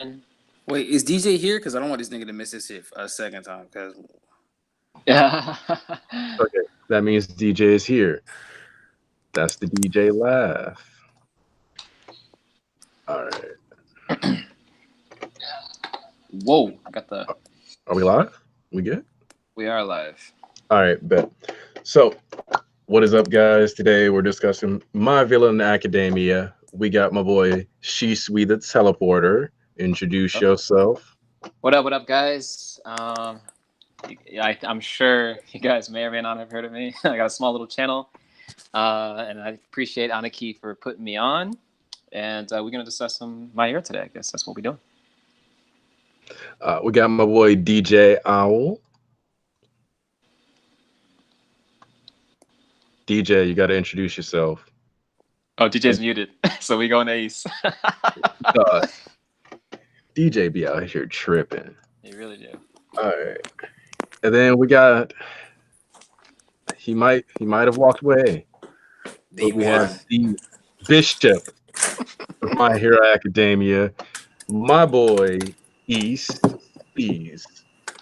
Wait, is DJ here? Because I don't want this nigga to miss this shit a second time. Because Yeah. Okay, that means DJ is here. That's the DJ laugh. All right. Whoa, I got the. Are we live? We good? We are live. All right, bet. So, what is up, guys? Today we're discussing My Villain Academia. We got my boy Shisui the Teleporter. Introduce yourself. What up, guys? I'm sure you guys may or may not have heard of me. I got a small little channel, and I appreciate Aniki for putting me on. And we're gonna discuss some My Hero today. I guess that's what we're doing. We got my boy DJ Owl. DJ, you got to introduce yourself. Oh, DJ's muted, so we going Ace. DJ be out here tripping. You really do. All right, and then we got. He might have walked away. But we have the Bishop of My Hero Academia, my boy East. Please,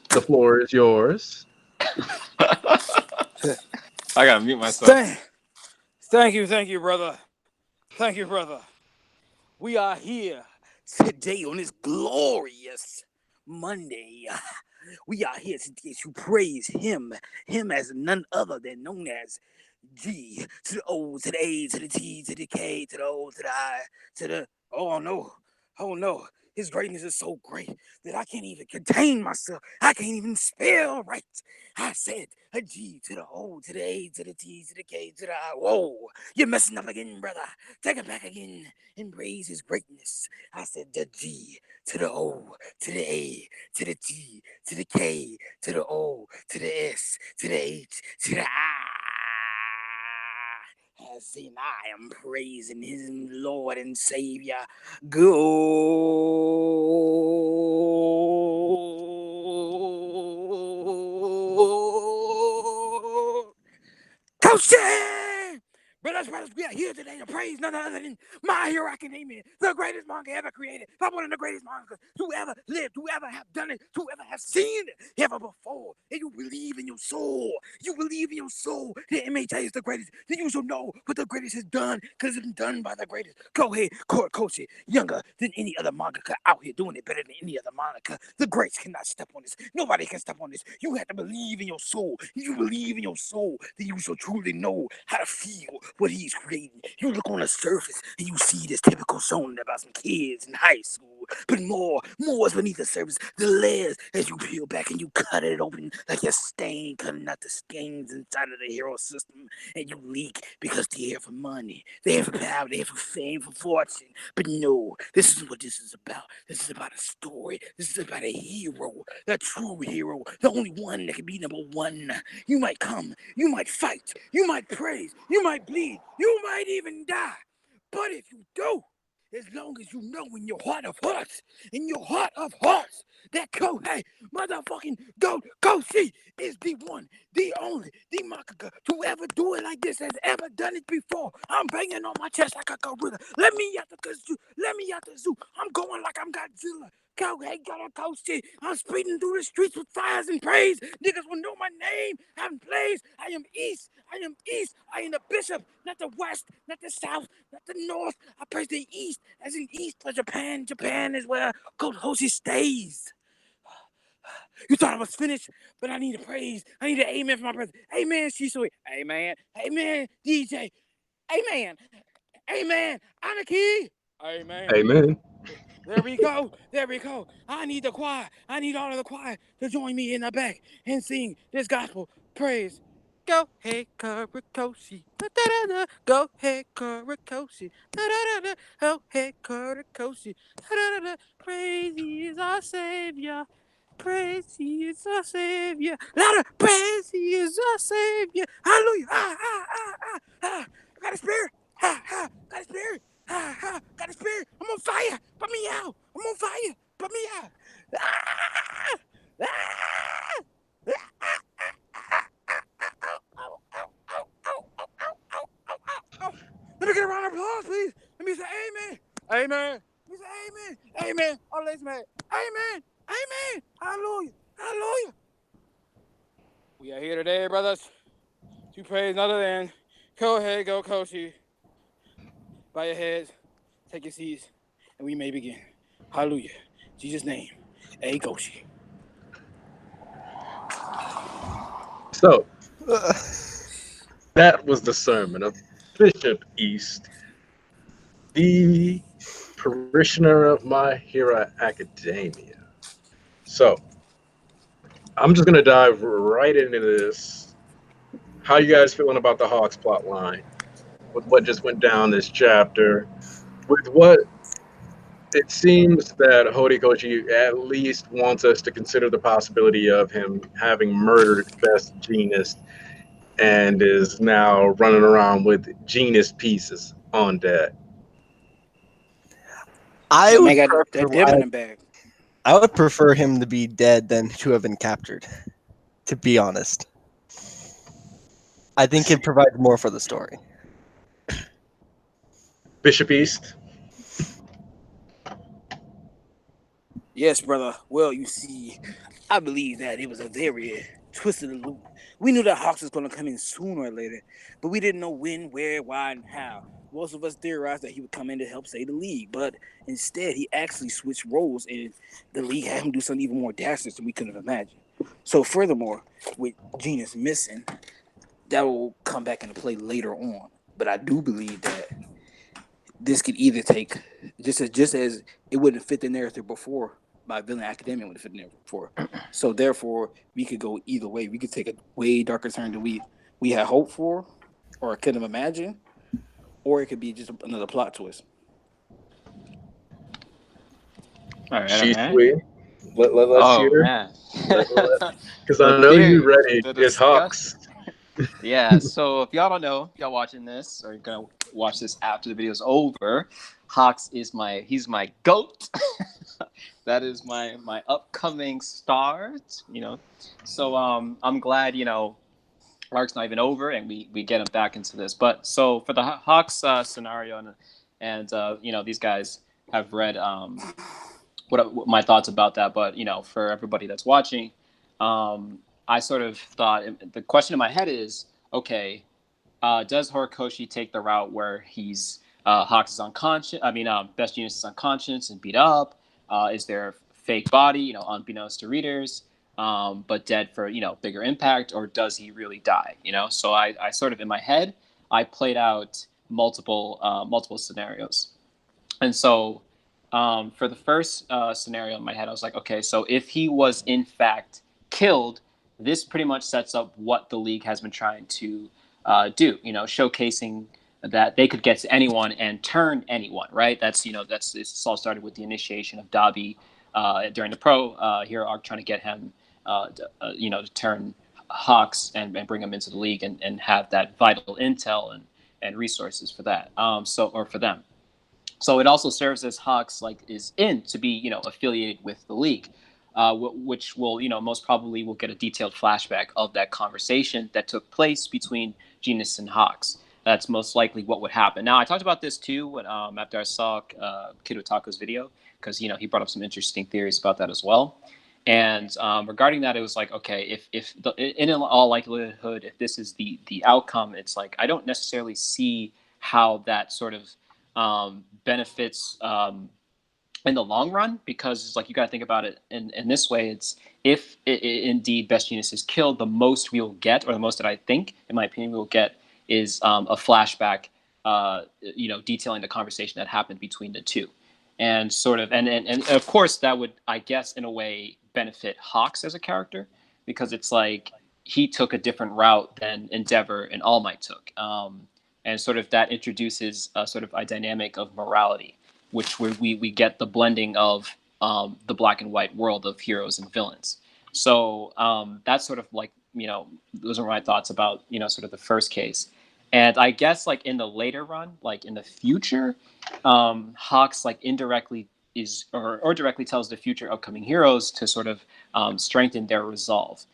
the floor is yours. I gotta mute myself. Thank you, brother. Thank you, brother. We are here today on this glorious Monday. We are here today to praise him as none other than known as G to the O to the A to the T to the K to the O to the I to the oh no. His greatness is so great that I can't even contain myself. I can't even spell right. I said a G to the O to the A to the T to the K to the I. Whoa, you're messing up again, brother. Take it back again and praise his greatness. I said the G to the O to the A to the T to the K to the O to the S to the H to the I. As in I am praising his Lord and Savior. Go. Coach! Brothers, we are here today to praise none other than My Hero Academia, the greatest manga ever created, by one of the greatest mangas to ever live, to ever have done it, to ever have seen it, ever before. And you believe in your soul. You believe in your soul that MHA is the greatest. Then you should know what the greatest has done, because it's been done by the greatest. Go ahead, coach it, younger than any other mangaka out here doing it better than any other mangaka. The greats cannot step on this. Nobody can step on this. You have to believe in your soul. If you believe in your soul, then you shall truly know how to feel what he's creating. You look on the surface and you see this typical shonen about some kids in high school, but more is beneath the surface. The layers, as you peel back and you cut it open like a stain, cutting out the stains inside of the hero system, and you leak because they're here for money, they're here for power, they're here for fame, for fortune. But no, this is what this is about. This is about a story. This is about a hero, a true hero, the only one that can be number one. You might come, you might fight, you might praise, you might bleed, you might even die. But if you do, as long as you know in your heart of hearts, that Kohei motherfucking Goshi is the one, the only, the mangaka to ever do it like this, has ever done it before. I'm banging on my chest like a gorilla. Let me out the zoo. Let me out the zoo. I'm going like I'm Godzilla. Kohei got a Goshi. I'm speeding through the streets with fires and praise. Niggas will know my name. I'm Blaze. I am East. I am East. I am the Bishop, not the West, not the South, not the North. I praise the East, as in East for Japan. Japan is where Coach Hoshi stays. You thought I was finished, but I need a praise. I need an amen for my brother. Amen, Shisui. Amen. Amen, DJ. Amen. Amen. Anarchy. Amen. Amen. There we go. I need the choir. I need all of the choir to join me in the back and sing this gospel praise. Go hey Kurikoshi. Go hey Kurikoshi. Go hey Kurikoshi. Praise ye is our Savior. Praise ye is our Savior. Louder. Praise ye is our Savior. Hallelujah. Got a spirit. Got a spirit. Got a spirit. I'm on fire. Put me out. I'm on fire. Put me out. Let me get a round of applause, please. Let me say amen. Amen. Let me say amen. Amen. Amen. All the ladies mad. Amen. Amen. Hallelujah. Hallelujah. We are here today, brothers, to praise none other than go ahead, go Koshi. Bow your heads, take your seats, and we may begin. Hallelujah. In Jesus' name. A Koshi. So that was the sermon of Bishop East, the parishioner of My Hero Academia. So I'm just gonna dive right into this. How you guys feeling about the Hawks plot line? With what just went down this chapter? With what it seems that Horikoshi at least wants us to consider the possibility of him having murdered Best Genius and is now running around with Genius pieces on deck. I That would man got that dip in prefer, the bag. I would prefer him to be dead than to have been captured, to be honest. I think it provides more for the story. Bishop East. Yes, brother. Well, you see, I believe that it was a very twisted loop. We knew that Hawks was going to come in sooner or later, but we didn't know when, where, why, and how. Most of us theorized that he would come in to help save the league, but instead he actually switched roles, and the league had him do something even more dastardly than we could have imagined. So, furthermore, with Genius missing, that will come back into play later on. But I do believe that this could either take just as it wouldn't fit the narrative before by Villain Academia would have fit the narrative before. So therefore, we could go either way. We could take a way darker turn than we had hoped for, or could have imagined, or it could be just another plot twist. All right, all She's right. sweet. Let's Oh hear. man, Because the I know you theory, ready. the It's discussion. Hawks. Yeah. So if y'all don't know, y'all watching this or you're gonna watch this after the video's over, Hawks is he's my goat. That is my upcoming star. You know, so I'm glad arc's not even over and we get him back into this. But so for the Hawks scenario and these guys have read what my thoughts about that. But for everybody that's watching, I sort of thought the question in my head is, okay, does Horikoshi take the route where he's Hawks is unconscious? I mean, Best Genius is unconscious and beat up. Is there a fake body, unbeknownst to readers, but dead for bigger impact, or does he really die? So I sort of in my head I played out multiple scenarios, and so for the first scenario in my head, I was like, okay, so if he was in fact killed, this pretty much sets up what the league has been trying to do. Showcasing that they could get to anyone and turn anyone. Right. That's this all started with the initiation of Dabi during the pro hero arc, trying to get him, to turn Hawks and bring him into the league and have that vital intel and resources for that. Or for them. So it also serves as Hawks is in to be affiliated with the league, which will most probably will get a detailed flashback of that conversation that took place between Genius and Hawks. That's most likely what would happen. Now I talked about this too when, after I saw Kid Otaku's video, because he brought up some interesting theories about that as well. And regarding that, it was like, okay, in all likelihood, if this is the outcome, it's like I don't necessarily see how that sort of benefits in the long run, because it's like you got to think about it in this way. It's if indeed Best Genius is killed, the most we will get, or the most that I think, in my opinion, we will get is a flashback, detailing the conversation that happened between the two, and sort of, and of course that would, I guess, in a way benefit Hawks as a character, because it's like he took a different route than Endeavor and All Might took. And sort of that introduces a sort of a dynamic of morality, which we get the blending of the black and white world of heroes and villains. So that's sort of like, those are my thoughts about, sort of the first case. And I guess like in the later run, like in the future, Hawks like indirectly or directly tells the future upcoming heroes to sort of strengthen their resolve,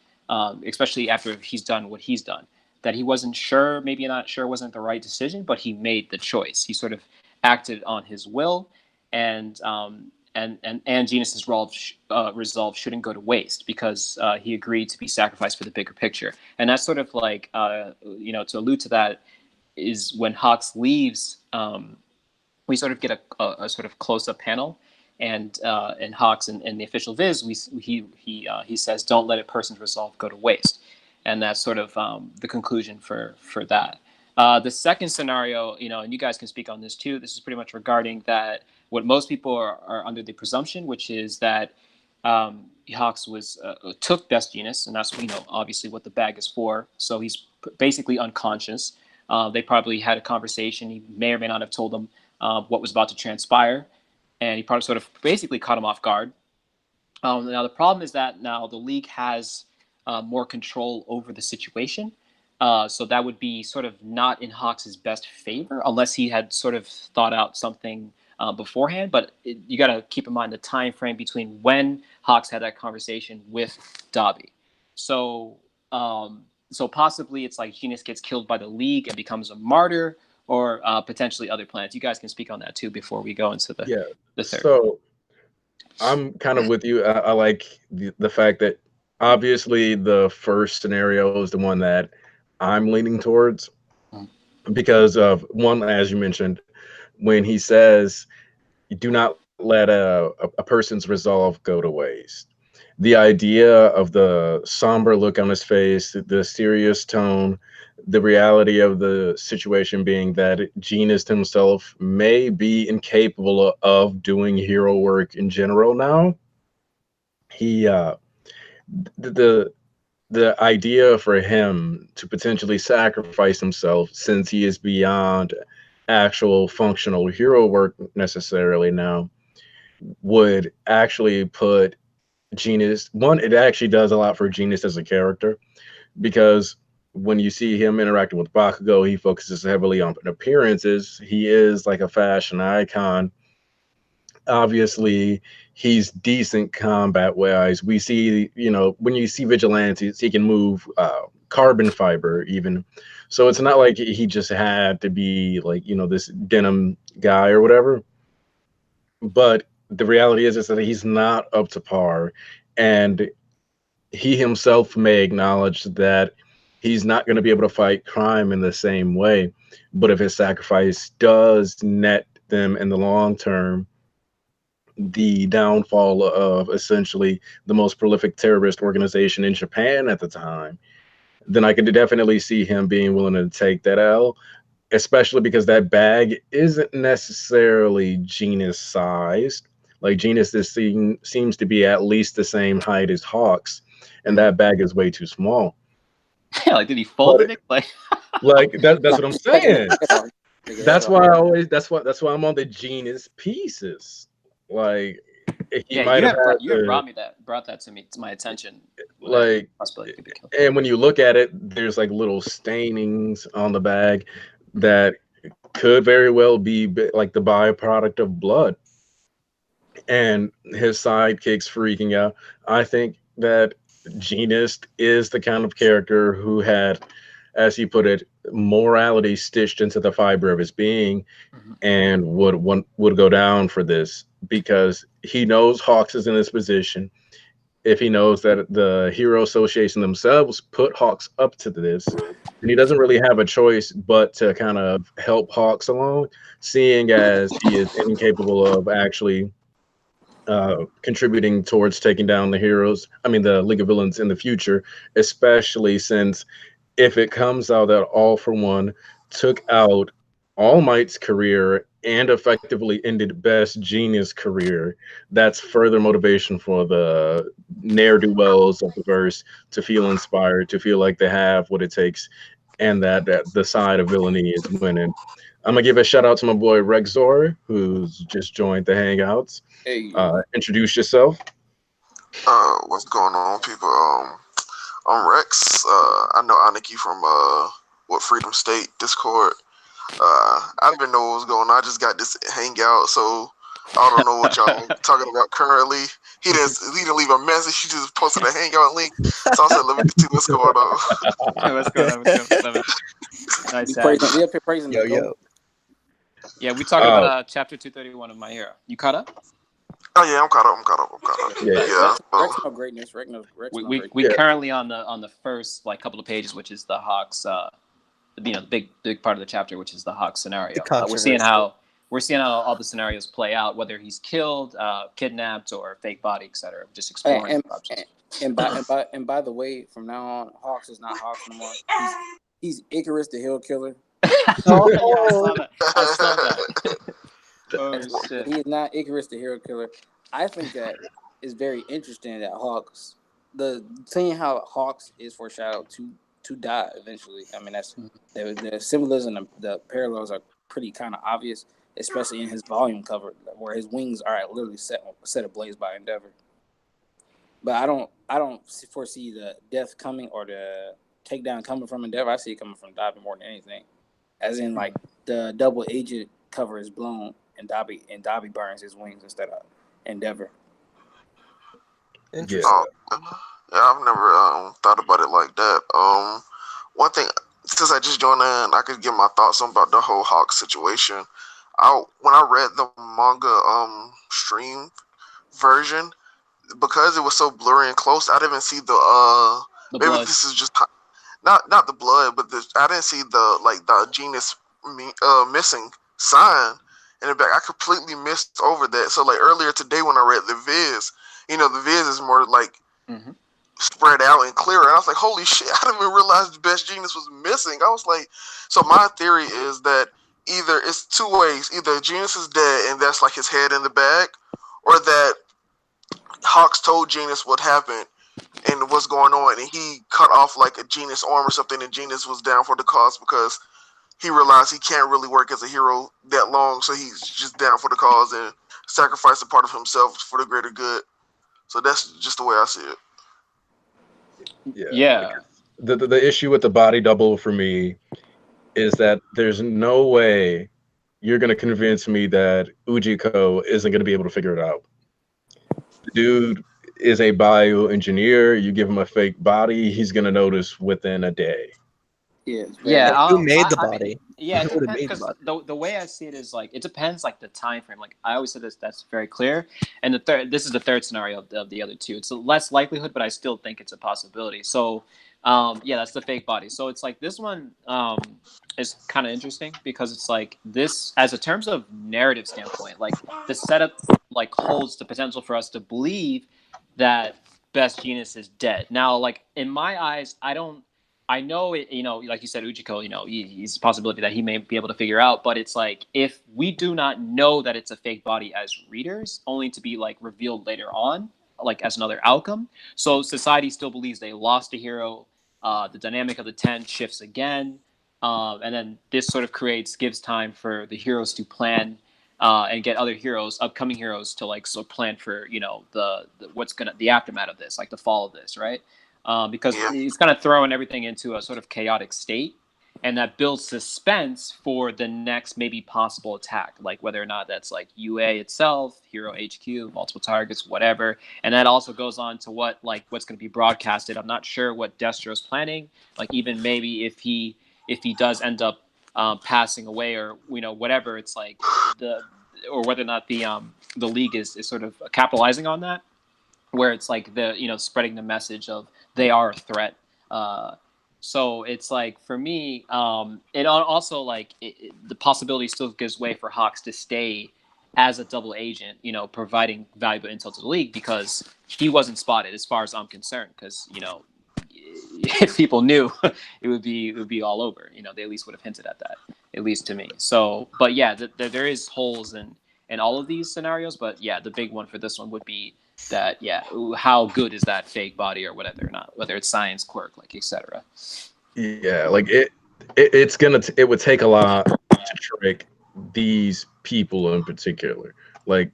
especially after he's done what he's done. That he wasn't sure, maybe not sure, wasn't the right decision, but he made the choice. He sort of acted on his will, and and Genis's resolve shouldn't go to waste because he agreed to be sacrificed for the bigger picture. And that's sort of like to allude to that is when Hawks leaves. We sort of get a sort of close-up panel, and Hawks in the official viz, he says, "Don't let a person's resolve go to waste," and that's sort of the conclusion for that. The second scenario, and you guys can speak on this too. This is pretty much regarding that what most people are under the presumption, which is that Hawks took Best Jenis, and that's obviously what the bag is for. So he's basically unconscious. They probably had a conversation. He may or may not have told them what was about to transpire, and he probably sort of basically caught him off guard. Now the problem is that now the league has more control over the situation, so that would be sort of not in Hawks' best favor unless he had sort of thought out something beforehand. But you got to keep in mind the time frame between when Hawks had that conversation with Dobby. So possibly it's like Jenis gets killed by the league and becomes a martyr, or potentially other planets. You guys can speak on that too before we go into the third. So I'm kind of with you. I like the fact that obviously the first scenario is the one that I'm leaning towards because of one, as you mentioned, when he says, "Do not let a person's resolve go to waste." The idea of the somber look on his face, the serious tone, the reality of the situation being that Jenis himself may be incapable of doing hero work in general now. He the idea for him to potentially sacrifice himself, since he is beyond actual functional hero work necessarily now, would actually put Jenis, it actually does a lot for Jenis as a character, because when you see him interacting with Bakugo, he focuses heavily on appearances. He is like a fashion icon. Obviously, he's decent combat wise. We see, when you see Vigilantes, he can move carbon fiber even. So it's not like he just had to be like, this denim guy or whatever. But the reality is that he's not up to par. And he himself may acknowledge that he's not going to be able to fight crime in the same way. But if his sacrifice does net them in the long term the downfall of essentially the most prolific terrorist organization in Japan at the time, then I could definitely see him being willing to take that L, especially because that bag isn't necessarily Jenis sized. Like Jenis seems to be at least the same height as Hawks, and that bag is way too small. Yeah, like did he fold it? Like that's what I'm saying. That's why I'm on the Jenis pieces. Like you brought that to my attention. Like, and when you look at it, there's like little stainings on the bag that could very well be like the byproduct of blood. And his sidekick's freaking out. I think that Jenis is the kind of character who had, as he put it, morality stitched into the fiber of his being, and would go down for this, because he knows Hawks is in this position. If he knows that the Hero Association themselves put Hawks up to this, and he doesn't really have a choice but to kind of help Hawks along, seeing as he is incapable of actually contributing towards taking down the League of Villains in the future, especially since if it comes out that All For One took out All Might's career and effectively ended Best Jenis' career, that's further motivation for the ne'er-do-wells of the verse to feel inspired, to feel like they have what it takes, and that the side of villainy is winning. I'm gonna give a shout out to my boy Rexor, who's just joined the Hangouts. Hey. Introduce yourself. What's going on, people? I'm Rex. I know Aniki from Freedom State Discord. I didn't even know what was going on. I just got this Hangout, so I don't know what y'all talking about currently. He didn't leave a message. He just posted a Hangout link. So I said, let me see what's going on. What's going on? Nice. Yo. Yeah, we talking about chapter 231 of My Hero. You caught up? Oh yeah, I'm caught up. I'm caught up. I'm caught up. Yeah. Yeah. Rex no greatness. Rex no greatness. We Yeah. currently on the first like couple of pages, which is the Hawks. The big part of the chapter, which is the Hawks scenario. The We're seeing how all the scenarios play out, whether he's killed, kidnapped, or fake body, etc. Just exploring options. And by the way, from now on, Hawks is not Hawks no more. He's Icarus the Hill Killer. Yeah, I saw that. I saw that. Oh shit! He is not Icarus the Hero Killer. I think that is very interesting that Hawks, seeing how Hawks is foreshadowed to die eventually. I mean, that's the symbolism, the parallels are pretty kind of obvious, especially in his volume cover where his wings are literally set ablaze by Endeavor. But I don't foresee the death coming or the takedown coming from Endeavor. I see it coming from Dobby more than anything, as in like the double agent cover is blown and Dobby burns his wings instead of Endeavor. Interesting. Yeah, I've never thought about it like that. One thing, since I just joined in, I could give my thoughts on about the whole Hawk situation. When I read the manga stream version, because it was so blurry and close, I didn't even see the maybe blood. this is just not the blood, but I didn't see the genus missing sign in the back. I completely missed over that. So like earlier today when I read the Viz, the Viz is more like spread out and clearer. And I was like, holy shit, I didn't even realize the best genus was missing. I was like, so my theory is that either it's two ways. Either Genus is dead and that's like his head in the bag, or that Hawks told Genus what happened and what's going on, and he cut off like a Genus arm or something, and Genus was down for the cause because he realized he can't really work as a hero that long, so he's just down for the cause and sacrifice a part of himself for the greater good. So that's just the way I see it. Yeah. The issue with the body double for me is that there's no way you're going to convince me that Ujiko isn't going to be able to figure it out. The dude is a bioengineer. You give him a fake body, he's going to notice within a day. Yeah. Who made the I body? mean, yeah, Who it would've depends, made the because body? the way I see it is like it depends like the time frame. Like I always said that's very clear. And this is the third scenario of the other two. It's a less likelihood, but I still think it's a possibility. So yeah, that's the fake body. So it's like this one is kind of interesting because it's like this as a terms of narrative standpoint, like the setup like holds the potential for us to believe that Best Genus is dead. Now, like in my eyes, I know it, like you said, Ujiko, he's a possibility that he may be able to figure out, but it's like, if we do not know that it's a fake body as readers, only to be like revealed later on, like as another outcome. So society still believes they lost a hero. The dynamic of the 10 shifts again. And then this sort of gives time for the heroes to plan and get other heroes, upcoming heroes, to like plan for the aftermath of this, like the fall of this, right? Because he's kind of throwing everything into a sort of chaotic state, and that builds suspense for the next maybe possible attack, like whether or not that's like UA itself, Hero HQ, multiple targets, whatever. And that also goes on to what's going to be broadcasted. I'm not sure what Destro's planning, like even maybe if he does end up passing away or whatever, it's like or whether or not the league is sort of capitalizing on that, where it's like spreading the message of they are a threat. So it's like for me, it also like the possibility still gives way for Hawks to stay as a double agent, providing valuable intel to the league, because he wasn't spotted as far as I'm concerned. Because if people knew, it would be all over. They at least would have hinted at that, at least to me. So, but yeah, there is holes in all of these scenarios. But yeah, the big one for this one would be that, yeah, how good is that fake body or whatever, not whether it's science, quirk, like etc. Yeah, like it would take a lot to trick these people in particular. Like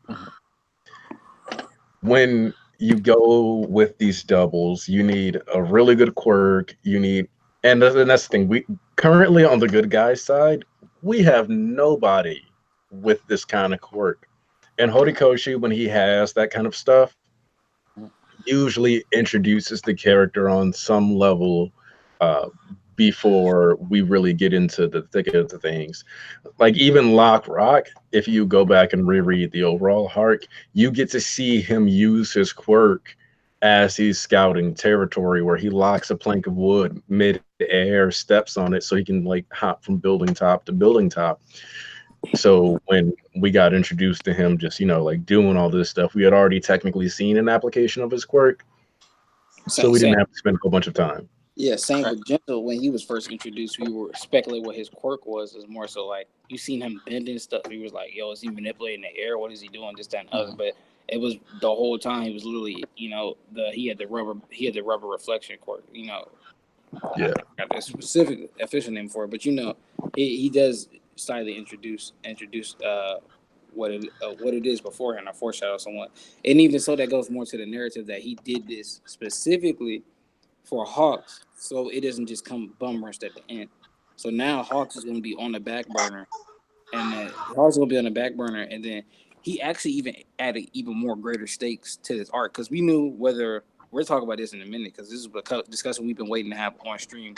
when you go with these doubles, you need a really good quirk. And that's the thing. We currently on the good guy side, we have nobody with this kind of quirk. And Horikoshi, when he has that kind of stuff, usually introduces the character on some level before we really get into the thick of the things. Like even Lock Rock, if you go back and reread the overall arc, you get to see him use his quirk as he's scouting territory, where he locks a plank of wood mid-air, steps on it so he can like hop from building top to building top. So when we got introduced to him just, like doing all this stuff, we had already technically seen an application of his quirk. So we Same. didn't have to spend a whole bunch of time. Yeah, same with Gentle. When he was first introduced, we were speculating what his quirk was. It was more so like you seen him bending stuff. He was like, "Yo, is he manipulating the air? What is he doing? This, that, and other." But it was the whole time he was literally, he had the rubber reflection quirk. Yeah. I got a specific official name for it, but he does slightly introduce what it is beforehand or foreshadow somewhat, and even so that goes more to the narrative that he did this specifically for Hawks, so it doesn't just come bum rushed at the end. So now Hawks is going to be on the back burner, and Hawks is going to be on the back burner, and then he actually even added even more greater stakes to this arc because we knew whether we're talking about this in a minute because this is a discussion we've been waiting to have on stream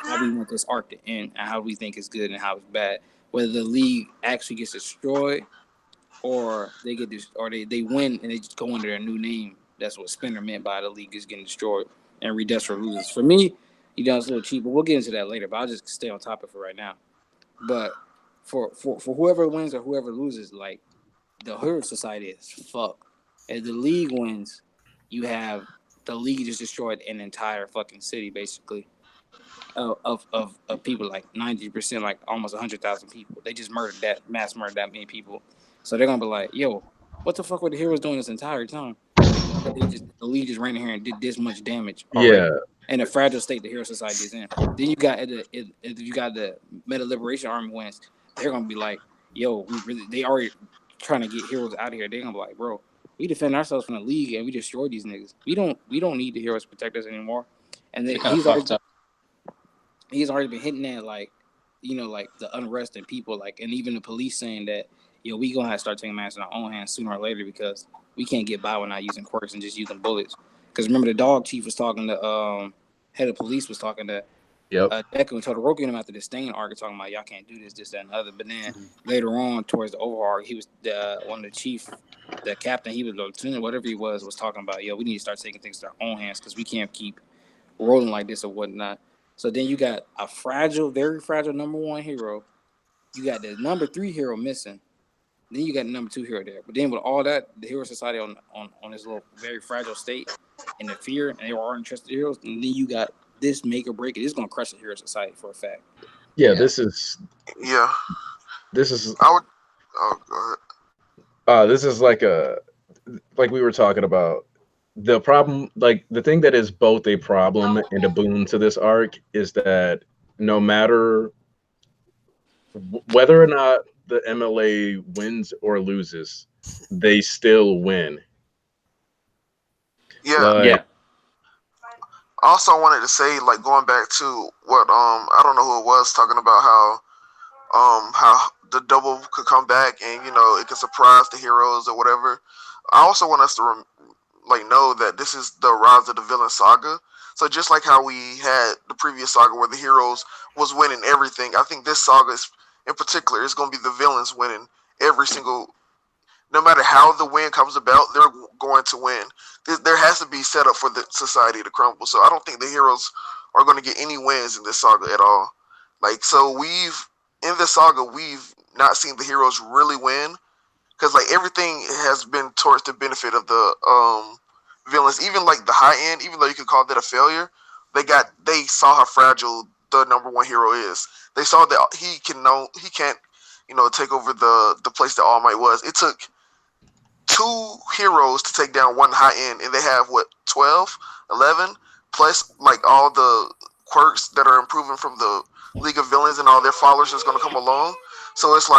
how we want this arc to end and how we think it's good and how it's bad. Whether the league actually gets destroyed or they get this, or they win and they just go under their new name. That's what Spinner meant by the league is getting destroyed and Redesper loses. For me, it's a little cheap, but we'll get into that later. But I'll just stay on topic for right now. But for whoever wins or whoever loses, like the Hero Society is fucked. If the league wins, you have the league just destroyed an entire fucking city basically of people, like 90%, like almost 100,000 people. They just mass murdered that many people. So they're gonna be like, yo, what the fuck were the heroes doing this entire time? The league just ran in here and did this much damage already. Yeah. And the fragile state the Hero Society is in. Then you got the Meta Liberation Army wins, they're gonna be like, yo, they already trying to get heroes out of here. They're gonna be like, bro, we defend ourselves from the league and we destroy these niggas. We don't need the heroes to protect us anymore. And then he's already been hitting that like the unrest and people and even the police saying that we gonna have to start taking matters in our own hands sooner or later because we can't get by without using quirks and just using bullets. Because remember the dog chief was talking to head of police was talking to Deku and Todoroki and him after the Stain arc talking about y'all can't do this, that, and other. But then later on towards the overhaul, he was one of the chief, the captain, he was the lieutenant, whatever he was talking about. We need to start taking things to our own hands because we can't keep rolling like this or whatnot. So then you got a fragile, very fragile number one hero. You got the number 3 hero missing. Then you got the number 2 hero there. But then with all that, the Hero Society on this little very fragile state and the fear, and they were all interested heroes. And then you got this make or break it. It's gonna crush the Hero Society for a fact. Yeah. This is. Yeah. This is. I would. Oh, go ahead. This is like we were talking about. The problem, like the thing that is both a problem and a boon to this arc is that no matter whether or not the MLA wins or loses, they still win. Yeah. Also, I wanted to say, going back to what I don't know who it was talking about how the double could come back and it could surprise the heroes or whatever. I also want us to know that this is the rise of the villain saga. So just like how we had the previous saga where the heroes was winning everything, I think this saga is, in particular, is going to be the villains winning every single. No matter how the win comes about, they're going to win. There has to be set up for the society to crumble. So I don't think the heroes are going to get any wins in this saga at all. So in this saga, we've not seen the heroes really win. Because everything has been towards the benefit of the villains, even the high end. Even though you could call that a failure, they saw how fragile the number 1 hero is. They saw that he can't take over the place that All Might was. It took 2 heroes to take down 1 high end, and they have 12, 11 plus all the quirks that are improving from the League of Villains and all their followers that's going to come along. So it's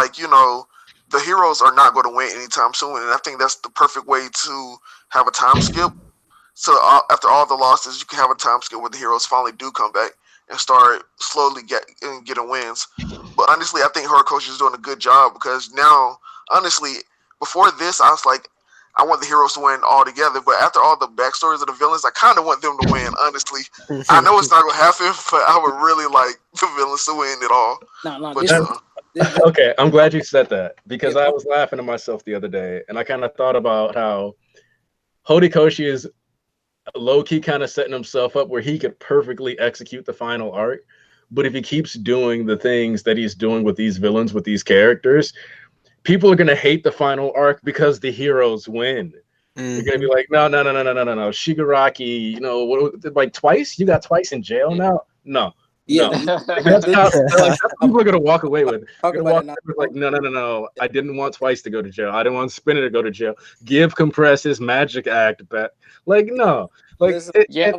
the heroes are not going to win anytime soon, and I think that's the perfect way to have a time skip. So after all the losses, you can have a time skip where the heroes finally do come back and start slowly getting wins. But honestly, I think Horikoshi is doing a good job because now, honestly, before this, I was like, I want the heroes to win all together. But after all the backstories of the villains, I kind of want them to win. Honestly, I know it's not gonna happen, but I would really like the villains to win it all. No, But this Okay, I'm glad you said that because yeah, I was laughing to myself the other day, and I kind of thought about how Horikoshi is low key kind of setting himself up where he could perfectly execute the final arc. But if he keeps doing the things that he's doing with these villains, with these characters, people are gonna hate the final arc because the heroes win. They're gonna be like, no, no, no, no, no, no, no, no. Shigaraki, you know, like twice? You got twice in jail now? No, yeah. no. Like, that's how that's how people are gonna walk away with. Talk Gonna about walk it now. away with like, no, no, no, no. I didn't want twice to go to jail. I didn't want Spinner to go to jail. Give Compress his magic act back. Like, no. Like Listen, Yeah.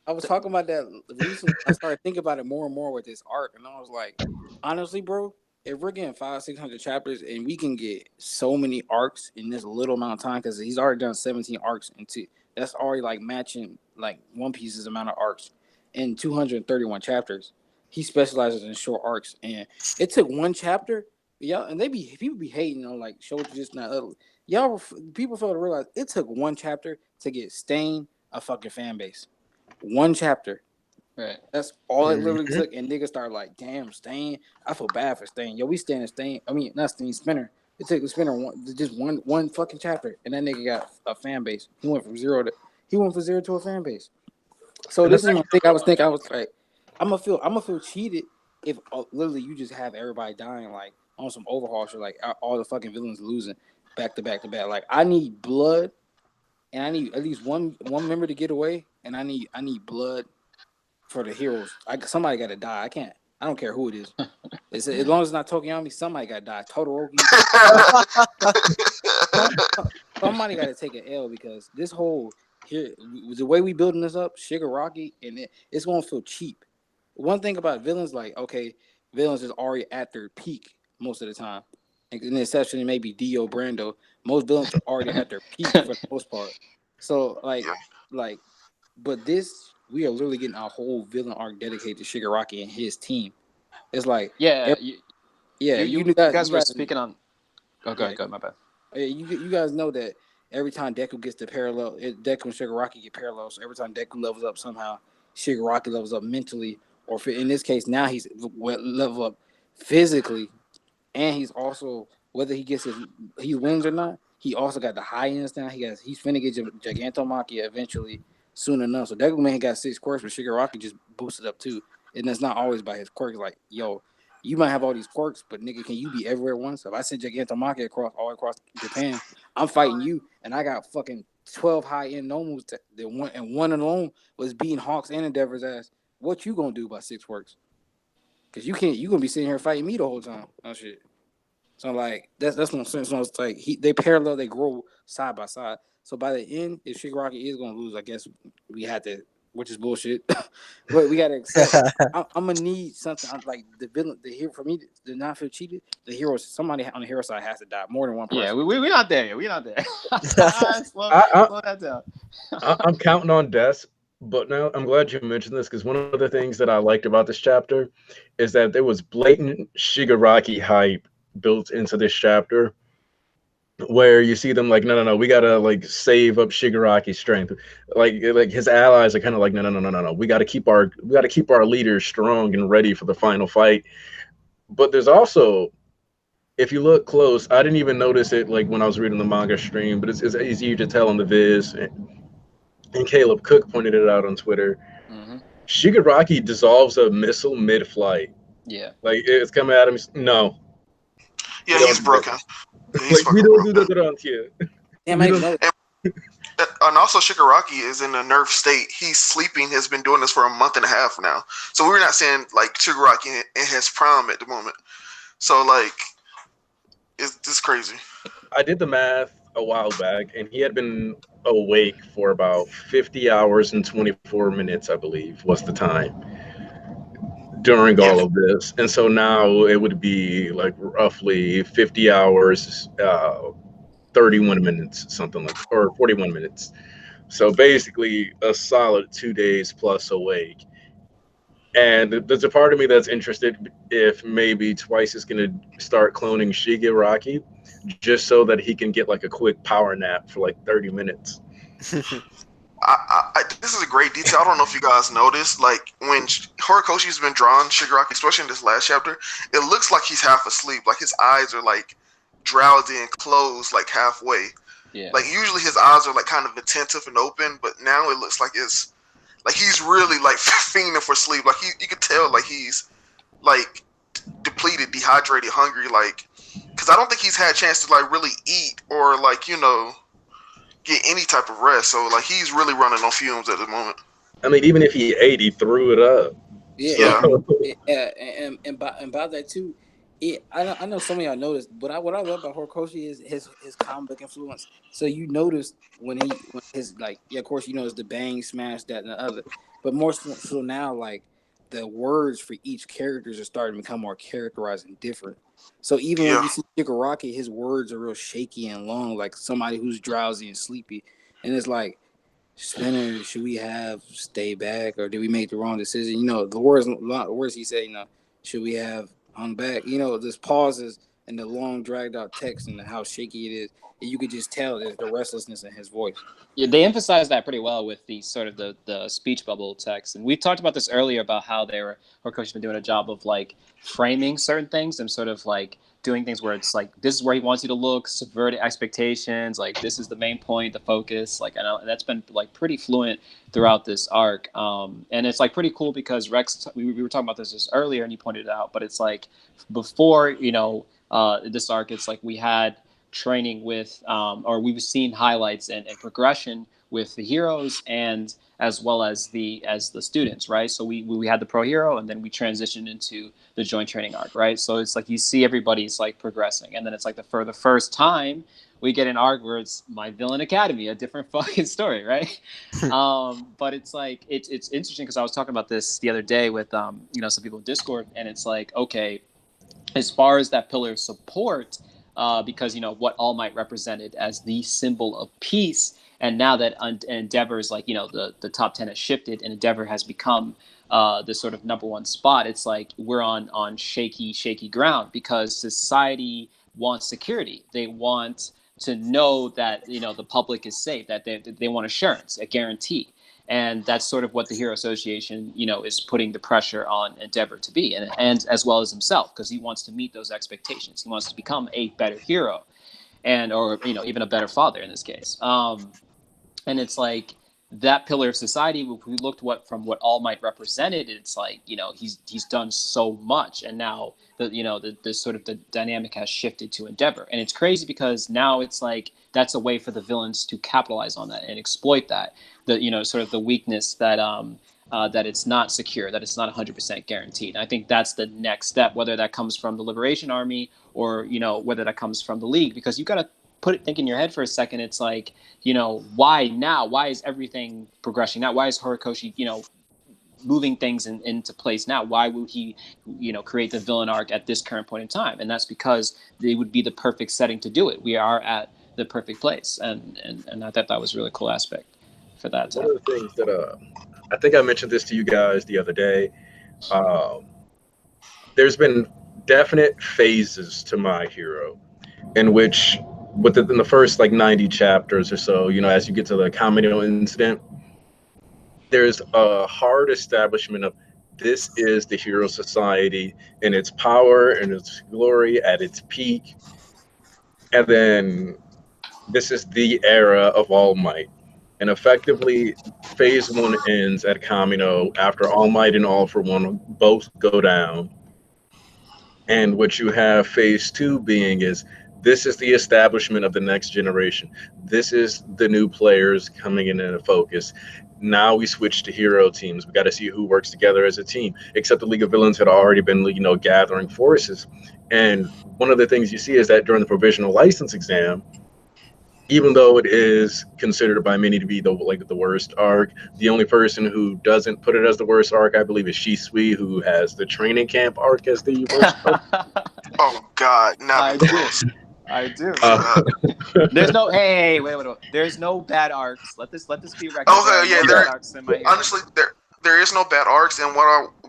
I was talking about that recently. I started thinking about it more and more with this arc, and I was like, honestly, bro, if we're getting 500-600 chapters and we can get so many arcs in this little amount of time, because he's already done 17 arcs into that's already like matching like One Piece's amount of arcs in 231 chapters. He specializes in short arcs, and it took one chapter. Yeah, and people be hating on like shows just not y'all. People fail to realize it took one chapter to get Stain a fucking fan base. One chapter. Right. That's all it literally took, and niggas started like, "Damn, Stain." I feel bad for Stain. Yo, we stand in Stain. I mean, not Stain, Spinner. It took the Spinner just one fucking chapter, and that nigga got a fan base. He went from zero to a fan base. So And the this is one thing I was thinking. I was like, I'm gonna feel cheated if literally you just have everybody dying like on some overhaul shit, like all the fucking villains losing back to back to back. Like I need blood, and I need at least one member to get away, and I need blood for the heroes. Somebody got to die. I don't care who it is. As long as it's not Tokiyami, somebody got to die. Todoroki. Somebody got to take an L because this whole here the way we building this up, Shigaraki, and it's gonna feel cheap. One thing about villains, like okay, villains is already at their peak most of the time. In the exception, maybe Dio Brando. Most villains are already at their peak for the most part. So like, but this we are literally getting a whole villain arc dedicated to Shigaraki and his team. It's like Yeah. You guys were speaking on. Oh, go ahead. My bad. You guys know that every time Deku gets the parallel, Deku and Shigaraki get parallel. So every time Deku levels up somehow, Shigaraki levels up mentally, or in this case now he's level up physically, and he's also whether he wins or not, he also got the high ends now. He's finna get Gigantomachia eventually soon enough. So Deku Man got 6 quirks, but Shigaraki just boosted up too, and that's not always by his quirks. Like yo, you might have all these quirks, but nigga, can you be everywhere at once? If I send Gigantomachia all across Japan, I'm fighting you, and I got fucking 12 high end normals that one alone was beating Hawks and Endeavor's ass. What you gonna do about 6 quirks? Cause you gonna be sitting here fighting me the whole time. Oh shit. So like that's what I'm saying. So it's like they parallel, they grow side by side. So by the end, if Shigaraki is gonna lose, I guess we had to, which is bullshit. But we gotta accept. I'm gonna need something like the villain, the hero for me to not feel cheated. The hero, somebody on the hero side has to die, more than one person. Yeah, we're not there yet. We're not there. slow that down. I'm counting on deaths, but now I'm glad you mentioned this because one of the things that I liked about this chapter is that there was blatant Shigaraki hype built into this chapter where you see them like, no, no, no, we gotta like save up Shigaraki's strength. Like his allies are kind of like, no, no, no, no, no, no. We gotta keep our leaders strong and ready for the final fight. But there's also, if you look close, I didn't even notice it like when I was reading the manga stream, but it's easier to tell on the Viz. And Caleb Cook pointed it out on Twitter. Mm-hmm. Shigaraki dissolves a missile mid-flight. Yeah. Like it's coming at him. No. Yeah, he's broken. He's like we don't do that around here. Damn, I know. And also Shigaraki is in a nerve state. He's sleeping, has been doing this for a month and a half now. So we're not saying like Shigaraki in his prime at the moment. So like it's crazy. I did the math a while back and he had been awake for about 50 hours and 24 minutes, I believe, was the time during all of this. And so now it would be like roughly 50 hours, 31 minutes, something like, or 41 minutes. So basically a solid 2 days plus awake. And there's a part of me that's interested if maybe Twice is going to start cloning Shigaraki. just so that he can get like a quick power nap for like 30 minutes. This is a great detail. I don't know if you guys noticed, like when Horikoshi's been drawn, Shigaraki, especially in this last chapter, it looks like he's half asleep. Like his eyes are like drowsy and closed like halfway. Yeah. Like usually his eyes are like kind of attentive and open, but now it looks like it's like he's really like fiending for sleep. Like you could tell like he's like depleted, dehydrated, hungry. Like because I don't think he's had a chance to like really eat or like get any type of rest. So like he's really running on fumes at the moment. I mean, even if he ate, he threw it up. Yeah, So, and by that too, I know some of y'all noticed, but what I love about Horikoshi is his comic book influence. So you noticed when his like, yeah, of course you notice the bang, smash, that and the other, but more so now, like the words for each characters are starting to become more characterized and different. So even when you see Shigaraki, his words are real shaky and long, like somebody who's drowsy and sleepy, and it's like, Spinner, should we have stay back or did we make the wrong decision? The words he said, should we have hung back? This pauses and the long dragged out text and how shaky it is. And you could just tell the restlessness in his voice. Yeah, they emphasize that pretty well with the sort of the speech bubble text. And we talked about this earlier about how Horikoshi's been doing a job of like framing certain things and sort of like doing things where it's like, this is where he wants you to look, subvert expectations, like this is the main point, the focus, like, and that's been like pretty fluent throughout this arc. And it's like pretty cool because Rex, we were talking about this just earlier and you pointed it out, but it's like before, this arc, it's like we had training with, or we've seen highlights and progression with the heroes and as well as the students, right? So we had the pro hero and then we transitioned into the joint training arc, right? So it's like you see everybody's like progressing, and then it's like for the first time we get an arc where it's My Villain Academy, a different fucking story, right? But it's like it's interesting because I was talking about this the other day with some people in Discord, and it's like, okay, as far as that pillar of support, because what All Might represented as the symbol of peace. And now that Endeavor is like, the top 10 has shifted and Endeavor has become the sort of number one spot, it's like we're on shaky ground because society wants security. They want to know that, the public is safe, that they want assurance, a guarantee. And that's sort of what the Hero Association, is putting the pressure on Endeavor to be, and as well as himself, because he wants to meet those expectations. He wants to become a better hero or even a better father in this case. And it's like that pillar of society, if we looked from what All Might represented, it's like, he's done so much. And now the sort of the dynamic has shifted to Endeavor. And it's crazy because now it's like that's a way for the villains to capitalize on that and exploit that. Sort of the weakness that that it's not secure, that it's not 100% guaranteed. And I think that's the next step, whether that comes from the Liberation Army or, whether that comes from the League, because you got to think in your head for a second. It's like, why now? Why is everything progressing now? Why is Horikoshi, moving things into place now? Why would he, create the villain arc at this current point in time? And that's because they would be the perfect setting to do it. We are at the perfect place. And I thought that was a really cool aspect for that. One of the things that I think I mentioned this to you guys the other day. There's been definite phases to My Hero in which in the first like 90 chapters or so, as you get to the Kamino incident, there's a hard establishment of this is the Hero Society in its power and its glory at its peak. And then this is the era of All Might. And effectively, phase one ends at Kamino after All Might and All for One both go down. And what you have phase two being is this is the establishment of the next generation. This is the new players coming in focus. Now we switch to hero teams. We got to see who works together as a team. Except the League of Villains had already been, gathering forces. And one of the things you see is that during the provisional license exam, even though it is considered by many to be the worst arc, the only person who doesn't put it as the worst arc, I believe, is Shisui, who has the training camp arc as the worst arc. Oh God, not I do. There's no wait. There's no bad arcs. Let this be recognized. Okay, yeah. Honestly, there is no bad arcs. And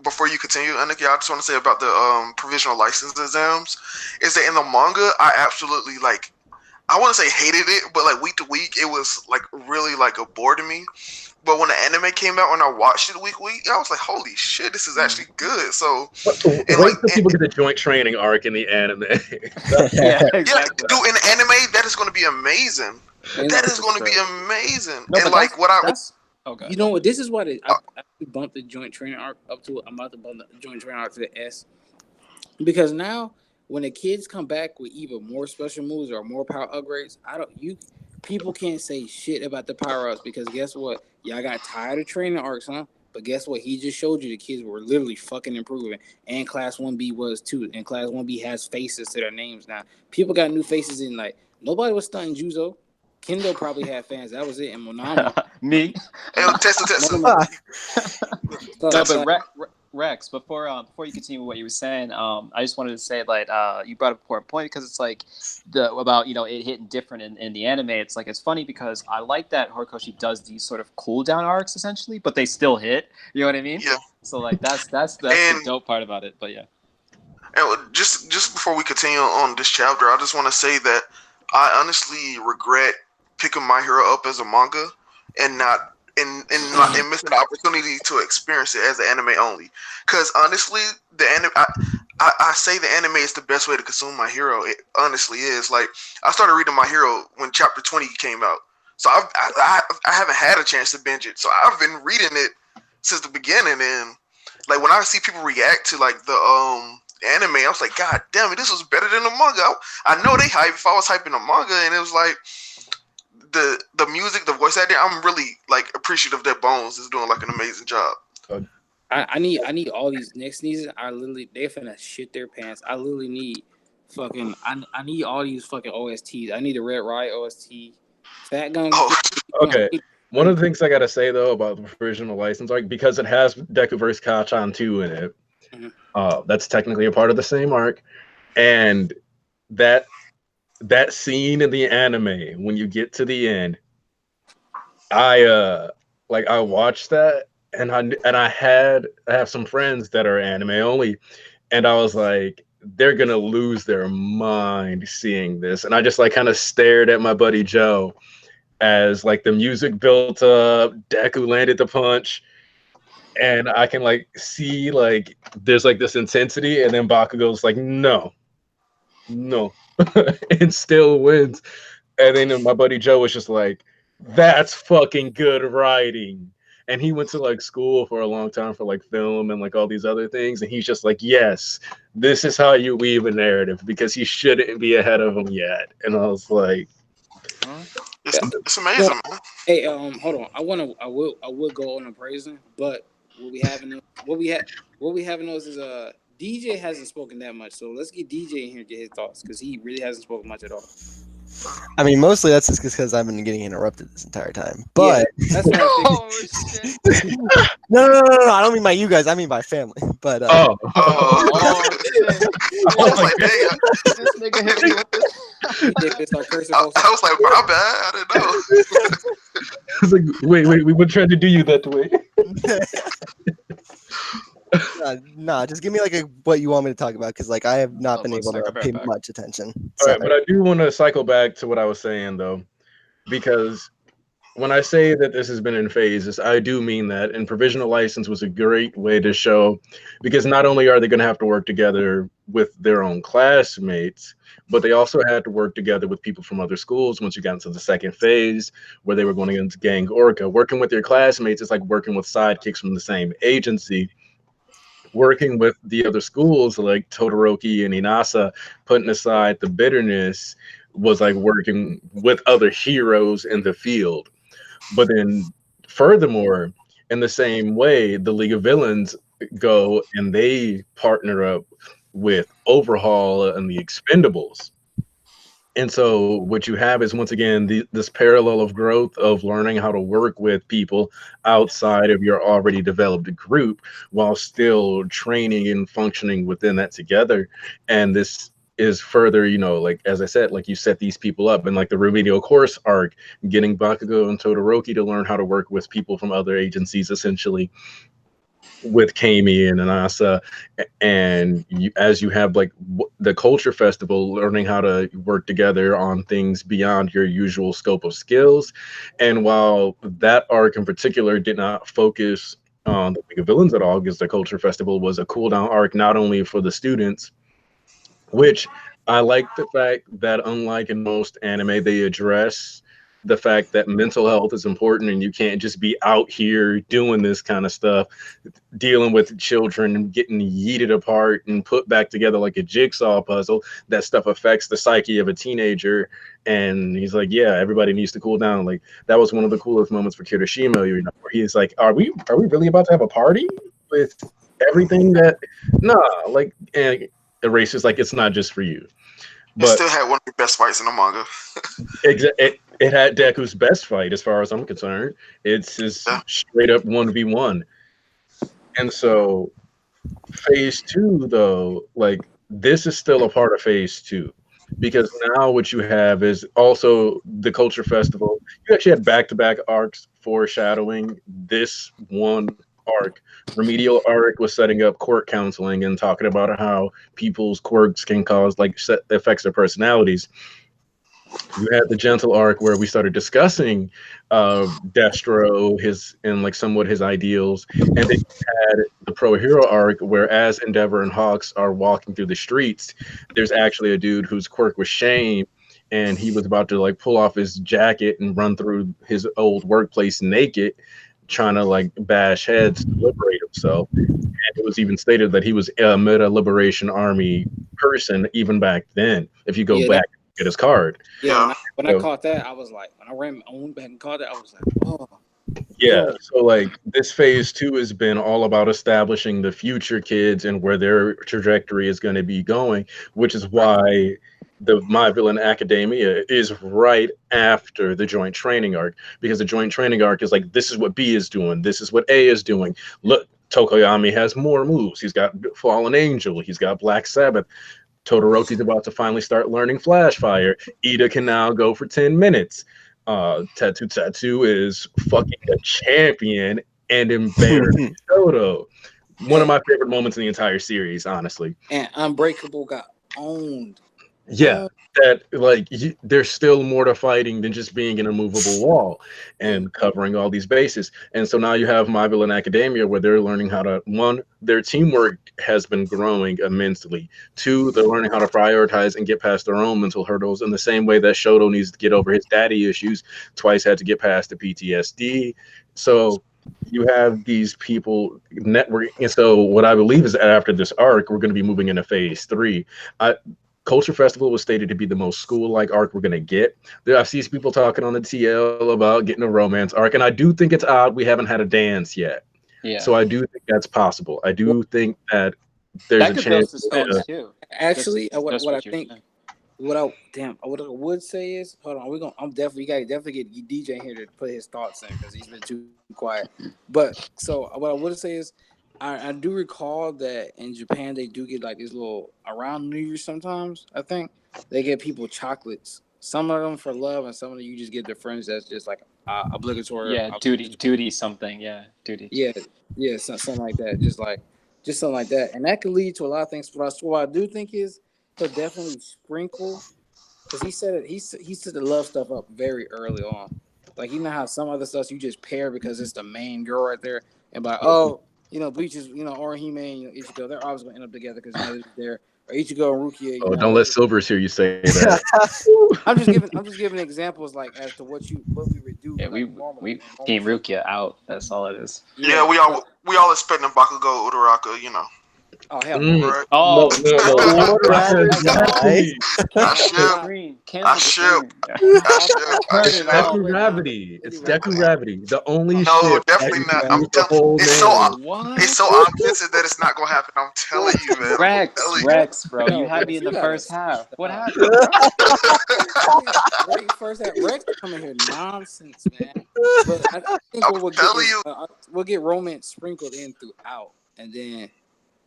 before you continue, Aniki, I just want to say about the provisional license exams is that in the manga, I absolutely like. I want to say hated it, but like week to week, it was like really like a bore to me. But when the anime came out and I watched it week, I was like, holy shit, this is actually good. So, Wait and like, till people get the joint training arc in the anime. Yeah, yeah, exactly. dude, in the anime, that is going to be amazing. And That is going to be amazing. No, and but like, that's okay. you know what? This is why I bumped the joint training arc up to. I'm about to bump the joint training arc to the S, because now when the kids come back with either more special moves or more power upgrades, people can't say shit about the power ups, because guess what? Y'all got tired of training arcs, huh? But guess what? He just showed you the kids were literally fucking improving. And Class 1B was too. And Class 1B has faces to their names now. People got new faces in, like, nobody was stunting Juzo. Kendo probably had fans. That was it. And Monami. Me. And Tessa. No, but Rex, before you continue with what you were saying, I just wanted to say, like, you brought up an important point, because it's like about it hitting different in the anime. It's like, it's funny because I like that Horikoshi does these sort of cooldown arcs essentially, but they still hit. You know what I mean? Yeah. So like that's the dope part about it. But yeah. And just before we continue on this chapter, I just want to say that I honestly regret picking My Hero up as a manga and not missing the opportunity to experience it as an anime only. Because honestly, the anime, I say the anime is the best way to consume My Hero. It honestly is. Like, I started reading My Hero when chapter 20 came out, so I haven't had a chance to binge it. So I've been reading it since the beginning, and like when I see people react to like the anime, I was like, God damn it, this was better than the manga. I know they hype. If I was hyping the manga, and it was like the music, the voice acting, I'm really like appreciative that Bones is doing like an amazing job. I need all these next season. They're finna shit their pants. I literally need fucking I need all these fucking OSTs. I need a Red Riot OST. Fat Gun. Oh, Okay. One of the things I gotta say though about the provisional license arc, because it has Deku vs. Kachan 2 in it, that's technically a part of the same arc, and that scene in the anime when you get to the end, I watched that, and I have some friends that are anime only, and I was like, they're gonna lose their mind seeing this, and I just like kind of stared at my buddy Joe as like the music built up, Deku landed the punch, and I can like see like there's like this intensity, and then Bakugo's like, no, and still wins. And then my buddy Joe was just like, that's fucking good writing. And he went to like school for a long time for like film and like all these other things, and he's just like, yes, this is how you weave a narrative, because he shouldn't be ahead of him yet. And I was like, it's amazing, man. Hey, hold on. I will go on appraising, but what we have noticed is DJ hasn't spoken that much. So let's get DJ in here to get his thoughts, because he really hasn't spoken much at all. I mean, mostly that's just because I've been getting interrupted this entire time. But that's what Oh shit! no, I don't mean by you guys. I mean by family. But shit! I was like, dang, This nigga hit me with this. I was like, my bad, I didn't know. I was like, wait, we were trying to do you that way. Nah, just give me like what you want me to talk about, because like I have not been able to pay much attention. All right, but I do want to cycle back to what I was saying though, because when I say that this has been in phases, I do mean that. And provisional license was a great way to show, because not only are they going to have to work together with their own classmates, but they also had to work together with people from other schools once you got into the second phase, where they were going into Gang Orca. Working with your classmates is like working with sidekicks from the same agency. Working with the other schools like Todoroki and Inasa, putting aside the bitterness, was like working with other heroes in the field. But then furthermore, in the same way, the League of Villains go and they partner up with Overhaul and the Expendables. And so what you have is, once again, this parallel of growth of learning how to work with people outside of your already developed group while still training and functioning within that together. And this is further, like, as I said, like you set these people up, and like the remedial course arc, getting Bakugo and Todoroki to learn how to work with people from other agencies, essentially. with Kami and Anasa, and as you have like the culture festival, learning how to work together on things beyond your usual scope of skills. And while that arc in particular did not focus on the League of Villains at all, because the culture festival was a cool down arc not only for the students, which I like the fact that unlike in most anime, they address the fact that mental health is important and you can't just be out here doing this kind of stuff, dealing with children and getting yeeted apart and put back together like a jigsaw puzzle. That stuff affects the psyche of a teenager. And he's like, yeah, everybody needs to cool down. Like that was one of the coolest moments for Kirishima, you know, where he's like, are we really about to have a party with everything that nah, like, and Eraser's like, it's not just for you. It still had one of the best fights in the manga. It had Deku's best fight, as far as I'm concerned. It's his straight up 1v1. And so, phase 2, though, like, this is still a part of phase 2. Because now what you have is also the Culture Festival. You actually had back-to-back arcs foreshadowing this one arc. Remedial arc was setting up court counseling and talking about how people's quirks can cause like affects their personalities. You had the gentle arc where we started discussing Destro, his and like somewhat his ideals, and then you had the pro hero arc where as Endeavor and Hawks are walking through the streets, there's actually a dude whose quirk was shame, and he was about to like pull off his jacket and run through his old workplace naked, trying to like bash heads to liberate himself. And it was even stated that he was a Meta Liberation Army person even back then. If you go back and get his card. Yeah, when I caught that, I was like, when I went back and caught that, I was like, oh. Yeah, so like this phase 2 has been all about establishing the future kids and where their trajectory is going to be going, which is why the My Villain Academia is right after the joint training arc, because the joint training arc is like, this is what B is doing, this is what A is doing. Look, Tokoyami has more moves. He's got Fallen Angel, he's got Black Sabbath. Todoroki's about to finally start learning Flash Fire. Ida can now go for 10 minutes. Tattoo is fucking a champion and embarrassed Shoto. One of my favorite moments in the entire series, honestly. And Unbreakable got owned. Yeah, that like there's still more to fighting than just being an immovable wall and covering all these bases. And so now you have My Villain Academia where they're learning how to, one, their teamwork has been growing immensely. Two, they're learning how to prioritize and get past their own mental hurdles in the same way that Shoto needs to get over his daddy issues. Twice had to get past the PTSD. So you have these people networking. And so what I believe is that after this arc, we're going to be moving into phase 3. Culture Festival was stated to be the most school-like arc we're going to get. I see people talking on the TL about getting a romance arc, and I do think it's odd we haven't had a dance yet. Yeah. So I do think that's possible. I do think that there's a chance. Too. Actually, what I think, what I would say is, hold on, we gotta definitely get DJ in here to put his thoughts in because he's been too quiet. But so what I would say is, I do recall that in Japan they do get like these little around New Year's sometimes. I think they get people chocolates. Some of them for love, and some of them you just get their friends. That's just like obligatory. Yeah, duty something. Yeah, duty. Yeah, something like that. Just something like that, and that could lead to a lot of things. What I do think is he'll definitely sprinkle, because he said it. He set the love stuff up very early on. Like, you know how some other stuff you just pair because it's the main girl right there, and by Bleach is, Orihime and Ichigo, they're always going to end up together because they're there. Or Ichigo and Rukia. Oh, don't let Silvers hear you say that. I'm just giving examples like as to what we would do. Yeah, like, we came Rukia out. That's all it is. Yeah, we all expecting Bakugo Uraraka, Oh hell no! Right? Oh, no. Deku Gravity. It's Deku Gravity. The only No, definitely not. I'm telling you, it's so obvious that it's not gonna happen. I'm telling you, man. Rex, bro. You had me in the first half. What happened? Rex coming here nonsense, man. But I think we'll get romance sprinkled in throughout, and then.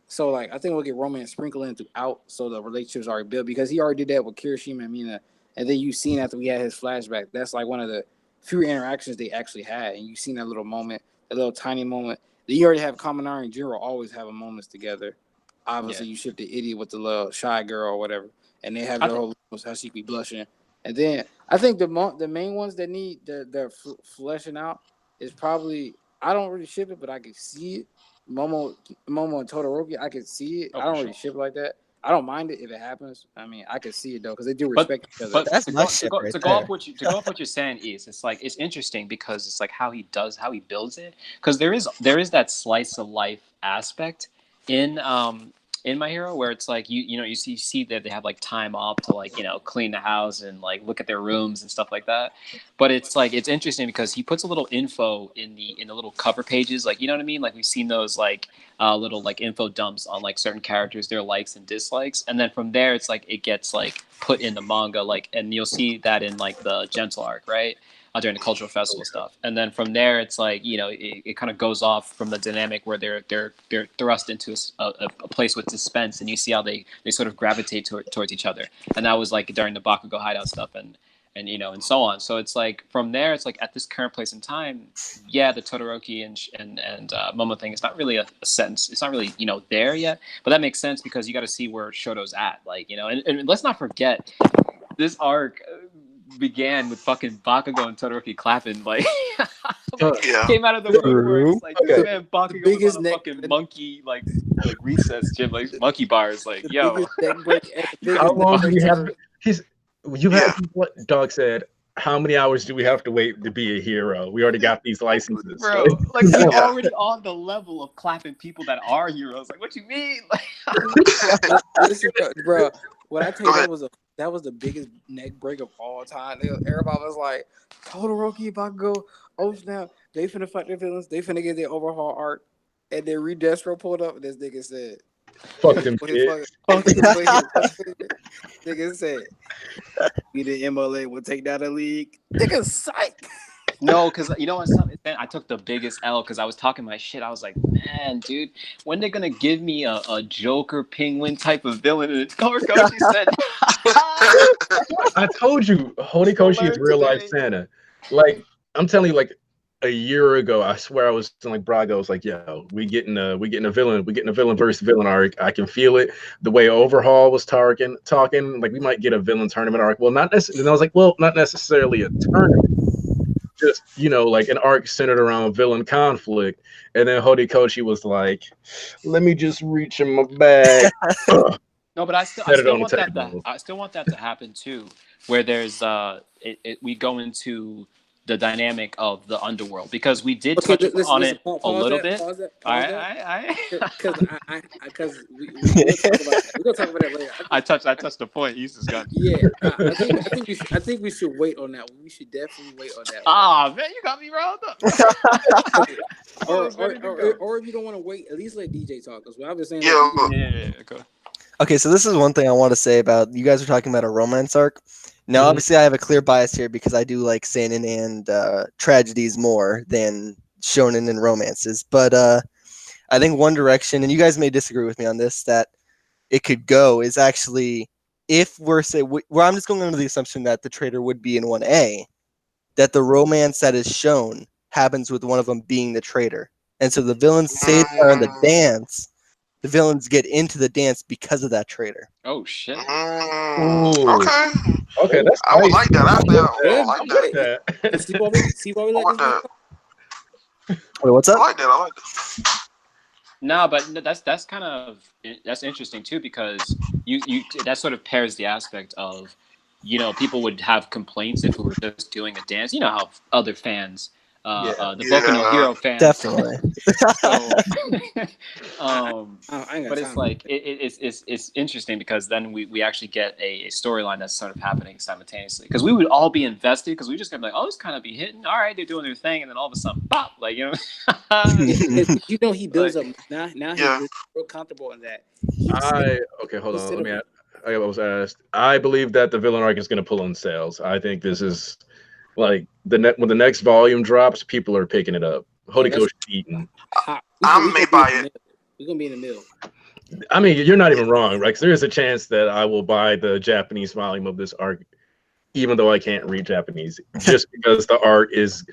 So, like, I think we'll get romance sprinkled in throughout, so the relationships are built, because he already did that with Kirishima and Mina, and then you've seen after we had his flashback, that's like one of the few interactions they actually had, and you've seen that little moment, that little tiny moment. You already have Kaminari and Jiro always having moments together. Obviously, Yeah. you ship the idiot with the little shy girl or whatever, and they have I their think, whole how she be blushing. And then I think the main ones that need the fleshing out is probably I don't really ship it, but I can see it. Momo and Todoroki, I can see it. oh, I for don't sure. really ship like that. I don't mind it if it happens. I mean, I can see it though because they do But respect each other. but That's to my go to ship go right to go there. off what you to go off what you're saying is it's like it's interesting because it's like how he builds it because there is that slice of life aspect in My Hero where it's like you see that they have like time off to like clean the house and like look at their rooms and stuff like that. But it's like it's interesting because he puts a little info in the little cover pages, like you know what I mean, like we've seen those like little like info dumps on like certain characters, their likes and dislikes, and then from there it's like it gets like put in the manga, like, and you'll see that in like the Gentle arc, right? During the cultural festival stuff, and then from there it's like it kind of goes off from the dynamic where they're thrust into a place with suspense, and you see how they sort of gravitate towards each other, and that was like during the Bakugo hideout stuff, and and so on. So it's like from there, it's like at this current place in time, yeah, the Todoroki and Momo thing is not really a sentence. It's not really there yet, but that makes sense because you got to see where Shoto's at, like and let's not forget this arc began with fucking Bakugo and Todoroki clapping, like, like Yeah. came out of the True. woodworks. Like Okay. this man Bakugo was biggest on a neck, fucking monkey like recess gym, like monkey bars. Like the yo, biggest neck break, the How biggest neck long do break we have? ever. You Yeah. have what Doug said. How many hours do we have to wait to be a hero? We already got these licenses. bro, like we're Yeah. already on the level of clapping people that are heroes. Like what you mean? Like, Listen, bro. What I tell Go you, ahead. that was the biggest neck break of all time. Everybody was like, Todoroki, Bakugo, oh snap, they finna fight their villains. They finna get their overhaul arc. And then Redestro pulled up, and this nigga said, Fuck them nigga said, we the MLA will take down the league. Nigga, psych. no, because you know what? I took the biggest L because I was talking my shit. I was like, man, dude, when they gonna give me a Joker Penguin type of villain? And Horikoshi said, I told you, Horikoshi is learned real life today. Santa. Like I'm telling you, like a year ago, I swear I was like Braga was like, "Yo, we getting a villain versus villain arc. I can feel it." The way Overhaul was talking, like we might get a villain tournament arc. Well, not necessarily. And I was like, well, not necessarily a tournament, just like an arc centered around villain conflict. And then Horikoshi was like, "Let me just reach in my bag." No, but I Set it still on the want that table. I still want that to happen too, where there's we go into the dynamic of the underworld because we did Okay, touch on listen, it a little bit. pause that, All pause right, that. all right. Because we'll talk about that. We're gonna talk about that later. I touched the point. Use this gun. Yeah, I think we should wait on that one. We should definitely wait on that one. Ah, man, you got me riled up. Or if you don't want to wait, at least let DJ talk. Because what I've been saying, Yeah. Yeah, okay. Okay, so this is one thing I want to say about you guys are talking about a romance arc. Now, Mhm. obviously, I have a clear bias here because I do like seinen and tragedies more than shonen and romances. But I think one direction, and you guys may disagree with me on this, that it could go is actually if we're where I'm just going under the assumption that the traitor would be in 1A, that the romance that is shown happens with one of them being the traitor, and so the villains say they are in the dance. The villains get into the dance because of that traitor. Oh shit. Ooh. Okay. Okay, that's I would nice. like that. I Yeah, like I that. like that. see why we I let want this man that. talk? Wait, what's I up? like that. I like that. No, but that's kind of that's interesting too because you that sort of pairs the aspect of people would have complaints if we were just doing a dance. You know how other fans, the Boku no Yeah. Hero fans, Definitely. So, I ain't got but it's time. like it's interesting because then we actually get a storyline that's sort of happening simultaneously because we would all be invested because we just gonna be like, oh, it's kind of be hitting, all right, they're doing their thing, and then all of a sudden, pop, like He builds like, up now. Now Yeah. he's real comfortable in that. Okay, hold on. Let me. I was asked. I believe that the villain arc is going to pull on sales. I think this is like when the next volume drops, people are picking it up. Horikoshi eating. I may buy it. We're gonna be in the middle. I mean, you're not even wrong, right? 'Cause there is a chance that I will buy the Japanese volume of this arc, even though I can't read Japanese, just because the art is.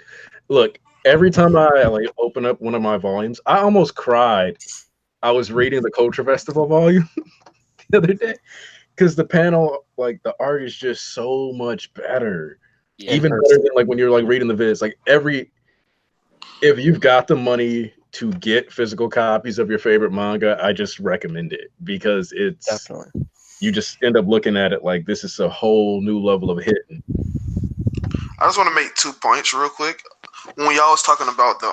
Look, every time I like open up one of my volumes, I almost cried. I was reading the Culture Festival volume the other day because the panel, like the art is just so much better, Yeah. In even better person. than like when you're like reading the vids. Like if you've got the money to get physical copies of your favorite manga, I just recommend it because it's Definitely. you just end up looking at it like this is a whole new level of hitting. I just want to make 2 points real quick. When y'all was talking about the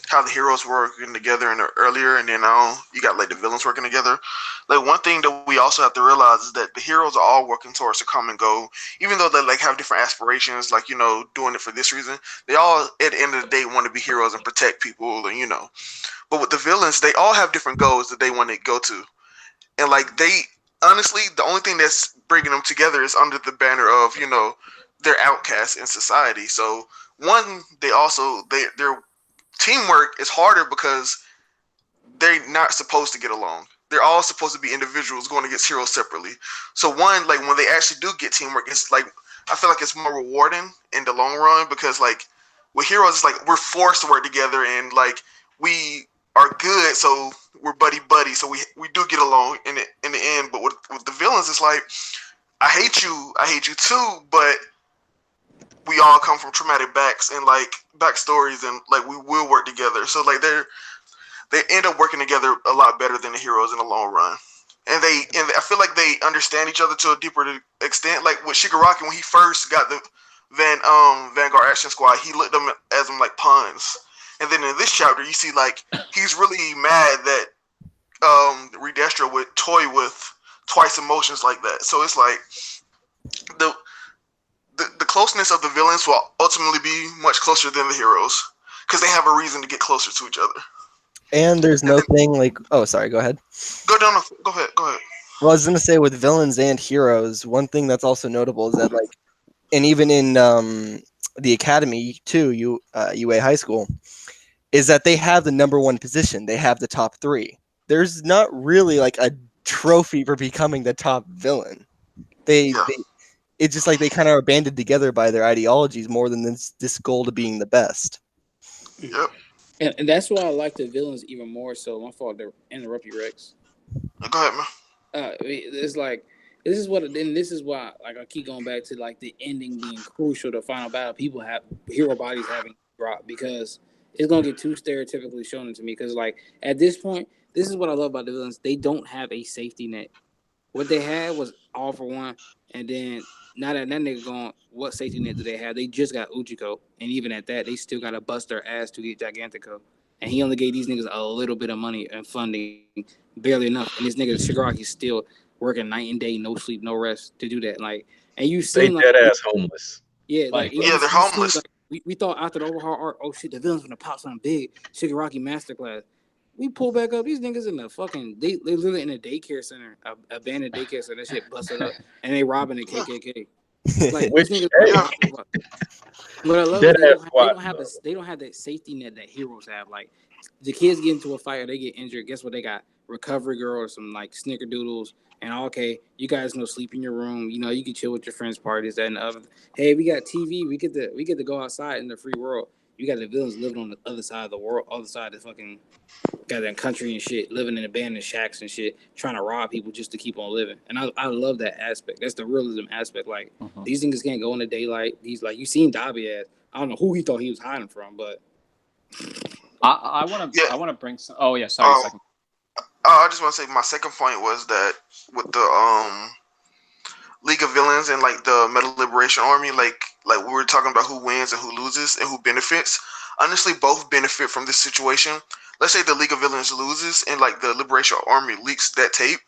how the heroes were working together in the earlier, and then now you got like the villains working together. Like one thing that we also have to realize is that the heroes are all working towards a common goal, even though they like have different aspirations. Like doing it for this reason, they all at the end of the day want to be heroes and protect people, and. But with the villains, they all have different goals that they want to go to, and like they honestly, the only thing that's bringing them together is under the banner of they're outcasts in society. So one, their teamwork is harder because they're not supposed to get along. They're all supposed to be individuals going against heroes separately. So one, like when they actually do get teamwork, it's like I feel like it's more rewarding in the long run because like with heroes, it's like we're forced to work together and like we are good, so we're buddy buddy, so we do get along in the end. But with the villains, it's like I hate you too, but we all come from traumatic backs and like backstories, and like we will work together. So like they end up working together a lot better than the heroes in the long run. And I feel like they understand each other to a deeper extent. Like with Shigaraki, when he first got the Vanguard Action Squad, he looked them as them like pawns. And then in this chapter, you see like he's really mad that Redestra would toy with twice emotions like that. So it's like the the closeness of the villains will ultimately be much closer than the heroes because they have a reason to get closer to each other. And there's And no then, thing like, oh, sorry, go ahead. go down. Go ahead. Go ahead. Well, I was gonna say with villains and heroes, one thing that's also notable is that like, and even in the academy too, UA High School, is that they have the number one position. They have the top three. There's not really like a trophy for becoming the top villain. They, Yeah. they it's just like they kind of are banded together by their ideologies more than this goal to being the best. Yep. And that's why I like the villains even more. So my fault to interrupt you, Rex. Go ahead, man. It's like this is what, and this is why like I keep going back to like the ending being crucial. The final battle, people have hero bodies having dropped because it's gonna get too stereotypically shown to me. Because like at this point, this is what I love about the villains. They don't have a safety net. What they had was all for one, and then now that nigga gone, what safety net do they have? They just got Uchiko, and even at that, they still got to bust their ass to get Gigantico. And he only gave these niggas a little bit of money and funding, barely enough. And this nigga Shigaraki's still working night and day, no sleep, no rest to do that. Like, and you They seen like, dead ass homeless. yeah, like Like, Yeah, they're you seen homeless. like we thought after the overhaul art, oh shit, the villain's gonna pop something big, Shigaraki masterclass. We pull back up. These niggas in the fucking they literally in a daycare center, a abandoned daycare center. That shit busted up, and they robbing the KKK. Like Which these niggas. hey, Yeah. What I love is dead ass they squad. don't have this, they don't have that safety net that heroes have. Like the kids get into a fight or they get injured. Guess what? They got recovery girl or some like snickerdoodles. And okay, you guys know sleep in your room. You know you can chill with your friends' parties. That and the other. Hey, we got TV. We get to go outside in the free world. You got the villains living on the other side of the world, other side of the fucking goddamn country and shit, living in abandoned shacks and shit, trying to rob people just to keep on living. And I love that aspect. That's the realism aspect. Like these niggas can't go in the daylight. These like you seen Dobby as I don't know who he thought he was hiding from, but I want to Yeah. I want to bring some. Oh yeah, sorry. Second. I just want to say my second point was that with the League of Villains and like the Metal Liberation Army, like we were talking about who wins and who loses and who benefits. Honestly, both benefit from this situation. Let's say the League of Villains loses and like the Liberation Army leaks that tape.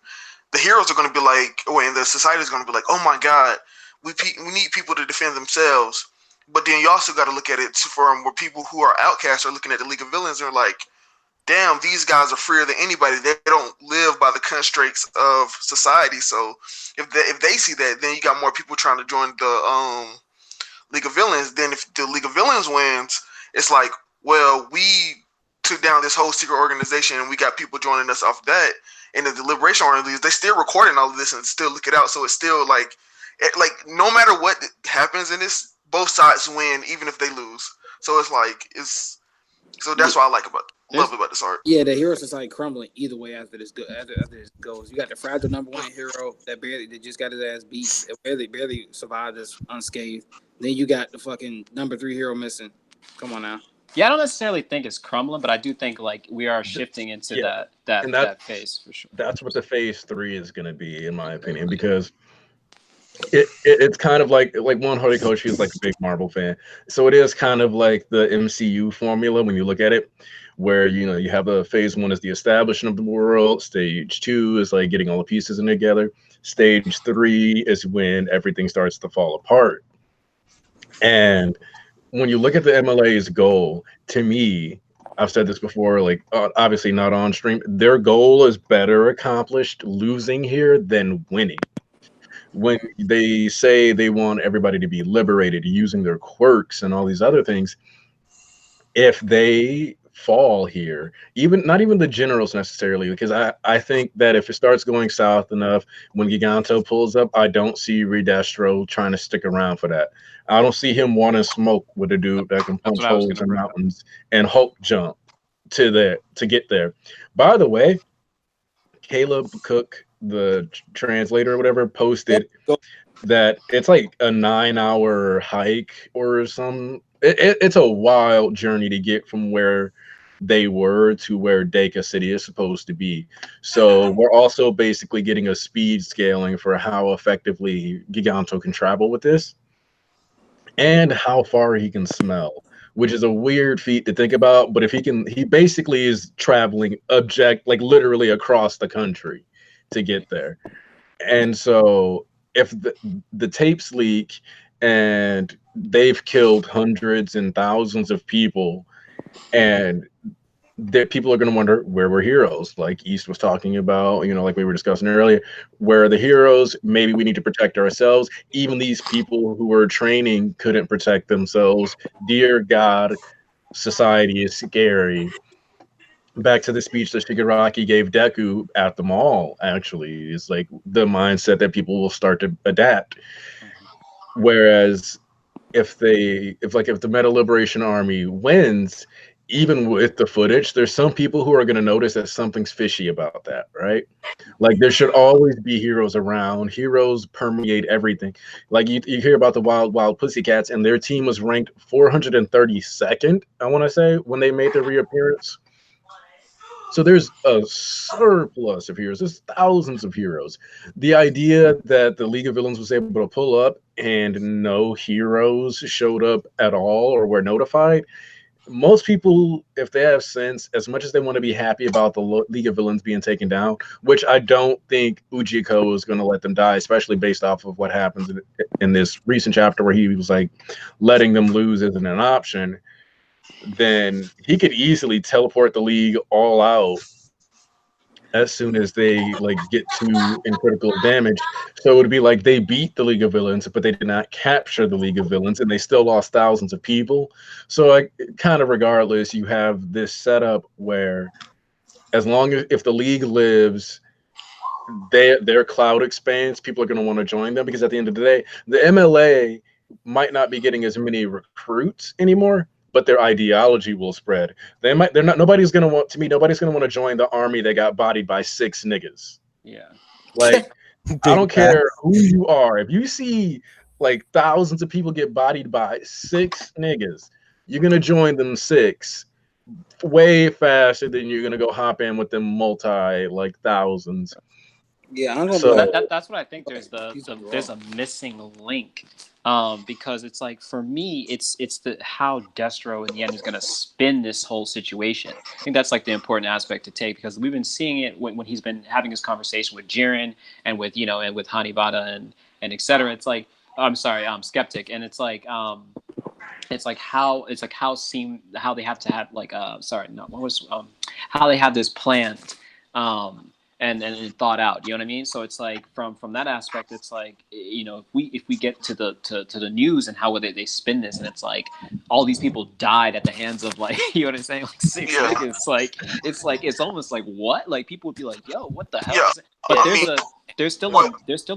The heroes are going to be like, and the society is going to be like, oh my god, we need people to defend themselves. But then you also got to look at it from where people who are outcasts are looking at the League of Villains and are like, damn, these guys are freer than anybody. They don't live by the constraints of society. So if they see that, then you got more people trying to join the League of Villains. Then if the League of Villains wins, it's like, well, we took down this whole secret organization and we got people joining us off that. And if the Liberation Army leaves, they still recording all of this and still look it out. So it's still like no matter what happens in this, both sides win, even if they lose. So it's like so that's what I like love about this art. Yeah, the hero society crumbling either way after this after this goes. You got the fragile #1 hero that just got his ass beat, that barely survived this unscathed. Then you got the fucking #3 hero missing. Come on now. Yeah, I don't necessarily think it's crumbling, but I do think like we are shifting into Yeah, and that phase for sure. that's what the phase 3 is going to be, in my opinion, because it's kind of like one Horikoshi is like a big Marvel fan, so it is kind of like the MCU formula when you look at it, where you have a phase 1 is the establishment of the world, stage 2 is like getting all the pieces in together, stage 3 is when everything starts to fall apart. And when you look at the MLA's goal, to me, I've said this before, like obviously not on stream, their goal is better accomplished losing here than winning. When they say they want everybody to be liberated using their quirks and all these other things, if they fall here, not even the generals necessarily, because I think that if it starts going south enough, when Giganto pulls up, I don't see Redastro trying to stick around for that. I don't see him wanting smoke with a dude that can punch holes in mountains and Hulk jump to get there. By the way, Caleb Cook, the translator or whatever, posted that it's like a 9-hour hike or some. It's a wild journey to get from where they were to where Deka City is supposed to be. So we're also basically getting a speed scaling for how effectively Giganto can travel with this and how far he can smell, which is a weird feat to think about. But if he basically is traveling like literally across the country to get there. And so if the tapes leak and they've killed hundreds and thousands of people, and that people are going to wonder where were heroes, like East was talking about, like we were discussing earlier, where are the heroes? Maybe we need to protect ourselves. Even these people who were training couldn't protect themselves. Dear God, society is scary. Back to the speech that Shigaraki gave Deku at the mall, actually, is like the mindset that people will start to adapt. Whereas if the Meta Liberation Army wins, even with the footage, there's some people who are going to notice that something's fishy about that, right? Like there should always be heroes around. Heroes permeate everything. Like you hear about the Wild Pussycats, and their team was ranked 432nd, I want to say, when they made their reappearance. So there's a surplus of heroes. There's thousands of heroes. The idea that the League of Villains was able to pull up and no heroes showed up at all or were notified, most people, if they have sense, as much as they want to be happy about the League of Villains being taken down, which I don't think Ujiko is going to let them die, especially based off of what happens in this recent chapter where he was like, letting them lose isn't an option, then he could easily teleport the League all out as soon as they like get to in critical damage. So it would be like they beat the League of Villains, but they did not capture the League of Villains, and they still lost thousands of people. So kind of regardless, you have this setup where as long as if the League lives, their cloud expands, people are going to want to join them, because at the end of the day, the MLA might not be getting as many recruits anymore, but their ideology will spread. Nobody's gonna want to join the army that got bodied by 6 niggas. Yeah. Like I don't care who you are. If you see like thousands of people get bodied by 6 niggas, you're gonna join them 6 way faster than you're gonna go hop in with them thousands. Yeah, I'm gonna so that's what I think. There's there's a missing link. Because it's like, for me, it's how Destro in the end is going to spin this whole situation. I think that's like the important aspect to take, because we've been seeing it when he's been having his conversation with Jiren and with and with Hanibata and etc. It's like, I'm sorry, Skeptic, and it's like how they have to have how they have this planned. And thought out, you know what I mean? So it's like from that aspect, it's like, if we get to the news and how they spin this, and it's like all these people died at the hands of like you know what I'm saying, like 6 niggas, it's almost like, what? Like people would be like, yo, what the hell? Yeah. But there's still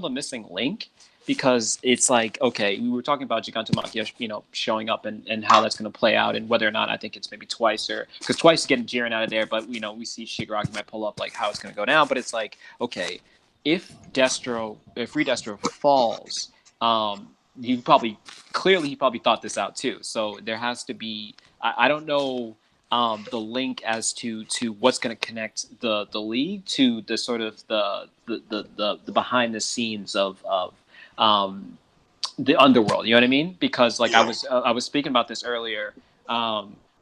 a missing link, because it's like, okay, we were talking about Gigantomachia, you know, showing up and how that's going to play out, and whether or not I think it's maybe Twice, or because Twice is getting Jiren out of there, but you know, we see Shigaraki might pull up like how it's going to go down, but it's like, okay, if Free Destro falls, he probably he probably thought this out too. So there has to be, I don't know, the link as to what's going to connect the league to the sort of the behind the scenes of the underworld. You know what I mean? Because like I was speaking about this earlier,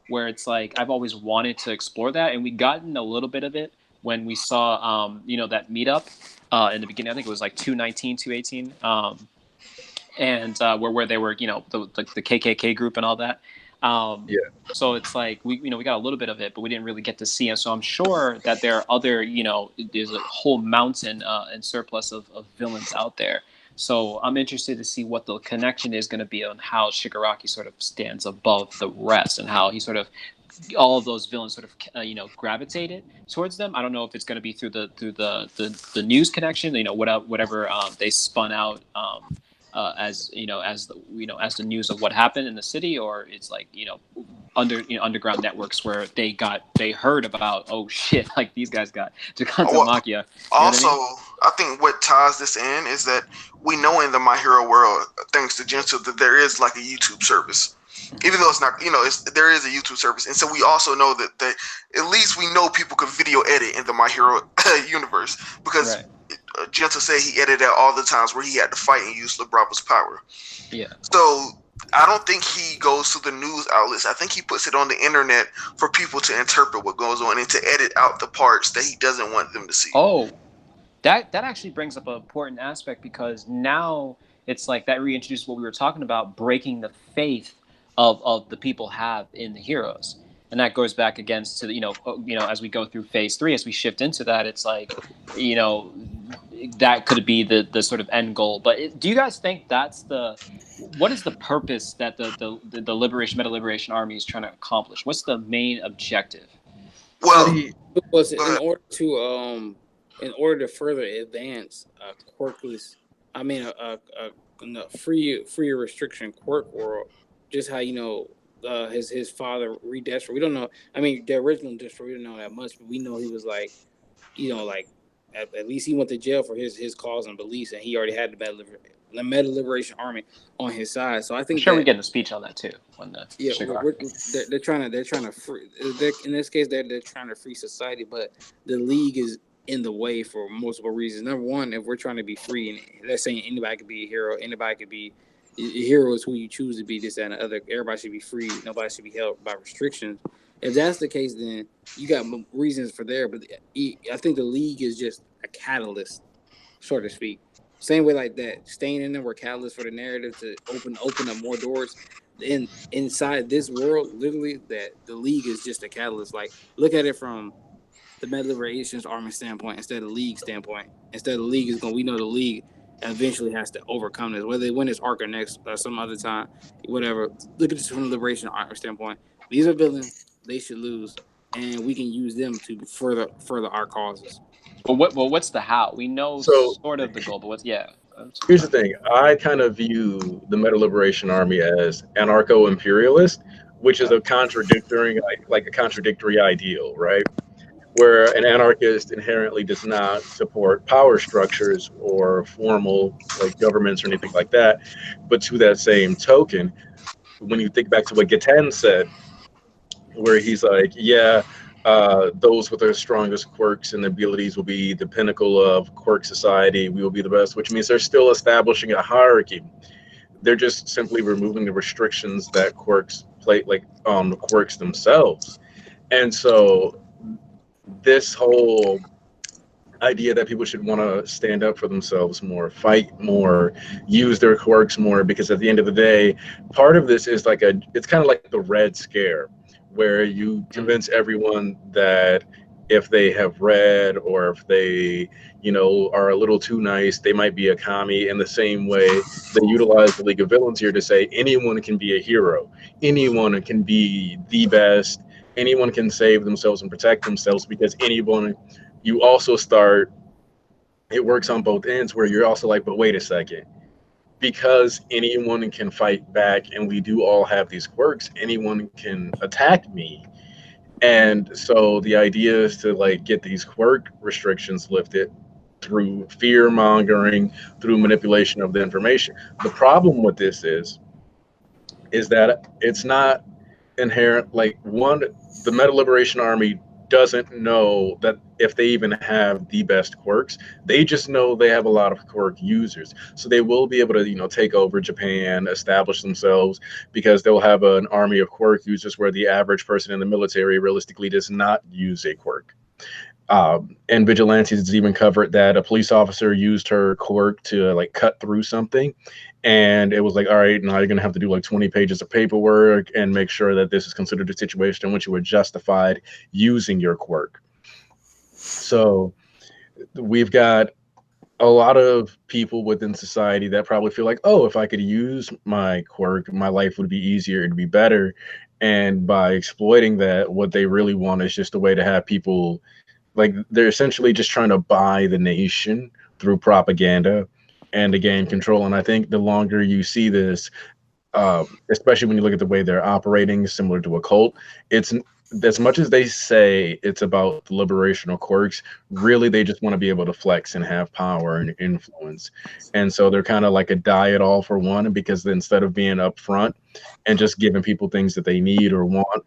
where it's like I've always wanted to explore that, and we gotten a little bit of it when we saw you know, that meetup in the beginning. I think it was like 219, 218. And where they were, you know, the KKK group and all that. Yeah. So it's like we got a little bit of it, but we didn't really get to see it. So I'm sure that there are other, you know, there's a whole mountain and surplus of villains out there. So I'm interested to see what the connection is going to be on how Shigaraki sort of stands above the rest, and how he sort of, all of those villains sort of you know, gravitated towards them. I don't know if it's going to be through the news connection, you know, whatever they spun out. As you know, as the news of what happened in the city, or it's like, you know, underground networks where they heard about, oh shit, like these guys got Gigantomachia. You know Also, what I mean? I think what ties this in is that we know in the My Hero world, thanks to Gento, that there is like a YouTube service. Even though it's not, you know, there is a YouTube service, and so we also know that at least we know people could video edit in the My Hero universe, because Right. Gento said he edited out all the times where he had to fight and use LeBravo's power. Yeah. So I don't think he goes to the news outlets. I think he puts it on the internet for people to interpret what goes on and to edit out the parts that he doesn't want them to see. Oh, that actually brings up an important aspect, because now it's like that reintroduces what we were talking about, breaking the faith of the people have in the heroes. And that goes back against to the, you know, as we go through phase 3, as we shift into that, it's like, you know, that could be the sort of end goal. But do you guys think that's what is the purpose that the meta liberation army is trying to accomplish? What's the main objective? Well, was in order to further advance quirkless, I mean a free restriction quirk world, just how, you know, his father Redestro. We don't know. I mean, the original Destro, we don't know that much, but we know he was like, you know, like at least he went to jail for his cause and beliefs, and he already had the Meta Liberation Army on his side. So I think I'm sure we're getting a speech on that too. On the they're trying to free. In this case, they're trying to free society, but the league is in the way for multiple reasons. Number one, if we're trying to be free, and they're saying anybody could be a hero, anybody could be a hero is who you choose to be, this, that, and the other. Everybody should be free. Nobody should be held by restrictions. If that's the case, then you got reasons for there. But I think the league is just a catalyst, so to speak. Same way like that, staying in there were catalysts for the narrative to open up more doors. Inside this world, literally, that the league is just a catalyst. Like, look at it from the Meta Liberations Army standpoint instead of the league standpoint. Instead of the league is going, we know the league eventually has to overcome this, whether they win this arc or next or some other time, whatever. Look at this from the Liberation Army standpoint. These are villains; they should lose, and we can use them to further our causes. Well, what's the how? We know So sort of the goal, but here's the thing. I kind of view the Meta Liberation Army as anarcho-imperialist, which is a contradictory, like a contradictory ideal, right? Where an anarchist inherently does not support power structures or formal like governments or anything like that. But to that same token, when you think back to what Gatan said, where he's like, yeah, those with the strongest quirks and abilities will be the pinnacle of quirk society. We will be the best, which means they're still establishing a hierarchy. They're just simply removing the restrictions that quirks play, like on the quirks themselves. And so this whole idea that people should want to stand up for themselves more, fight more, use their quirks more, because at the end of the day, part of this is like it's kind of like the Red Scare, where you convince everyone that if they have red or if they, you know, are a little too nice, they might be a commie. In the same way, they utilize the League of Villains here to say anyone can be a hero, anyone can be the best, anyone can save themselves and protect themselves, because anyone. You also start, it works on both ends where you're also like, but wait a second, because anyone can fight back and we do all have these quirks, anyone can attack me. And so the idea is to like get these quirk restrictions lifted through fear mongering, through manipulation of the information. The problem with this is that it's not inherent. Like one, the Meta Liberation Army doesn't know that if they even have the best quirks. They just know they have a lot of quirk users, so they will be able to take over Japan, establish themselves, because they'll have an army of quirk users where the average person in the military realistically does not use a quirk. And Vigilantes has even covered that a police officer used her quirk to like cut through something, and it was like, all right, now you're gonna have to do like 20 pages of paperwork and make sure that this is considered a situation in which you were justified using your quirk. So we've got a lot of people within society that probably feel like, oh, if I could use my quirk, my life would be easier, it'd be better. And by exploiting that, what they really want is just a way to have people like they're essentially just trying to buy the nation through propaganda and to gain control. And I think the longer you see this, especially when you look at the way they're operating, similar to a cult, it's as much as they say it's about the liberation of quirks, really they just want to be able to flex and have power and influence. And so they're kind of like a diet all for one, because instead of being upfront and just giving people things that they need or want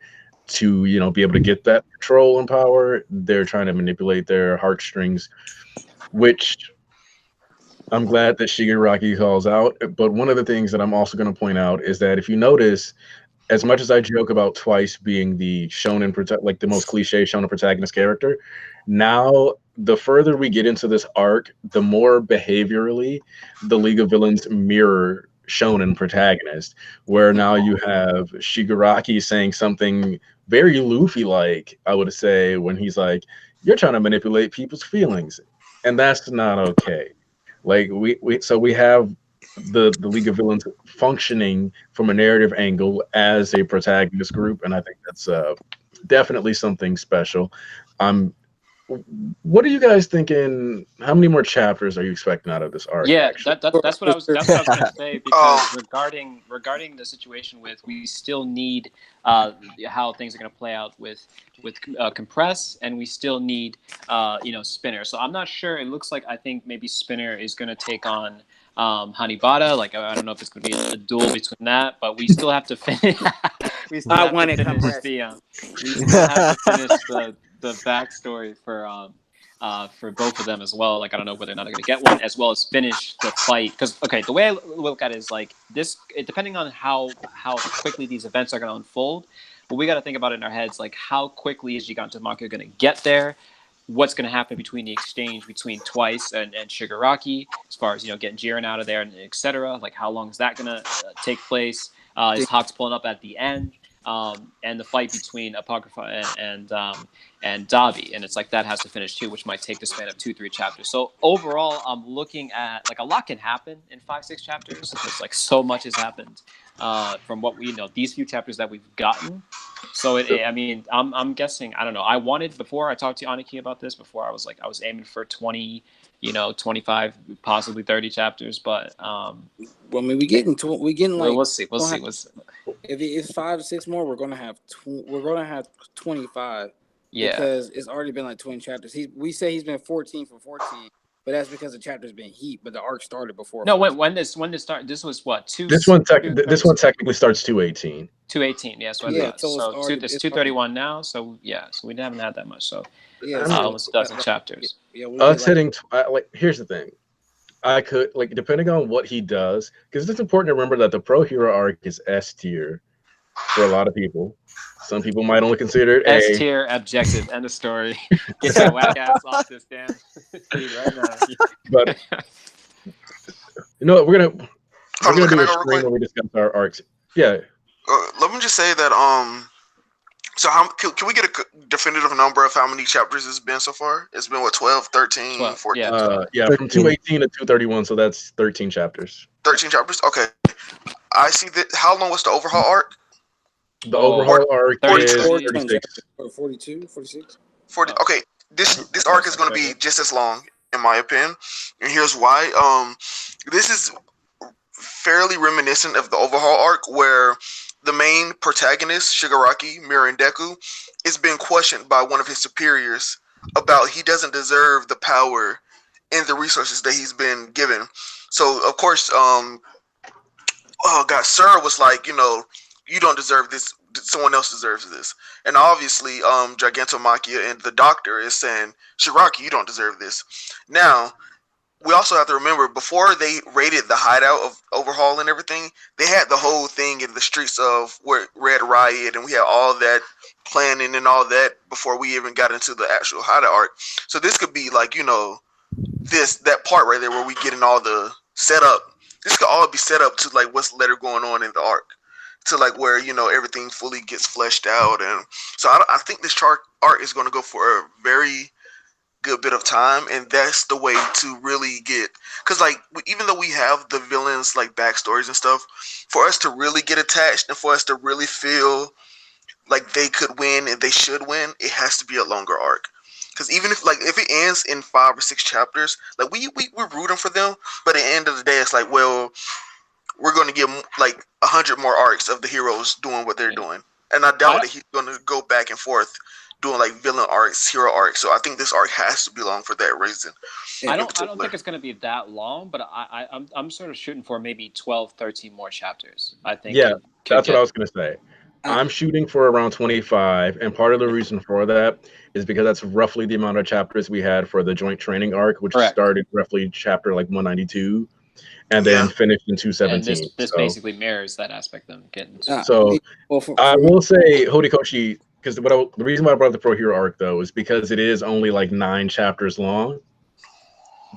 to be able to get that control and power, they're trying to manipulate their heartstrings, which I'm glad that Shigaraki calls out. But one of the things that I'm also going to point out is that if you notice, as much as I joke about Twice being the like the most cliche shonen protagonist character, now the further we get into this arc, the more behaviorally the League of Villains mirror shonen protagonist, where now you have Shigaraki saying something very Luffy like, I would say, when he's like, "You're trying to manipulate people's feelings," and that's not okay. Like we have the League of Villains functioning from a narrative angle as a protagonist group, and I think that's definitely something special. Um, what are you guys thinking? How many more chapters are you expecting out of this arc? Yeah, Actually, that's what I was gonna say, because regarding the situation with, we still need how things are gonna play out with Compress, and we still need Spinner. So I'm not sure. It looks like, I think maybe Spinner is gonna take on Hanibata. Like, I don't know if it's gonna be a duel between that, but we still have to finish. we still I have want to it finish compressed. we still have to finish the backstory for both of them as well. Like, I don't know whether or not they're going to get one, as well as finish the fight. Because, okay, the way I look at it is like this, depending on how quickly these events are going to unfold, but we got to think about it in our heads, like how quickly is Gigantomachia going to get there? What's going to happen between the exchange between Twice and Shigaraki, as far as getting Jiren out of there, and etc. Like, how long is that going to take place? Is Hawks pulling up at the end? And the fight between Apocrypha and Dabi, and it's like that has to finish too, which might take the span of 2-3 chapters. So overall, I'm looking at like a lot can happen in 5-6 chapters, because like so much has happened from what we know, these few chapters that we've gotten. So I mean, I'm guessing, I don't know. I wanted, before I talked to Aniki about this, before I was aiming for 20, 25, possibly 30 chapters, but Well, I mean, we getting like, we'll see. If it's 5 to 6 more, we're gonna have 25. Yeah. Because it's already been like 20 chapters. We say he's been 14 for 14, but that's because the chapter's been heat. But the arc started before. No, when this started, this was what, this one technically starts 218. 218, yeah, so Yeah, it's 231 now, so yeah, so we haven't had that much, so yeah, almost a dozen chapters. Yeah, us hitting like, here's the thing. I could, like, depending on what he does, because it's important to remember that the Pro Hero arc is S tier for a lot of people. Some people might only consider it S tier, objective, end of story. Get your whack ass off this damn feed right now. But we're gonna do a stream where we discuss our arcs. Yeah. Let me just say that so how can we get a definitive number of how many chapters it's been so far? It's been what, 12, 13, 12, 14? Yeah, from 218 to 231, so that's 13 chapters. 13 chapters? Okay. I see that. How long was the overhaul arc? The overhaul arc is 36. 42, 46? 40. Okay. This arc is going to be just as long, in my opinion. And here's why. This is fairly reminiscent of the Overhaul arc, where the main protagonist, Shigaraki Mirandeku, is being questioned by one of his superiors about he doesn't deserve the power and the resources that he's been given. So of course, oh god, Sir was like, you don't deserve this. Someone else deserves this. And obviously, Gigantomachia and the Doctor is saying, Shigaraki, you don't deserve this. Now, we also have to remember, before they raided the hideout of Overhaul and everything, they had the whole thing in the streets of where Red Riot, and we had all that planning and all that before we even got into the actual hideout arc. So this could be like, that part right there where we getting all the setup. This could all be set up to like what's later going on in the arc, to like where everything fully gets fleshed out. And so I think this arc is going to go for a very good bit of time, and that's the way to really get, because like even though we have the villains like backstories and stuff, for us to really get attached and for us to really feel like they could win and they should win, it has to be a longer arc. Because even if it ends in 5 or 6 chapters, like we're rooting for them, but at the end of the day, it's like, well, we're going to get like 100 more arcs of the heroes doing what they're doing, and I doubt that he's going to go back and forth doing like villain arcs, hero arcs. So I think this arc has to be long for that reason. I don't think it's going to be that long, but I'm sort of shooting for maybe 12, 13 more chapters. I think. Yeah, that's what I was going to say. I'm shooting for around 25, and part of the reason for that is because that's roughly the amount of chapters we had for the joint training arc, which started roughly chapter like 192, and then finished in 217. And this basically mirrors that aspect of them getting. So I will say, Horikoshi, because the reason why I brought the Pro Hero arc though is because it is only like 9 chapters long,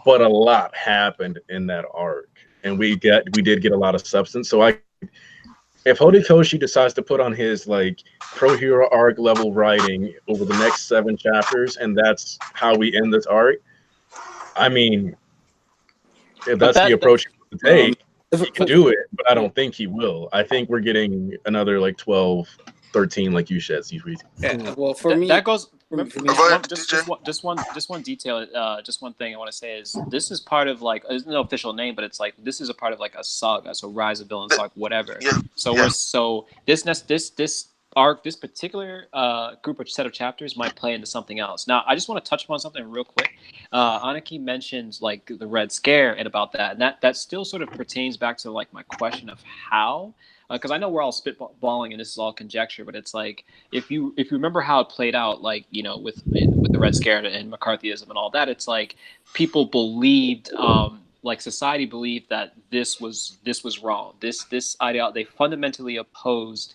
but a lot happened in that arc, and we did get a lot of substance. So if Horikoshi decides to put on his like Pro Hero arc level writing over the next 7 chapters, and that's how we end this arc, I mean, if that's the approach to take, he can do it, but I don't think he will. I think we're getting another like 12, 13, like you said, Yeah, well, for me, that goes. Just one detail. Just one thing I want to say is this is part of like there's no official name, but it's like this is a part of like a saga. So Rise of Villains, like whatever. Yeah. So this arc, this particular group or set of chapters might play into something else. Now, I just want to touch upon something real quick. Aniki mentions like the Red Scare and about that, and that still sort of pertains back to like my question of how. Because I know we're all spitballing and this is all conjecture, but it's like if you remember how it played out, like with the Red Scare and McCarthyism and all that, it's like people believed, like society believed that this was wrong. This ideology, they fundamentally opposed,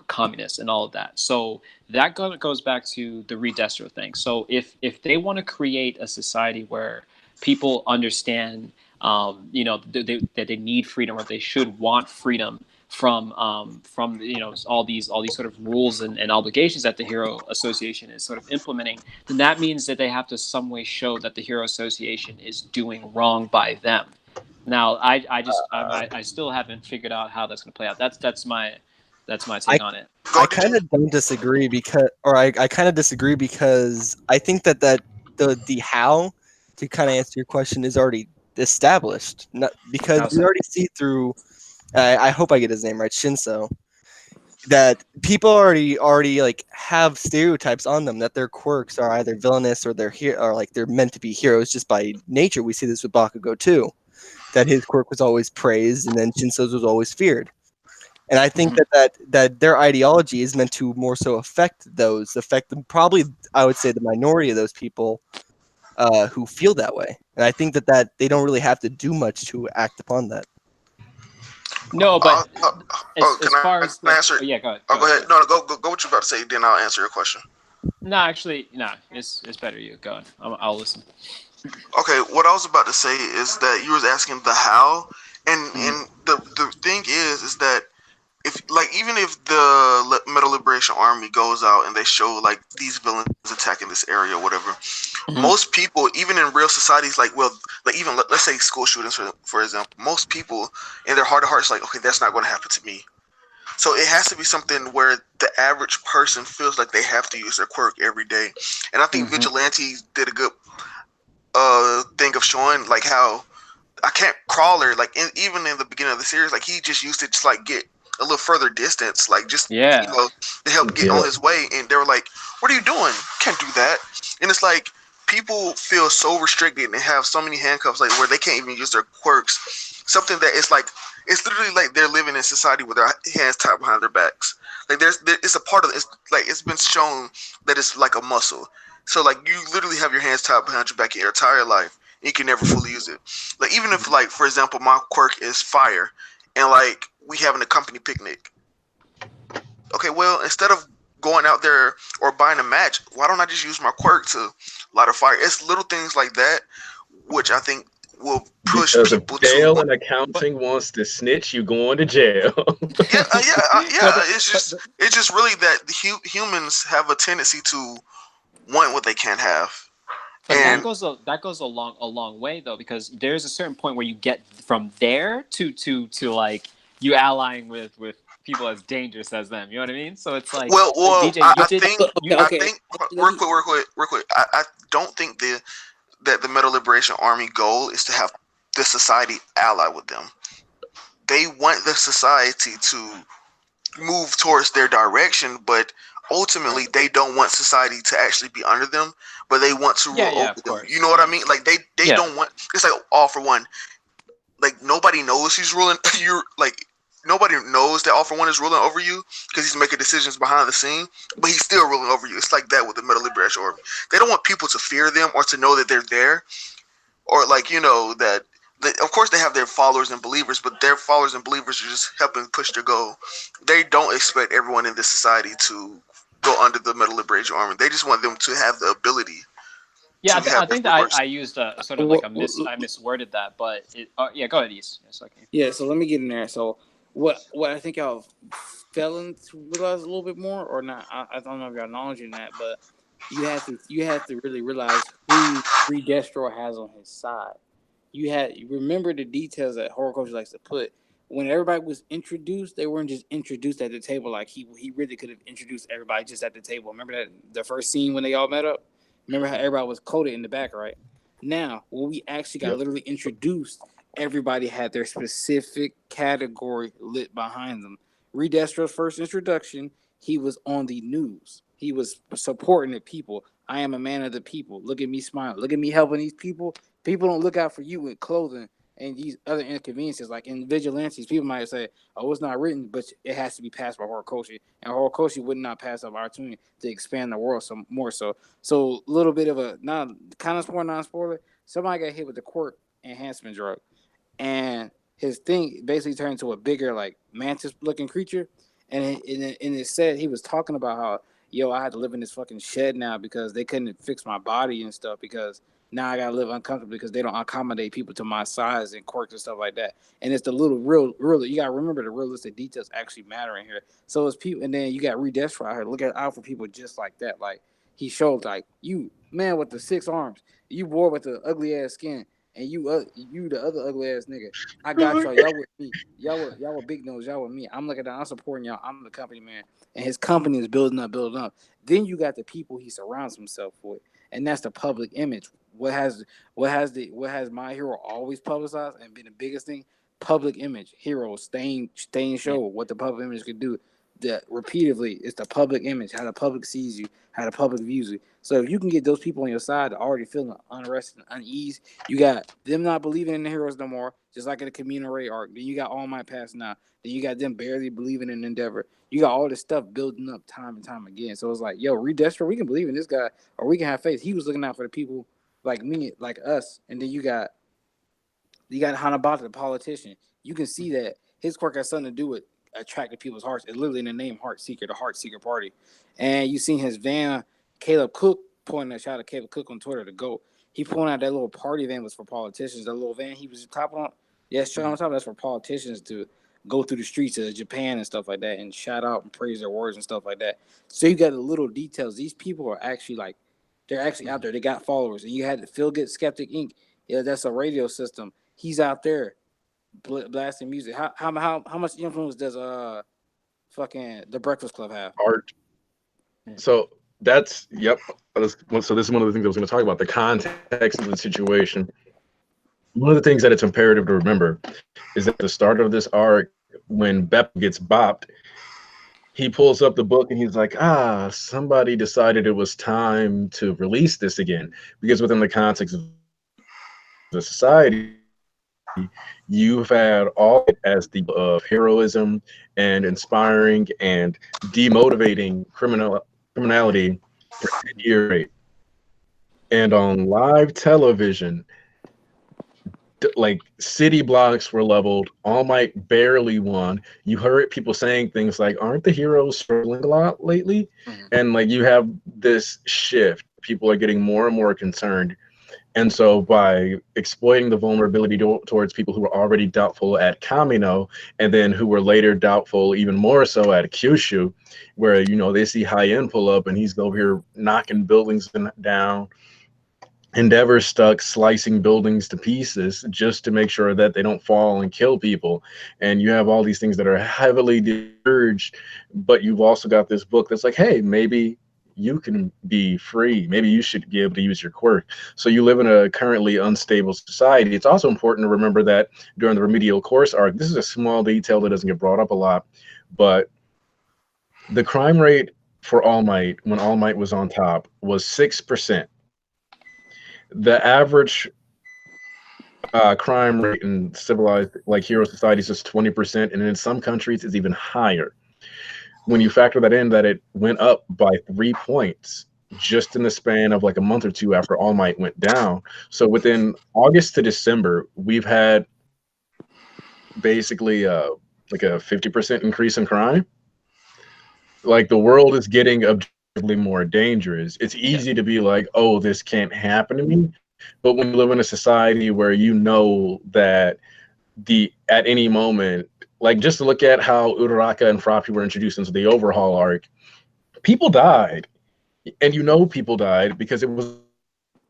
communists and all of that. So that goes back to the Reed Destro thing. So if they want to create a society where people understand that they need freedom, or they should want freedom from all these sort of rules and obligations that the Hero Association is sort of implementing, then that means that they have to some way show that the Hero Association is doing wrong by them. Now, I still haven't figured out how that's going to play out. That's my take on it. I kind of don't disagree because I think that the how, to kind of answer your question, is already established. Because we already see through, I hope I get his name right, Shinso, that people already like have stereotypes on them that their quirks are either villainous or they're meant to be heroes just by nature. We see this with Bakugo too, that his quirk was always praised and then Shinso's was always feared. And I think that their ideology is meant to more so affect them, probably I would say the minority of those people who feel that way. And I think that they don't really have to do much to act upon that. No, but can I answer? Yeah, go ahead. Go ahead. No, go what you about to say. Then I'll answer your question. No, actually, it's better you go on. I'll listen. Okay, what I was about to say is that you was asking the how, and the thing is that even if the Metal Liberation Army goes out and they show like these villains attacking this area or whatever, most people, even in real societies, even let's say school shootings for example, most people in their heart of hearts like, okay, that's not going to happen to me. So it has to be something where the average person feels like they have to use their quirk every day. And I think Vigilante did a good thing of showing like how I can't crawler. Like even in the beginning of the series, like he just used it to like get a little further distance, like just Yeah. to help get on his way. And they were like, "What are you doing? Can't do that." And it's like people feel so restricted and have so many handcuffs, like where they can't even use their quirks. Something that is like it's literally like they're living in society with their hands tied behind their backs. Like it's a part of it's like it's been shown that it's like a muscle. So like you literally have your hands tied behind your back your entire life. And you can never fully use it. Like even if like for example my quirk is fire, and like we having a company picnic. Okay, well instead of going out there or buying a match, why don't I just use my quirk to light a fire? It's little things like that, which I think will push Because if people jail to. and accounting wants to snitch, you going to jail. It's just really that humans have a tendency to want what they can't have. But And that goes a long way though, because there's a certain point where you get from there to like you allying with people as dangerous as them. You know what I mean? So it's like, well, DJ, I, you I did. think You, I think real quick. I don't think that the Metal Liberation Army goal is to have the society ally with them. They want the society to move towards their direction, but ultimately they don't want society to actually be under them, but they want to rule over of them. course. You know what I mean? Like they Yeah. don't want. It's like All For One. Like nobody knows he's ruling. You're like nobody knows that All For One is ruling over you because he's making decisions behind the scene, but he's still ruling over you. It's like that with the Metal Liberation Army. They don't want people to fear them or to know that they're there, or like that. Of course, they have their followers and believers, but their followers and believers are just helping push their goal. They don't expect everyone in this society to go under the Metal Liberation Army. They just want them to have the ability. Yeah, to have I think their that quirks. I used a sort of like I misworded that, but yeah, go ahead, East. Yes, okay. Yeah, so let me get in there. So what I think y'all fell into realize a little bit more or not. I don't know if y'all acknowledging that, but you have to really realize who Reed Destro has on his side. You remember the details that horror culture likes to put. When everybody was introduced, they weren't just introduced at the table like he really could have introduced everybody just at the table. Remember that the first scene when they all met up? Remember how everybody was coded in the back, right? Now, when we actually got literally introduced, everybody had their specific category lit behind them. Reed Destro's first introduction, he was on the news. He was supporting the people. I am a man of the people. Look at me smiling. Look at me helping these people. People don't look out for you with clothing and these other inconveniences. Like in vigilantes, people might say, "Oh, it's not written, but it has to be passed by Horikoshi." And Horikoshi would not pass up opportunity to expand the world some more. So a little bit of a not kind of spoiler, non-spoiler. Somebody got hit with the quirk enhancement drug, and his thing basically turned into a bigger like mantis-looking creature. And it said he was talking about how I had to live in this fucking shed now because they couldn't fix my body and stuff because now I gotta live uncomfortably because they don't accommodate people to my size and quirks and stuff like that. And it's the little real you gotta remember the realistic details actually matter in here. So it's people, and then you got Reed Destro out here. Look out for people just like that. Like he showed like you man with the 6 arms, you boy with the ugly ass skin, and you the other ugly ass nigga. I got y'all. Y'all with me. Y'all were big nose. Y'all with me. I'm looking down. I'm supporting y'all. I'm the company man, and his company is building up, building up. Then you got the people he surrounds himself with, and that's the public image. What has My Hero always publicized and been the biggest thing? Public image. Heroes staying show what the public image could do. That repeatedly, it's the public image, how the public sees you, how the public views you. So if you can get those people on your side that already feeling unrest and unease, you got them not believing in the heroes no more, just like in the Communal Ray arc. Then you got All Might Pass now. Then you got them barely believing in Endeavor. You got all this stuff building up time and time again. So it's like, Reed Destro, we can believe in this guy, or we can have faith. He was looking out for the people like me, like us. And then you got Hanabata, the politician. You can see that his quirk has something to do with attracting people's hearts. It's literally in the name Heart Seeker, the Heart Seeker Party. And you seen his van, Caleb Cook pointing a shot at Caleb Cook on Twitter, the GOAT. He pointed out that little party van was for politicians. That little van he was top on, straight on top, that's for politicians to go through the streets of Japan and stuff like that and shout out and praise their words and stuff like that. So you got the little details. These people are actually like, they're actually out there. They got followers. And you had the Feel Good Skeptic Inc. Yeah, that's a radio system. He's out there blasting music. How much influence does fucking the Breakfast Club have? Art. So that's So this is one of the things I was going to talk about, the context of the situation. one of the things that it's imperative to remember is that at the start of this arc, when Beppo gets bopped, he pulls up the book and he's like, somebody decided it was time to release this again. Because within the context of the society, you've had all as the of heroism and inspiring and demotivating criminality for 10 years. And on live television, like city blocks were leveled. All Might barely won. You heard people saying things like, "Aren't the heroes struggling a lot lately?" And like you have this shift. People are getting more and more concerned. And so by exploiting the vulnerability towards people who were already doubtful at Kamino, and then who were later doubtful even more so at Kyushu, where they see High-End pull up and he's over here knocking buildings down. Endeavor stuck slicing buildings to pieces just to make sure that they don't fall and kill people. And you have all these things that are heavily diverged, but you've also got this book that's like, hey, maybe you can be free. Maybe you should be able to use your quirk. So you live in a currently unstable society. It's also important to remember that during the remedial course arc, this is a small detail that doesn't get brought up a lot, but the crime rate for All Might, when All Might was on top, was 6%. The average crime rate in civilized, like hero societies, is 20%, and in some countries, it's even higher. When you factor that in, that it went up by 3 points just in the span of like a month or two after All Might went down. So within August to December, we've had basically like a 50% increase in crime. Like the world is getting objectively more dangerous. It's easy to be like, oh, this can't happen to me. But when you live in a society where you know that at any moment, like just to look at how Uraraka and Froppy were introduced into the overhaul arc, people died. And people died because it was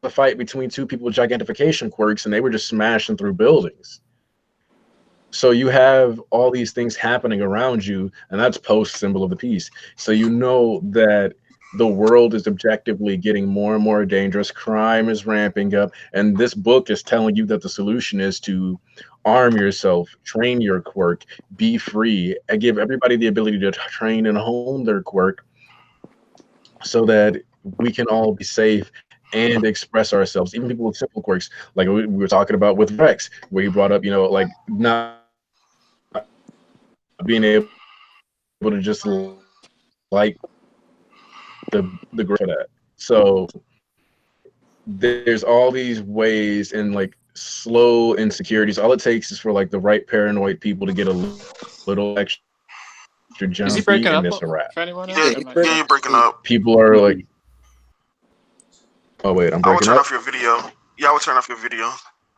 a fight between two people with gigantification quirks and they were just smashing through buildings. So you have all these things happening around you, and that's post symbol of the peace. So you know that the world is objectively getting more and more dangerous. Crime is ramping up, and this book is telling you that the solution is to arm yourself, train your quirk, be free, and give everybody the ability to train and hone their quirk so that we can all be safe and express ourselves. Even people with simple quirks, like we were talking about with Rex, where he brought up, like not being able to just like the growth of that. So there's all these ways and like slow insecurities. All it takes is for like the right paranoid people to get a little extra Is he jumpy, breaking and up it's a wrap. for anyone else? Yeah, Or am I- you're breaking up. People are like, oh wait, I'm I would breaking turn up. off your video. Yeah, I would turn off your video.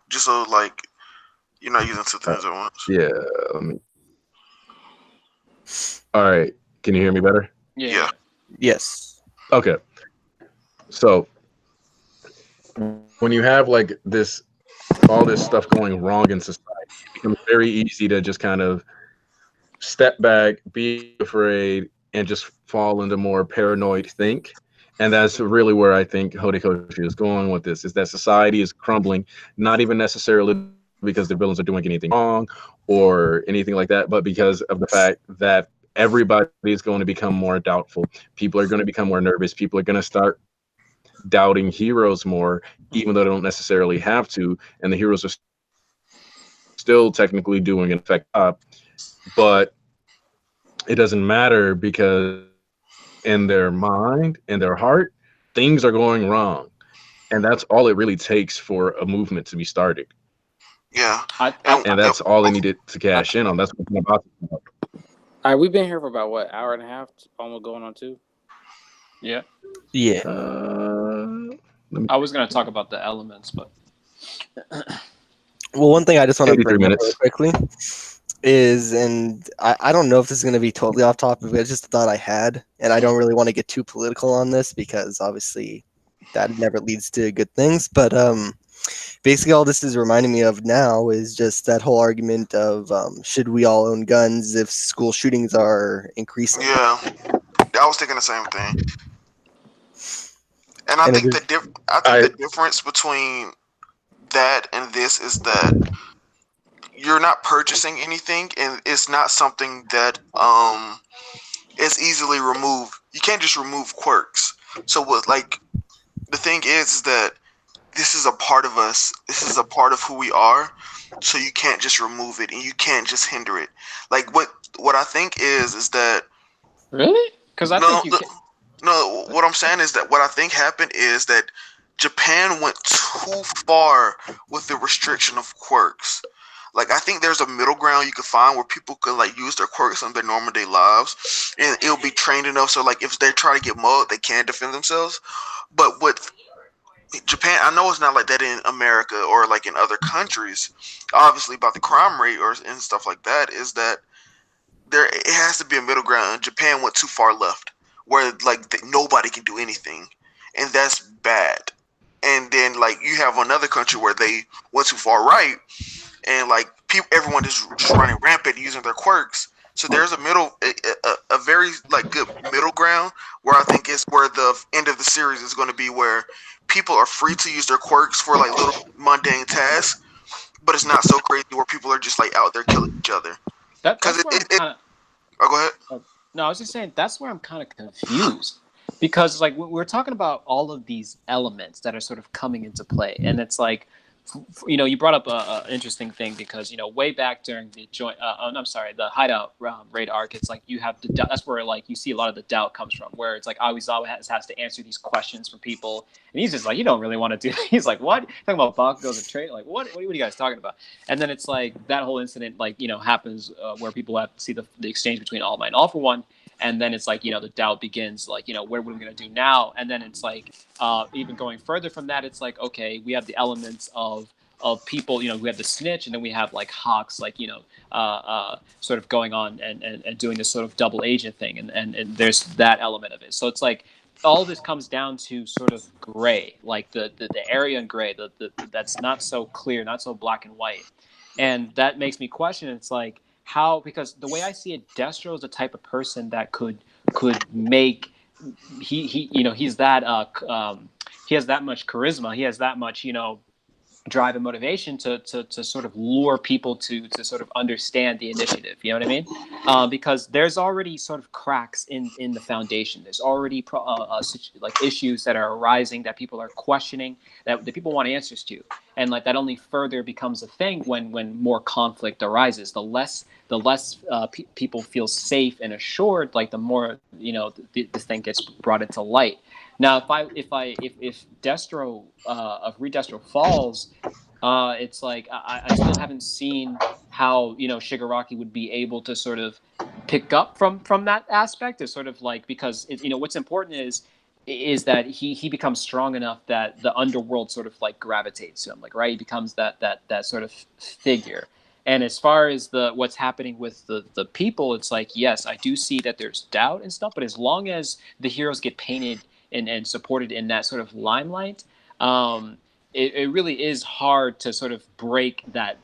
Just so like you're not using two things at once. Yeah. All right. Can you hear me better? Yeah. Yes. Okay. So when you have like all this stuff going wrong in society, it becomes very easy to just kind of step back, be afraid, and just fall into more paranoid think. And that's really where I think Horikoshi is going with this, is that society is crumbling, not even necessarily because the villains are doing anything wrong or anything like that, but because of the fact that everybody is going to become more doubtful. People are going to become more nervous. People are going to start doubting heroes more, even though they don't necessarily have to. And the heroes are still technically doing an effect up, but it doesn't matter because in their mind, in their heart, things are going wrong. And that's all it really takes for a movement to be started. Yeah. And that's all they needed to cash in on. That's what I'm about to talk about. All right, we've been here for about what, hour and a half, almost going on 2. Yeah. Yeah. I was going to talk about the elements, but Well, one thing I just want to 83 bring up minutes. really quickly is, and I don't know if this is going to be totally off topic, but it's just a thought I had, and I don't really want to get too political on this because obviously that never leads to good things. But basically, all this is reminding me of now is just that whole argument of should we all own guns if school shootings are increasing? Yeah. I was thinking the same thing. And I And think it is- the difference between that and this is that you're not purchasing anything, and it's not something that is easily removed. You can't just remove quirks. So what, like, the thing is that this is a part of us. This is a part of who we are. So you can't just remove it, and you can't just hinder it. Like what I think is that Really? Because I no think you no can. no. What I'm saying is that what I think happened is that Japan went too far with the restriction of quirks. Like, I think there's a middle ground you could find where people could like use their quirks in their normal day lives, and it'll be trained enough so like if they try to get mugged, they can defend themselves. But with Japan, I know it's not like that in America or like in other countries. Obviously, about the crime rate or and stuff like that is that there it has to be a middle ground. Japan went too far left, where like nobody can do anything, and that's bad. And then like you have another country where they went too far right, and like everyone is just running rampant using their quirks. So there's a very like good middle ground where I think is where the end of the series is going to be, where people are free to use their quirks for like little mundane tasks, but it's not so crazy where people are just like out there killing each other. Because That's where I'm it kind of. oh, go ahead. No, I was just saying that's where I'm kind of confused because like we're talking about all of these elements that are sort of coming into play, and it's like, you brought up a interesting thing because way back during the joint, I'm sorry, the hideout raid arc, it's like you have the doubt. That's where like you see a lot of the doubt comes from, where it's like Aizawa has to answer these questions for people, and he's just like, you don't really want to do. He's like, what? Talking about Bakugo's a trade? Like, what are you guys talking about? And then it's like that whole incident, like happens where people have to see the exchange between All Might and All for One, and then it's like the doubt begins, like what are we going to do now? And then it's like even going further from that, it's like, okay, we have the elements of people, we have the snitch, and then we have like Hawks, like sort of going on and doing this sort of double agent thing, and there's that element of it. So it's like all this comes down to sort of gray, like the area in gray, that's not so clear, not so black and white, and that makes me question. It's like how, because the way I see it, Destro is the type of person that could make he's that he has that much charisma, he has that much drive and motivation to sort of lure people to sort of understand the initiative. You know what I mean? Because there's already sort of cracks in the foundation. There's already like issues that are arising that people are questioning, that the people want answers to, and like that only further becomes a thing when more conflict arises. The less people feel safe and assured, like the more this thing gets brought into light. Now, if Destro if Redestro falls, it's like I still haven't seen how Shigaraki would be able to sort of pick up from that aspect. Is sort of like, because what's important is that he becomes strong enough that the underworld sort of like gravitates to him, like, right, he becomes that sort of figure. And as far as what's happening with the people, it's like, yes, I do see that there's doubt and stuff, but as long as the heroes get painted and supported in that sort of limelight, it really is hard to sort of break that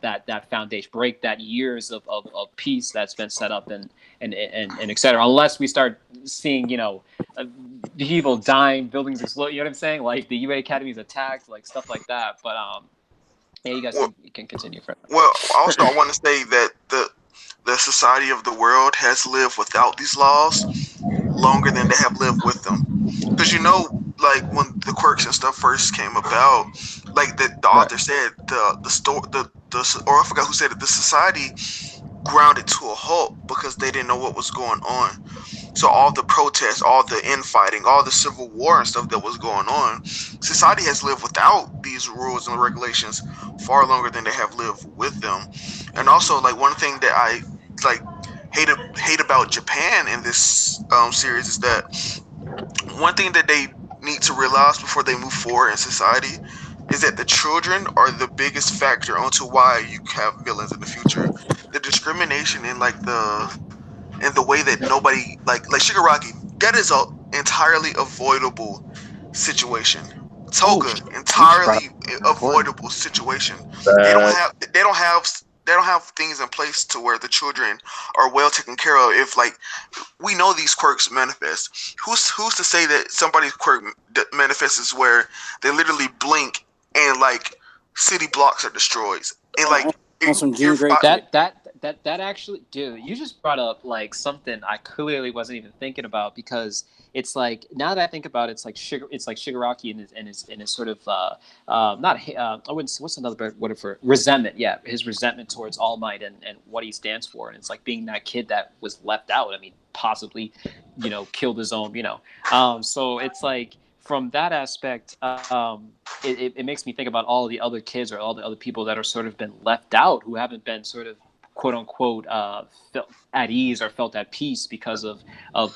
foundation, break that years of peace that's been set up and et cetera, unless we start seeing people dying, buildings explode. You know what I'm saying? Like the UA Academy is attacked, like stuff like that. But yeah, you guys can continue. Well, also I want to say that the society of the world has lived without these laws longer than they have lived with them. Because like when the quirks and stuff first came about, like the author said, or I forgot who said it, the society grounded to a halt because they didn't know what was going on. So all the protests, all the infighting, all the civil war and stuff that was going on, society has lived without these rules and regulations far longer than they have lived with them. And also, like, one thing that I like hate about Japan in this series is that one thing that they need to realize before they move forward in society is that the children are the biggest factor onto why you have villains in the future. The discrimination and like the way that nobody like Shigaraki, that is a entirely avoidable situation. Toga, entirely avoidable situation. They don't have things in place to where the children are well taken care of. If like we know these quirks manifest, who's to say that somebody's quirk manifests is where they literally blink and like city blocks are destroyed. And on, like on some you're Jean Grey shit. That actually, dude, you just brought up like something I clearly wasn't even thinking about, because it's like, now that I think about it, it's like Shigaraki and his sort of not I wouldn't, what's another word for it? Resentment, yeah, his resentment towards All Might and what he stands for, and it's like being that kid that was left out. I mean, possibly, killed his own, so it's like, from that aspect, it makes me think about all the other kids or all the other people that are sort of been left out, who haven't been sort of quote unquote felt at ease or felt at peace because of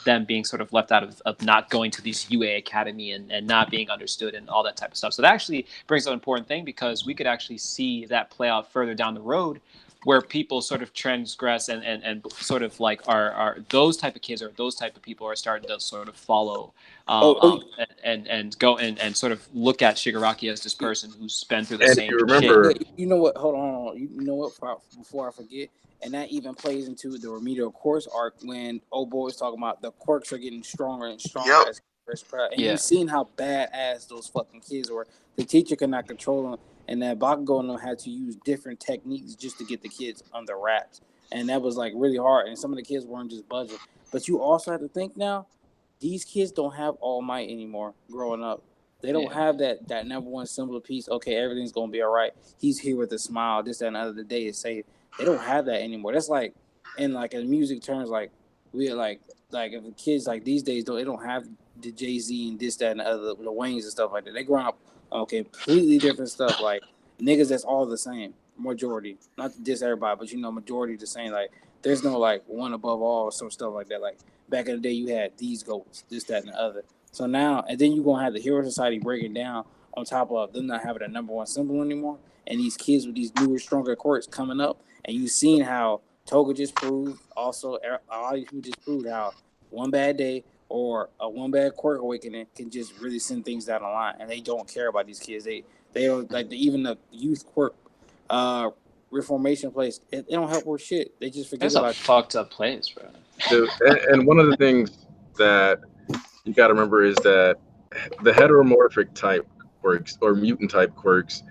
them being sort of left out of not going to these UA academy and not being understood and all that type of stuff. So that actually brings up an important thing, because we could actually see that play out further down the road, where people sort of transgress and sort of like are those type of kids or those type of people are starting to sort of follow Oh, and go and sort of look at Shigaraki as this person who's been through the And if same you shit. remember, you know what? Hold on, hold on. You know what? Before I forget, and that even plays into the remedial course arc when old boy is talking about the quirks are getting stronger and stronger Yep. as proud. And Yeah. you've seen how badass those fucking kids were. The teacher could not control them, and that Bakugo and them had to use different techniques just to get the kids under wraps. And that was like really hard. And some of the kids weren't just budging. But you also have to think now, these kids don't have All Might anymore growing up. They don't have that number one symbol of peace. Okay, everything's gonna be all right. He's here with a smile. This, that, and the other. The day is safe. They don't have that anymore. That's like, in music terms, like we like if the kids like these days they don't have the Jay-Z and this, that, and the other, the Waynes and stuff like that. They grow up on completely different stuff. Like niggas, that's all the same. Majority, not to diss everybody, but majority the same. Like there's no like one above all or some stuff like that. Like back in the day, you had these goats, this, that, and the other. So now, and then you're going to have the Hero Society breaking down on top of them not having a number one symbol anymore. And these kids with these newer, stronger courts coming up. And you've seen how Toga just proved, also, all these people just proved how one bad day or a one bad quirk awakening can just really send things down the line. And they don't care about these kids. They don't, like, even the youth quirk reformation place, it don't help with shit. They just forget It's a about fucked up place, bro. and one of the things that you got to remember is that the heteromorphic type quirks or mutant type quirks,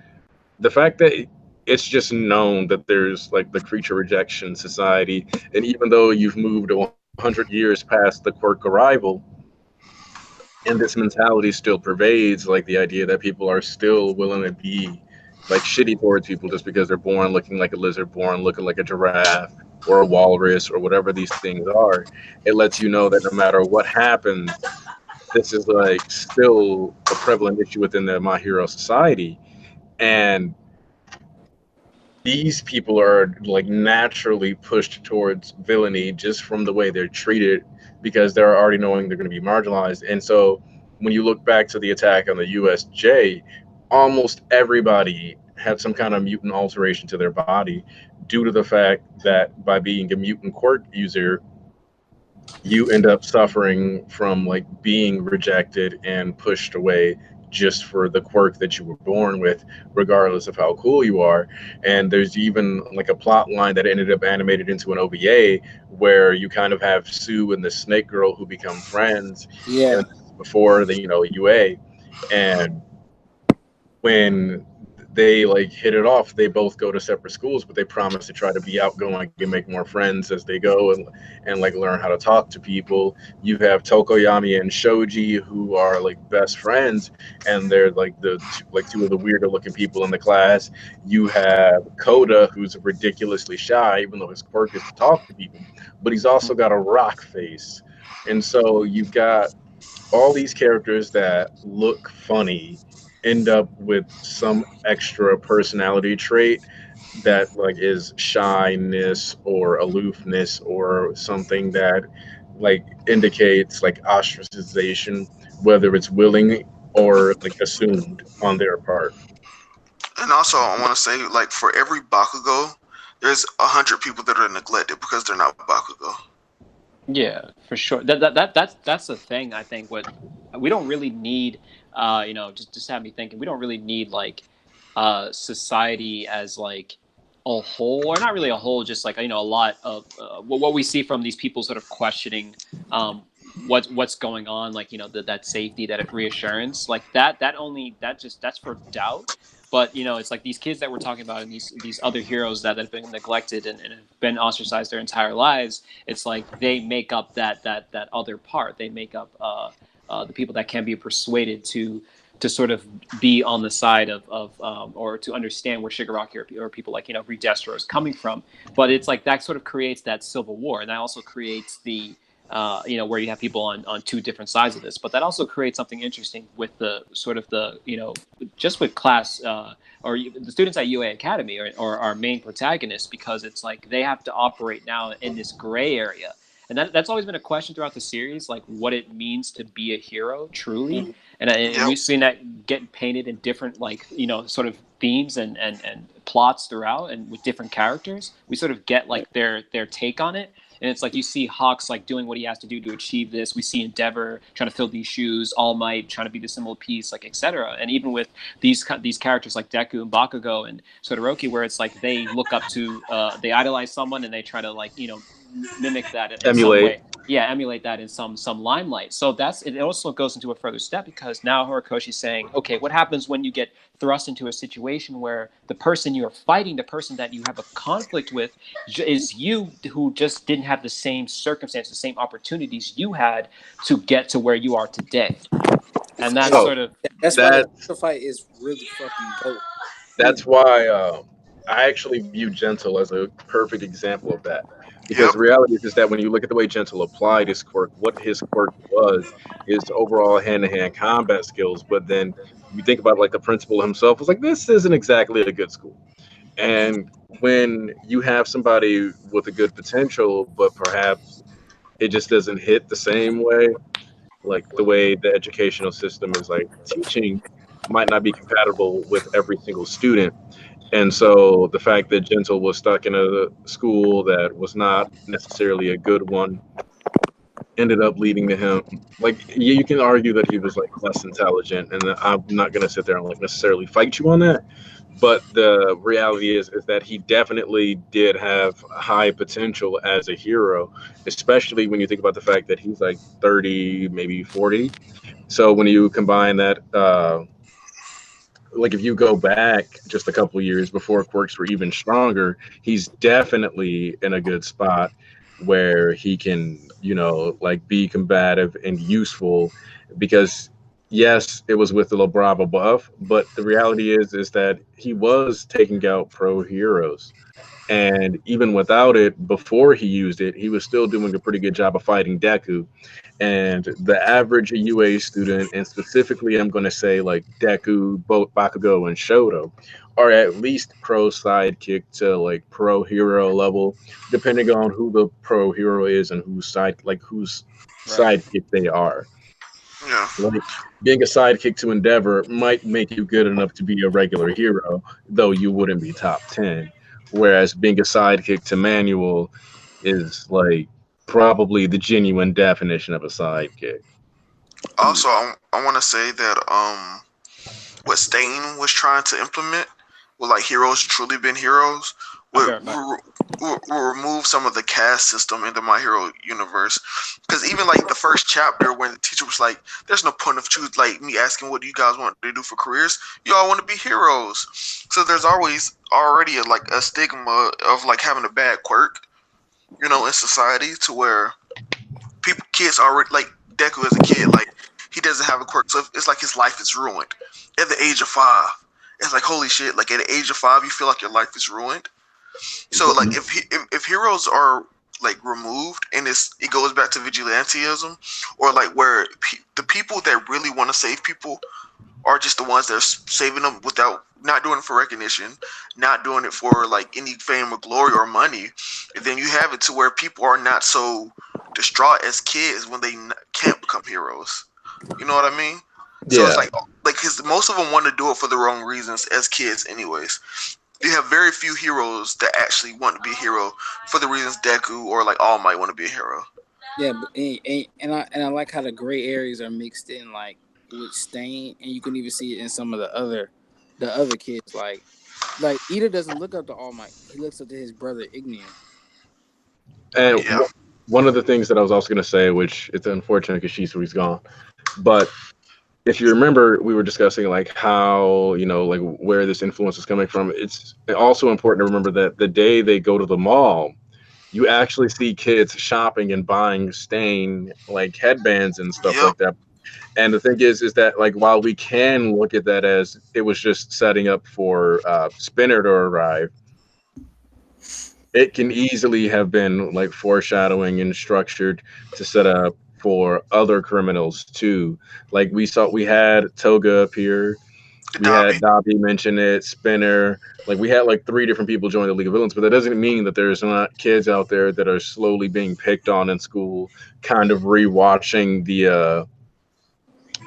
the fact that it's just known that there's like the creature rejection society, and even though you've moved 100 years past the quirk arrival, and this mentality still pervades, like the idea that people are still willing to be like shitty towards people just because they're born looking like a lizard, born looking like a giraffe or a walrus or whatever these things are. It lets you know that no matter what happens, this is like still a prevalent issue within the My Hero society. And these people are like naturally pushed towards villainy just from the way they're treated, because they're already knowing they're going to be marginalized. And so when you look back to the attack on the USJ, almost everybody had some kind of mutant alteration to their body due to the fact that by being a mutant quirk user, you end up suffering from like being rejected and pushed away just for the quirk that you were born with, regardless of how cool you are. And there's even like a plot line that ended up animated into an OVA where you kind of have Sue and the Snake Girl who become friends, yeah. and before the UA. And when they like hit it off, they both go to separate schools, but they promise to try to be outgoing and make more friends as they go, and like learn how to talk to people. You have Tokoyami and Shoji who are like best friends, and they're like like two of the weirder looking people in the class. You have Koda, who's ridiculously shy, even though his quirk is to talk to people, but he's also got a rock face. And so you've got all these characters that look funny end up with some extra personality trait that like is shyness or aloofness or something that like indicates like ostracization, whether it's willing or like assumed on their part. And also, I want to say, like, for every Bakugo, there's 100 people that are neglected because they're not Bakugo. Yeah, for sure. That's the thing. I think what we don't really need, just have me thinking. We don't really need like society as like a whole, or not really a whole, just like a lot of what we see from these people sort of questioning what's going on, like that safety, that reassurance, like that's for doubt. But it's like these kids that we're talking about, and these other heroes that have been neglected and have been ostracized their entire lives. It's like they make up that other part. They make up the people that can be persuaded to sort of be on the side of or to understand where Shigaraki or people like Reed Destro is coming from. But it's like that sort of creates that civil war, and that also creates the where you have people on two different sides of this. But that also creates something interesting with the sort of the just with class the students at UA Academy or our main protagonists, because it's like they have to operate now in this gray area. And that's always been a question throughout the series, like what it means to be a hero truly. And Yep. we've seen that get painted in different sort of themes and plots throughout, and with different characters. We sort of get like their take on it. And it's like you see Hawks like doing what he has to do to achieve this. We see Endeavor trying to fill these shoes, All Might trying to be the symbol of peace, like etc. And even with these characters like Deku and Bakugo and Todoroki, where it's like they look up to, they idolize someone and they try to mimic that in some Emulate. way. Yeah, emulate that in some limelight. So it also goes into a further step, because now Horikoshi's saying, okay, what happens when you get thrust into a situation where the person you're fighting, the person that you have a conflict with, is you, who just didn't have the same circumstances, the same opportunities you had to get to where you are today. And that's So sort of That's why that the fight is really fucking dope. that's why I actually view Gentle as a perfect example of that. Because Yep. the reality is that when you look at the way Gentle applied his quirk, what his quirk was, his overall hand-to-hand combat skills. But then you think about like the principal himself was like, this isn't exactly a good school. And when you have somebody with a good potential, but perhaps it just doesn't hit the same way, like the way the educational system is like teaching might not be compatible with every single student. And so the fact that Gentle was stuck in a school that was not necessarily a good one ended up leading to him, like, yeah, you can argue that he was like less intelligent, and I'm not going to sit there and like necessarily fight you on that. But the reality is that he definitely did have high potential as a hero, especially when you think about the fact that he's like 30, maybe 40. So when you combine that, like if you go back just a couple of years before quirks were even stronger, he's definitely in a good spot where he can, like be combative and useful. Because yes, it was with the La Brava buff, but the reality is that he was taking out pro heroes. And even without it, before he used it, he was still doing a pretty good job of fighting Deku. And the average UA student, and specifically, I'm going to say like Deku, Bakugo, and Shoto, are at least pro sidekick to like pro hero level, depending on who the pro hero is and whose right. sidekick they are. Yeah. Like being a sidekick to Endeavor might make you good enough to be a regular hero, though you wouldn't be top 10. Whereas being a sidekick to Manual is like probably the genuine definition of a sidekick. Also, I want to say that what Stain was trying to implement, with like heroes truly been heroes, would, Okay, but would remove some of the caste system into My Hero universe. Because even like the first chapter, when the teacher was like, "There's no point of choose like me asking what do you guys want to do for careers. You all want to be heroes." So there's always already like a stigma of like having a bad quirk, in society, to where kids already like Deku as a kid, like he doesn't have a quirk, so it's like his life is ruined at the age of 5. It's like holy shit! Like at the age of 5, you feel like your life is ruined. So like if heroes are like removed, and it goes back to vigilantism, or like where the people that really want to save people are just the ones that are saving them without not doing it for recognition, not doing it for like any fame or glory or money. And then you have it to where people are not so distraught as kids when they can't become heroes. You know what I mean? So it's Yeah, like because most of them want to do it for the wrong reasons as kids, anyways. You have very few heroes that actually want to be a hero for the reasons Deku or like All Might want to be a hero. Yeah, but and I like how the gray areas are mixed in, like with Stain, and you can even see it in some of the other kids. Like Ida doesn't look up to All Might; he looks up to his brother Ignian. and Like, Yeah. one of the things that I was also going to say, which it's unfortunate because Shisui's gone, but if you remember, we were discussing like how, like where this influence is coming from. It's also important to remember that the day they go to the mall, you actually see kids shopping and buying Stain like headbands and stuff Yep. like that. And the thing is that like while we can look at that as it was just setting up for Spinner to arrive, it can easily have been like foreshadowing and structured to set up for other criminals too. Like we had Toga appear, we had Dobby. Dobby mention it, Spinner. Like we had like three different people join the League of Villains, but that doesn't mean that there's not kids out there that are slowly being picked on in school, kind of rewatching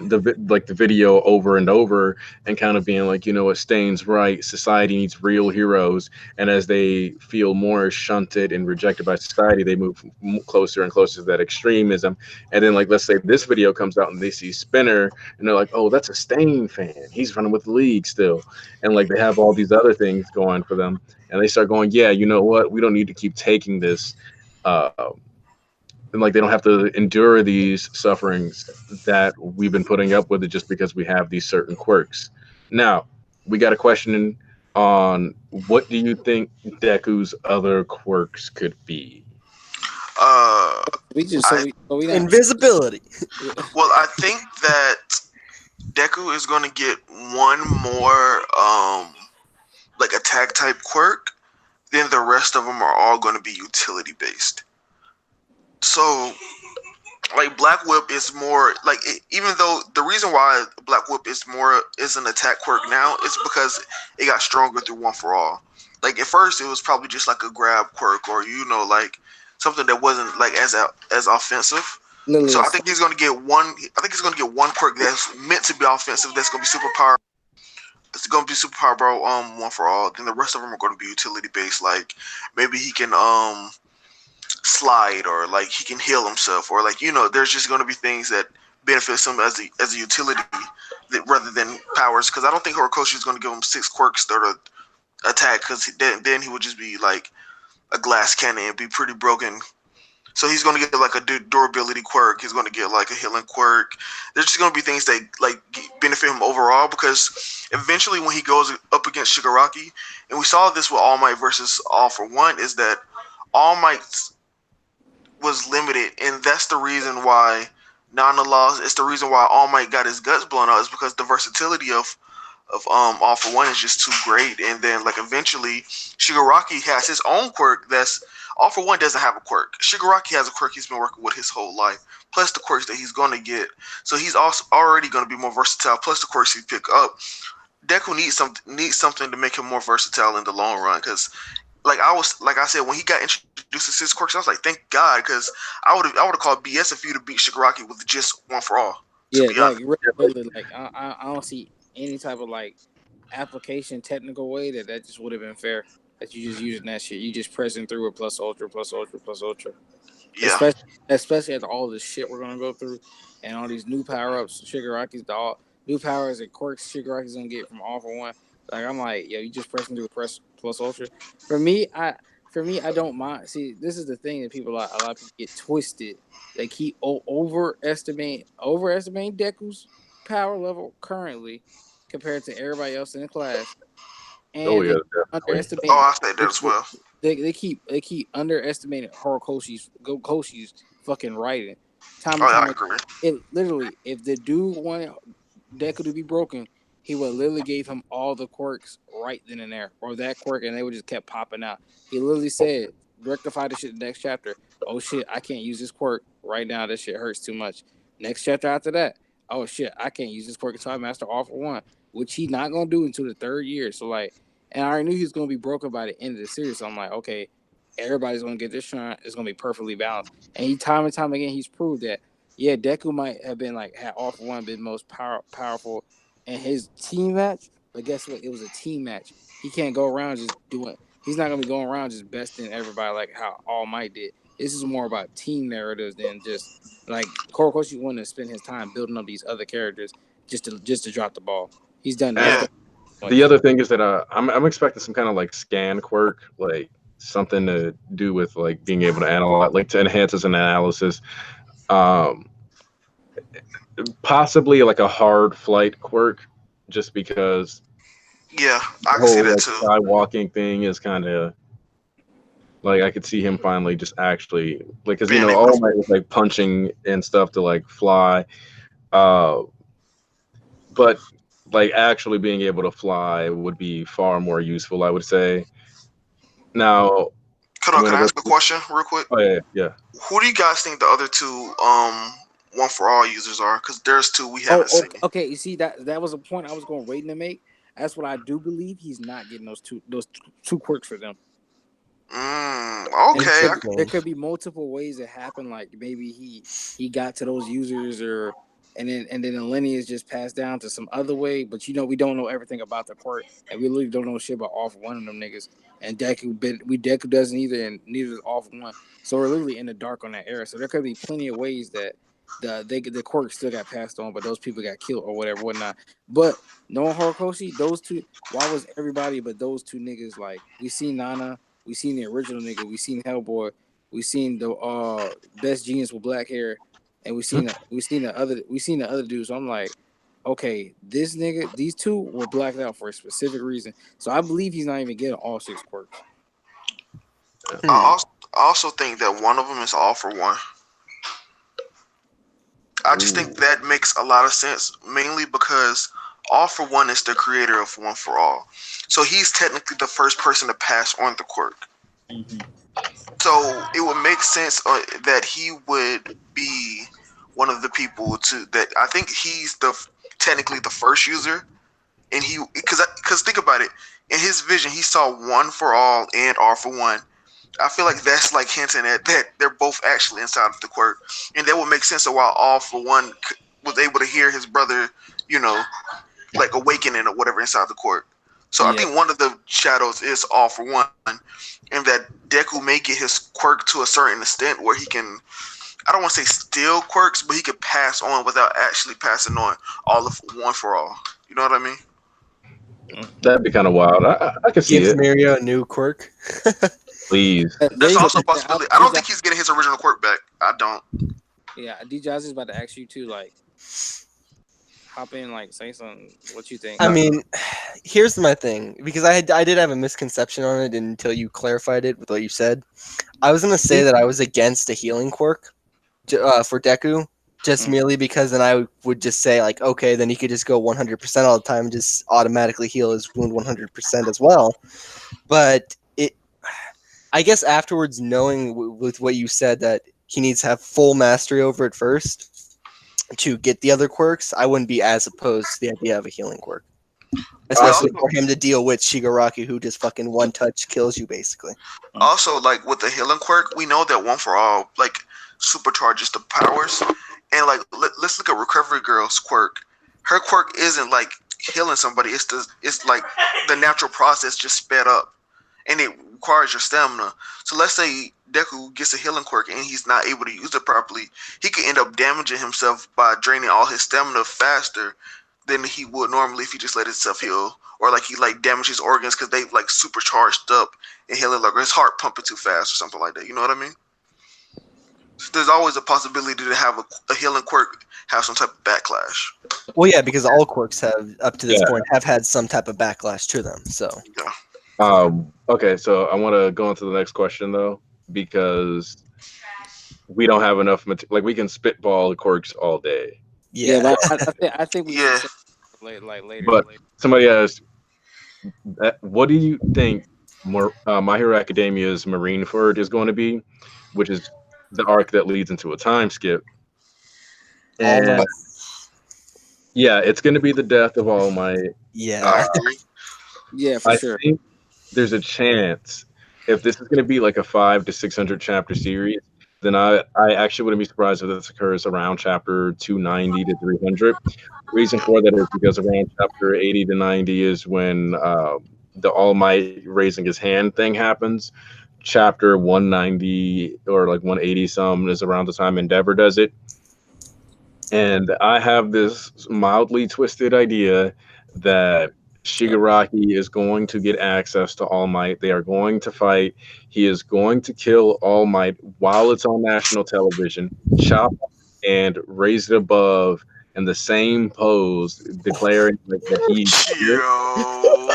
like the video over and over and kind of being like, what, Stain's right, society needs real heroes. And as they feel more shunted and rejected by society, they move closer and closer to that extremism. And then, like, let's say this video comes out and they see Spinner and they're like, oh, that's a Stain fan, he's running with the league still. And like they have all these other things going for them, and they start going, yeah, you know what, we don't need to keep taking this, uh and like they don't have to endure these sufferings that we've been putting up with it just because we have these certain quirks. Now, we got a question on what do you think Deku's other quirks could be? Uh, We just I so we not Invisibility. well, I think that Deku is going to get one more like attack type quirk. Then the rest of them are all going to be utility based. So like Black Whip is more like even though the reason why Black Whip is an attack quirk now is because it got stronger through One for All. Like at first it was probably just like a grab quirk or like something that wasn't like as offensive. literally. So I think he's gonna get one. I think he's gonna get one quirk that's meant to be offensive. That's gonna be super power. It's gonna be super power, bro. One for all. Then the rest of them are gonna be utility based. Like maybe he can slide or like he can heal himself or like there's just going to be things that benefits him as a utility rather than powers because I don't think Horikoshi is going to give him 6 quirks that are attack because then he would just be like a glass cannon and be pretty broken. So he's going to get like a durability quirk. He's going to get like a healing quirk. There's just going to be things that like benefit him overall because eventually when he goes up against Shigaraki, and we saw this with All Might versus All for One, is that All Might was limited, and that's the reason why Nana lost. It's the reason why All Might got his guts blown out is because the versatility of All for One is just too great. And then like eventually Shigaraki has his own quirk. That's All for One doesn't have a quirk. Shigaraki has a quirk he's been working with his whole life, plus the quirks that he's gonna get. So he's also already gonna be more versatile. Plus the quirks he pick up. Deku needs something to make him more versatile in the long run because like I said, when he got introduced to 6 quirks, I was like, thank God, because I would have called BS if you to beat Shigaraki with just One for All. To Yeah, be like honest, really, like I don't see any type of like application technical way that just would have been fair. That you just using that shit, you just pressing through it plus ultra plus ultra plus ultra. yeah, Especially after all this shit we're gonna go through, and all these new power ups, Shigaraki's the all new powers and quirks Shigaraki's gonna get from All for One. Like I'm like, yo, you just pressing through press plus ultra. For me, I don't mind. See, this is the thing that a lot of people get twisted. They keep overestimating Deku's power level currently compared to everybody else in the class, Oh and yeah, they definitely. oh, underestimating. I say that as well. They keep underestimating Horikoshi's fucking writing. Time Oh, and yeah, time I again. agree. It literally, if the dude wanted Deku to be broken, he would literally gave him all the quirks right then and there, or that quirk, and they would just kept popping out. He literally said, "Rectify the shit." The next chapter, oh shit, I can't use this quirk right now. This shit hurts too much. Next chapter after that, oh shit, I can't use this quirk until I master All for One, which he's not gonna do until the 3rd year. So like, and I already knew he was gonna be broken by the end of the series. So I'm like, okay, everybody's gonna get this shine. It's gonna be perfectly balanced. And he time and time again, he's proved that. Yeah, Deku might have been like had All for One been most powerful in his team match, but guess what? It was a team match. He can't go around just doing. He's not gonna be going around just besting everybody like how All Might did. This is more about team narratives than just like Korokoshi wanted to spend his time building up these other characters just to drop the ball. He's done that. He's Yeah, And done the much. other thing is that I'm expecting some kind of like scan quirk, like something to do with like being able to analyze, like to enhance his analysis. Um, possibly like a hard flight quirk, just because Yeah, the I can see whole that like too. sky walking thing is kind of like I could see him finally just actually like because Being able All to. Might was like punching and stuff to like fly, uh, but like actually being able to fly would be far more useful, I would say. Now Hold I'm on, can gonna I go. ask a question real quick? Oh yeah, yeah. Who do you guys think the other two one for all users are? Because there's two we Oh, haven't seen. okay. You see that was a point I was going waiting to make. That's what I do believe. He's not getting those two quirks for them. And Okay. there could be multiple ways it happened. Like maybe he got to those users, or and then the lineage just passed down to some other way. But we don't know everything about the quirk, and we really don't know shit about all for one of them niggas. And Deku doesn't either, and neither does all for one. So we're literally in the dark on that era. So there could be plenty of ways that the quirk still got passed on, but those people got killed or whatever, whatnot. But knowing Horikoshi, those two, why was everybody but those two niggas like we see Nana? We seen the original nigga. We seen Hellboy. We seen the best genius with black hair, and we seen the other dudes. So I'm like, okay, this nigga, these two were blacked out for a specific reason. So I believe he's not even getting all six quirks. I Hmm. also think that one of them is all for one. I just Ooh. think that makes a lot of sense, mainly because All for One is the creator of One for All. So he's technically the first person to pass on the quirk. Mhm. So it would make sense that he would be one of the people to that. I think he's technically the first user, and he because think about it. In his vision, he saw One for All and All for One. I feel like that's like hinting at that they're both actually inside of the quirk, and that would make sense of why All for One was able to hear his brother, you know, like awakening or whatever inside the quirk. So I Yeah, think one of the shadows is All for One, and that Deku may get his quirk to a certain extent where he can. I don't want to say steal quirks, but he could pass on without actually passing on all of One for All. You know what I mean? That'd be kind of wild. I can see Gives it. Mario a new quirk. Please. That's there you go. also a possibility. I don't think he's getting his original quirk back. I don't. Yeah, DJ, I was just about to ask you to like hop in, like say something. What you think? I No. mean, here's my thing because I did have a misconception on it until you clarified it with what you said. I was gonna say that I was against a healing quirk for Deku, just Mm. merely because then I would just say like, okay, then he could just go 100% all the time and just automatically heal his wound 100% as well. But I guess afterwards, knowing with what you said that he needs to have full mastery over it first to get the other quirks, I wouldn't be as opposed to the idea of a healing quirk, But especially also, for him to deal with Shigaraki, who just fucking one touch kills you basically. also like with the healing quirk, we know that One for All like supercharges the powers, and like let's look at Recovery Girl's quirk. Her quirk isn't like healing somebody. It's like the natural process just sped up, and it requires your stamina. So let's say Deku gets a healing quirk and he's not able to use it properly. He could end up damaging himself by draining all his stamina faster than he would normally if he just let himself heal, or like he like damaged his organs because they like supercharged up and healing, like his heart pumping too fast or something like that. You know what I mean? So there's always a possibility to have a healing quirk have some type of backlash. Well, yeah, because all quirks have up to this Yeah. point have had some type of backlash to them. So Yeah. Okay, so I want to go on to the next question though, because we don't have enough material. Like we can spitball quirks all day, Yeah, yeah, but I think we should Yeah. say like later. but somebody asked, "What do you think My Hero Academia's Marineford is going to be?" Which is the arc that leads into a time skip, All and Might. yeah, it's going to be the death of All Might. Yeah, I Uh, agree. Yeah, for I sure. think there's a chance if this is going to be like a 500 to 600 chapter series, then I actually wouldn't be surprised if this occurs around chapter 290 to 300. Reason for that is because around chapter 80 to 90 is when the All Might raising his hand thing happens. Chapter 190 or like 180 some is around the time Endeavor does it. And I have this mildly twisted idea that Shigaraki is going to get access to All Might. They are going to fight. He is going to kill All Might while it's on national television. Chop. and raise it above in the same pose, declaring like that he's here.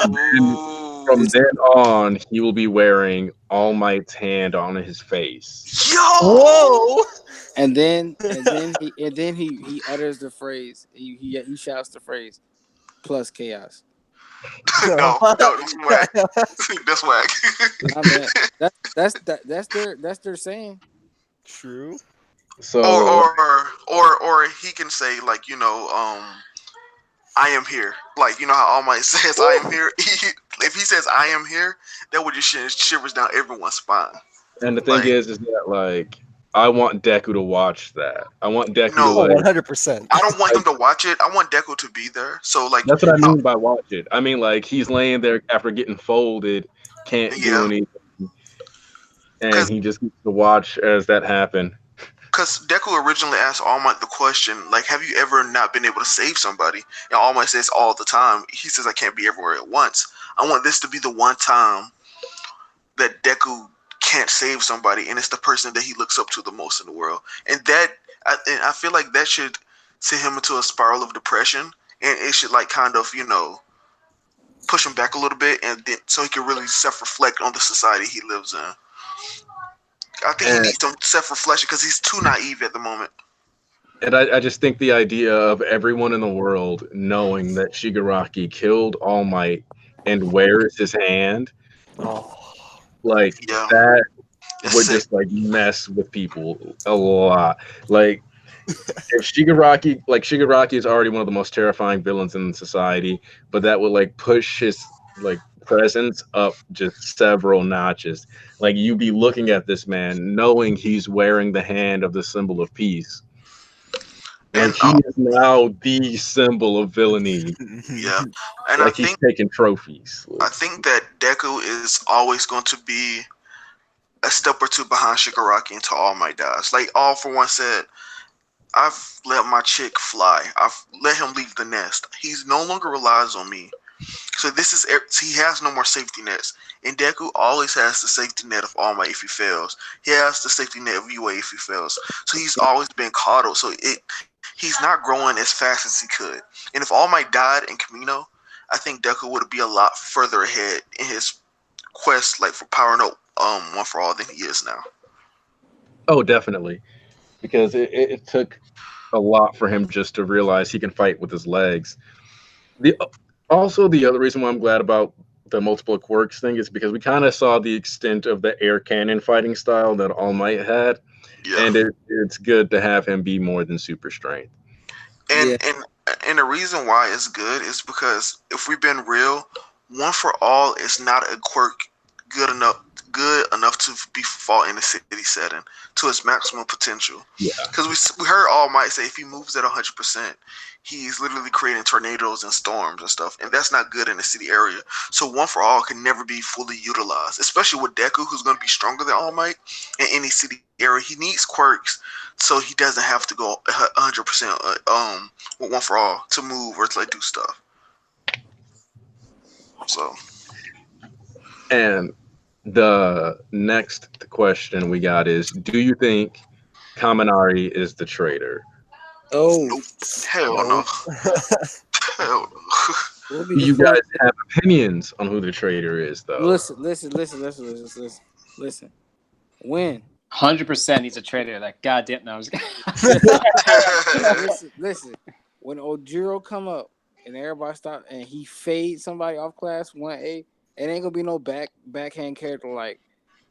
And Yo. from then on, he will be wearing All Might's hand on his face. Yo. Whoa! and then he utters the phrase. He shouts the phrase plus chaos. No, no, that's whack. That's whack. I mean that's their saying. True. So Or he can say like, I am here. Like, you know how All Might says I am here? If he says I am here, that would just shivers down everyone's spine. and the thing Like, is that like I want Deku to watch that. I want Deku to no, Oh, like. 100%. I don't want him to watch it. I want Deku to be there. So, like, That's what I mean by watch it. I mean like he's laying there after getting folded, can't do yeah. anything, and he just gets to watch as that happen. Because Deku originally asked All Might the question, like, have you ever not been able to save somebody? And All Might says all the time. He says, I can't be everywhere at once. I want this to be the one time that Deku can't save somebody, and it's the person that he looks up to the most in the world. And I feel like that should send him into a spiral of depression, and it should, like, kind of, push him back a little bit, and then so he can really self-reflect on the society he lives in. I think he And needs some self-reflection because he's too naive at the moment. I just think the idea of everyone in the world knowing that Shigaraki killed All Might and wears his hand, Oh. like Yeah, that it's would sick. just like mess with people a lot. Like if Shigaraki is already one of the most terrifying villains in society, but that would like push his like presence up just several notches. Like you be looking at this man knowing he's wearing the hand of the symbol of peace. And Like he is now the symbol of villainy. yeah, and Like he's taking trophies. I think that Deku is always going to be a step or two behind Shigaraki until All Might dies. Like All for One said, I've let my chick fly. I've let him leave the nest. He's no longer relies on me. So he has no more safety nets. And Deku always has the safety net of All Might if he fails. He has the safety net of UA if he fails. So he's always been coddled. So he's not growing as fast as he could. And if All Might died in Kamino, I think Deku would be a lot further ahead in his quest, like for powering up One for All than he is now. Oh, definitely. Because it took a lot for him just to realize he can fight with his legs. The Also the other reason why I'm glad about the multiple quirks thing is because we kind of saw the extent of the air cannon fighting style that All Might had, Yeah. and it's good to have him be more than super strength. And and the reason why it's good is because if we've been real, One for All is not a quirk good enough to be fought in a city setting to its maximum potential. Yeah. Because we heard All Might say if he moves at 100%, he's literally creating tornadoes and storms and stuff, and that's not good in a city area. So One for All can never be fully utilized, especially with Deku, who's going to be stronger than All Might in any city area. He needs quirks so he doesn't have to go 100% with One for All to move or to like do stuff. So And the next question we got is: do you think Kaminari is the traitor? Oh, nope, hell no, hell no. we'll be Do the you first. guys have opinions on who the traitor is, though? Listen. When 100% he's a traitor. Like goddamn, no, I was listen, when Ojiro come up and everybody stop and he fades somebody off class 1A, it ain't gonna be no backhand character like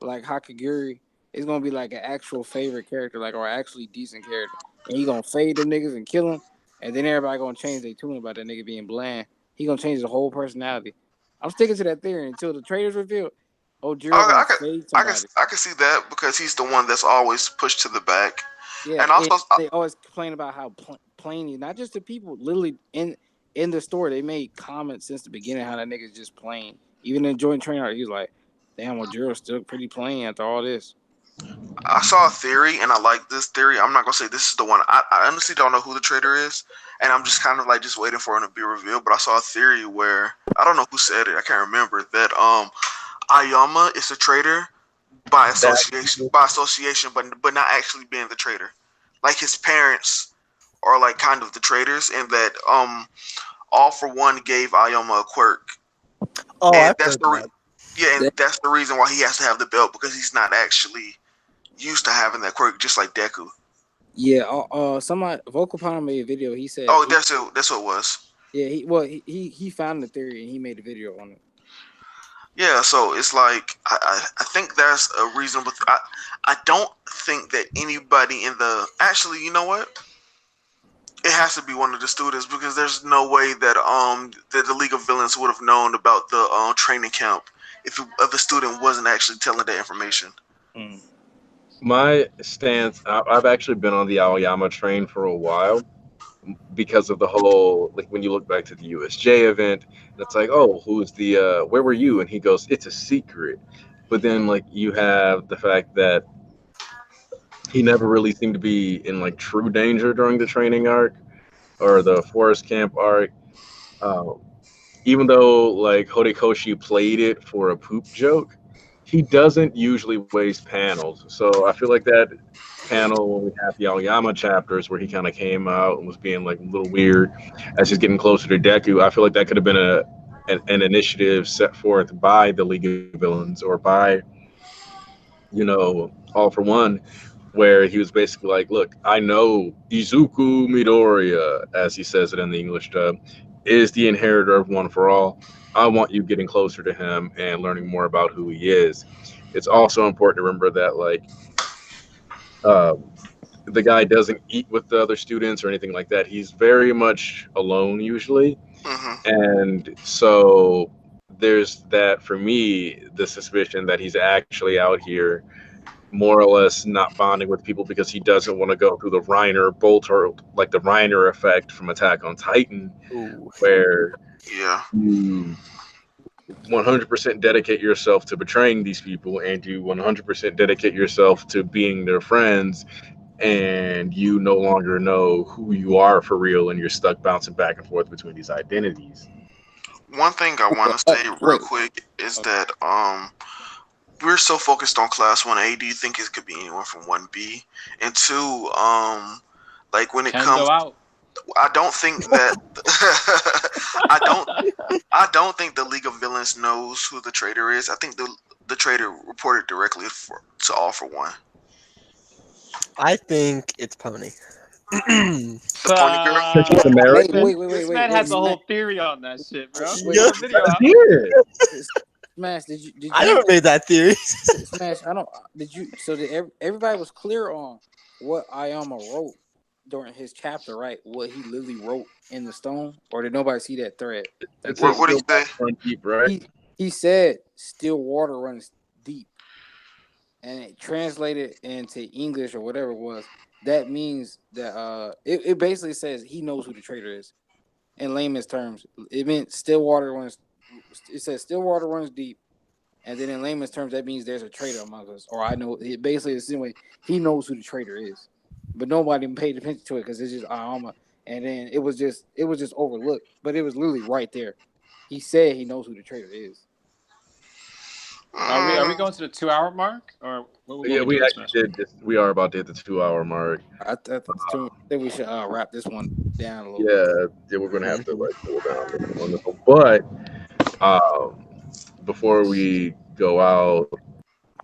Hakaguri. It's gonna be like an actual favorite character, like or actually decent character. And he gonna fade them niggas and kill them, and then everybody gonna change their tune about that nigga being bland. He gonna change the whole personality. I'm sticking to that theory until the traitor's revealed. Ojiro gonna fade somebody. I can see that because he's the one that's always pushed to the back, Yeah, and also they always complain about how plain he. Not just the people, literally in the store, they made comments since the beginning how that nigga's just plain. Even in joint training, he was like, "Damn, Ojiro's still pretty plain after all this." I saw a theory, and I like this theory. I'm not gonna say this is the one. I honestly don't know who the traitor is, and I'm just kind of like just waiting for him to be revealed. But I saw a theory where I don't know who said it. I can't remember that. Ayama is a traitor by association, but not actually being the traitor. like his parents are like kind of the traitors, and that All For One gave Ayama a quirk, Oh, and I've that's heard the that. yeah, and that's the reason why he has to have the belt, because he's not actually used to having that quirk, just like Deku. Yeah, somebody Vocal Pond made a video. He said, Oh, that's what it was. yeah, he found the theory and he made a video on it. Yeah, so it's like I think that's a reasonable. I don't think that anybody in the actually, you know what? It has to be one of the students, because there's no way that the League of Villains would have known about the training camp if a student wasn't actually telling that information. Mm. My stance, I've actually been on the Aoyama train for a while because of the whole, like when you look back to the USJ event, and it's like, oh, who's the where were you? And he goes, it's a secret. But then like you have the fact that he never really seemed to be in like true danger during the training arc or the forest camp arc. Um, Even though like Horikoshi played it for a poop joke, he doesn't usually waste panels. So I feel like that panel when we had the Aoyama chapters where he kind of came out and was being like a little weird as he's getting closer to Deku, I feel like that could have been an initiative set forth by the League of Villains or by, All For One, where he was basically like, look, I know Izuku Midoriya, as he says it in the English dub, is the inheritor of One For All. I want you getting closer to him and learning more about who he is. It's also important to remember that, like, uh, the guy doesn't eat with the other students or anything like that. He's very much alone usually. Hmm. And so there's that, for me, the suspicion that he's actually out here more or less not bonding with people because he doesn't want to go through the Reiner bolt, or like the Reiner effect from Attack on Titan, Ooh. where Yeah. you 100% dedicate yourself to betraying these people and you 100% dedicate yourself to being their friends, and you no longer know who you are for real, and you're stuck bouncing back and forth between these identities. One thing I want to say real Wait. quick is Okay. that we're so focused on class 1A. Do you think it could be anyone from 1B? And two, like when it comes, Kendo out. I don't think that I don't I don't think the League of Villains knows who the traitor is. I think the traitor reported directly to All For One. I think it's Pony. The Pony Girl. It's Hey, American. This man wait, has a whole theory on that shit, bro. Wait, Put the video out. Here. Smash, did you I never made that theory. Smash, I don't did you so did everybody was clear on what Ayama wrote during his chapter, right? What he literally wrote in the stone, or did nobody see that thread? It What, says what do you still say? run deep, right? He said still water runs deep, and it translated into English or whatever it was. That means that it basically says he knows who the traitor is. In layman's terms, it meant still water runs. It says still water runs deep, and then in layman's terms, that means there's a traitor among us, or I know it. Basically, it's the same way he knows who the traitor is, but nobody paid attention to it because it's just Ayama, and then it was just overlooked, but it was literally right there. He said he knows who the traitor is. Are we going to the 2 hour mark, or what Yeah, we we doing, actually Smash? did this. We are about to hit the 2 hour mark. I think we should wrap this one down a little bit. Yeah, we're gonna have to like cool down a little bit on this one. But before we go out,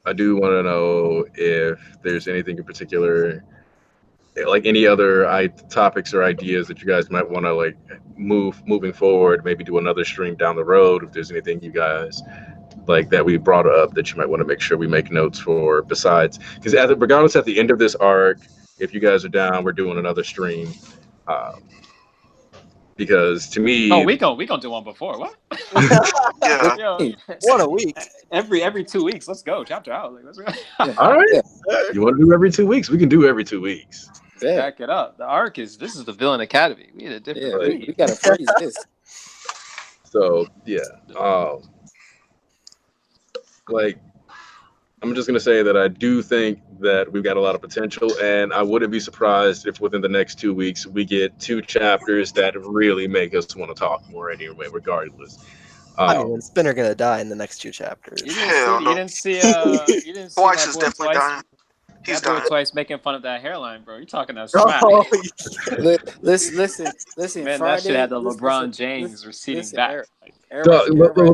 I do want to know if there's anything in particular, like any other topics or ideas that you guys might want to like moving forward. Maybe do another stream down the road. If there's anything you guys like that we brought up that you might want to make sure we make notes for. Besides, because regardless, at the end of this arc, if you guys are down, we're doing another stream. Um, because to me, Oh, we gonna do one before what? Yeah. Yo, What a week. every 2 weeks. Let's go chapter out. Like, let's go. all right, Yeah. you want to do every 2 weeks? We can do every 2 weeks. Yeah, Back it up. The arc is this is the Villain Academy. We need a different. yeah, Like, we gotta phrase this. So yeah, like I'm just gonna say that I do think that we've got a lot of potential, and I wouldn't be surprised if within the next 2 weeks we get 2 chapters that really make us want to talk more anyway, regardless. I mean, when Spinner gonna die in the next 2 chapters? You Hell no. didn't see Twice my is boy definitely Twice. dying. He's That boy dying. Twice making fun of that hairline, bro. You talking that Oh, smack? Listen. Man, that shit Friday. had the LeBron James receding back. Like, Look,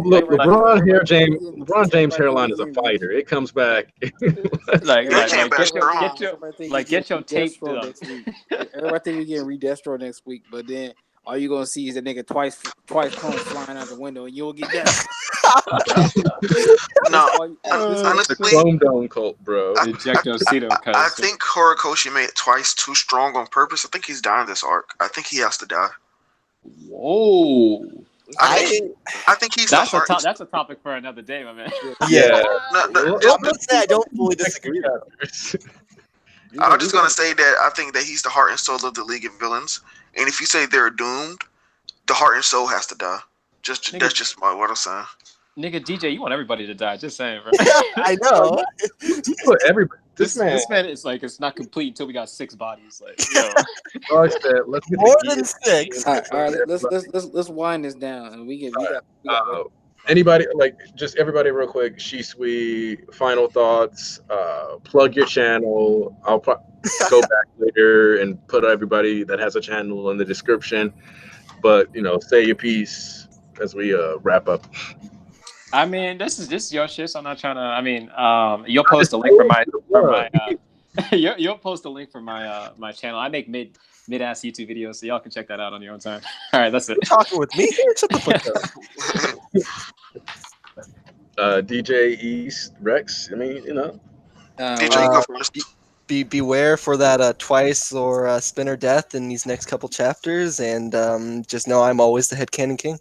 like, LeBron James hairline is a fighter. It comes back. like, Yeah, he like, came like back get your strong. get your get your tape to them. Everybody think we getting redestro next week, but then all you gonna see is that nigga twice chrome flying out the window, and you'll get that. No, The honestly, Chrome Dome cult, bro. Ejectocito, I cuz. think Horikoshi made it twice too strong on purpose. I think he's dying this arc. I think he has to die. Whoa. I think he's the heart. That's a topic for another day, my man. yeah. No, I'm gonna say I don't fully disagree. I'm just gonna say that I think that he's the heart and soul of the League of Villains. And if you say they're doomed, the heart and soul has to die. That's just what I'm saying. Nigga, DJ, you want everybody to die. Just saying, bro. I know. Everybody. This man is like, it's not complete until we got 6 bodies. Like, yo. Like I said, let's get More than 6. All right, let's wind this down, and we got. Anybody, like, just everybody real quick, Shisui, final thoughts, plug your channel. I'll go back later and put everybody that has a channel in the description, but say your piece as we wrap up. I mean, this is your shit, so I'm not trying to. I mean, you'll post a link for my you'll post a link for my my channel. I make mid-ass YouTube videos, so y'all can check that out on your own time. All right, that's it. You're talking with me here? Shut the fuck up. DJ East Rex. I mean, DJ, you go first. Beware for that twice or spinner death in these next couple chapters, and just know I'm always the headcanon king.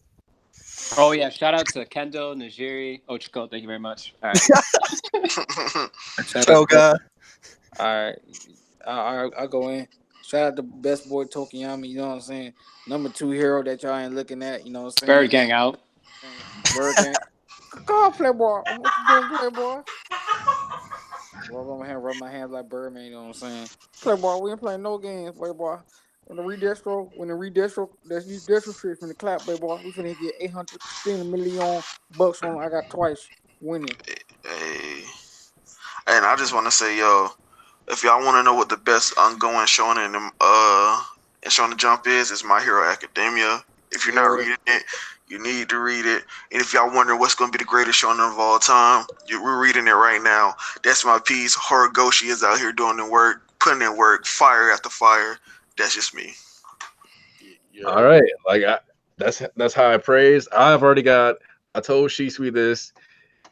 Oh yeah, shout out to Kendo, Najiri, Ochiko. Thank you very much. All right. Choga. All right, I'll go in. Shout out to best boy Tokiyami. You know what I'm saying? Number 2 hero that y'all ain't looking at. You know what I'm saying? Bird Gang out. Bird Gang. Go on, Playboy. What you doing, Playboy? Rub my hands like Birdman. You know what I'm saying? Playboy, we ain't playing no games, Playboy. When the redestro, that's you destro shit from the clap, Playboy. We finna get 800 million bucks on. I got twice winning. Hey, and I just want to say, yo, if y'all want to know what the best ongoing Shonen in Shonen Jump is, it's My Hero Academia. If you're not reading it, you need to read it. And if y'all wonder what's going to be the greatest shonen of all time, we're reading it right now. That's my piece. Horikoshi is out here doing the work, putting in work, fire after fire. That's just me. All right, like that's how I praise. I told Shisui this.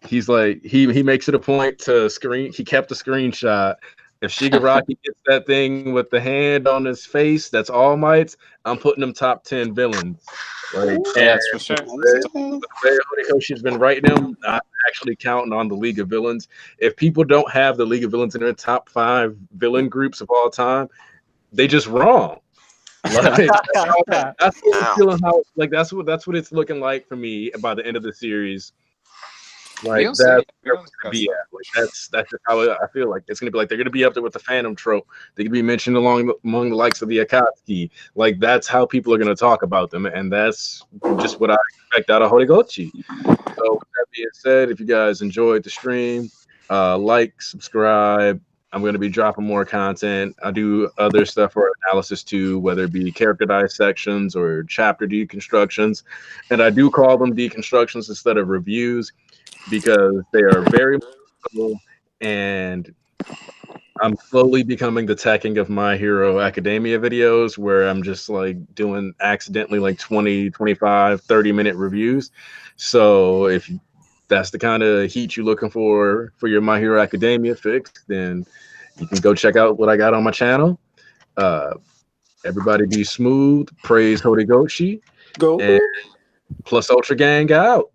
He's like he makes it a point to he kept the screenshot. If Shigaraki gets that thing with the hand on his face, that's All Might's. I'm putting him top 10 villains. Like, yeah, that's for sure. The way Horikoshi's been writing them, not actually counting on the League of Villains. If people don't have the League of Villains in their top 5 villain groups of all time, they just wrong. Like, that's what I'm feeling. That's what it's looking like for me by the end of the series. Like that's where it's gonna be at. Like that's just how I feel like it's gonna be. Like they're gonna be up there with the Phantom trope. They can be mentioned among the likes of the Akatsuki. Like that's how people are gonna talk about them, and that's just what I expect out of Horikoshi. So with that being said, if you guys enjoyed the stream, like, subscribe. I'm going to be dropping more content. I do other stuff for analysis too, whether it be character dissections or chapter deconstructions. And I do call them deconstructions instead of reviews because they are very cool, and I'm slowly becoming the teching of My Hero Academia videos where I'm just like doing accidentally like 20, 25, 30-minute reviews. So if that's the kind of heat you're looking for your My Hero Academia fix, then you can go check out what I got on my channel. Everybody be smooth. Praise Horikoshi. Go. And Plus Ultra Gang out.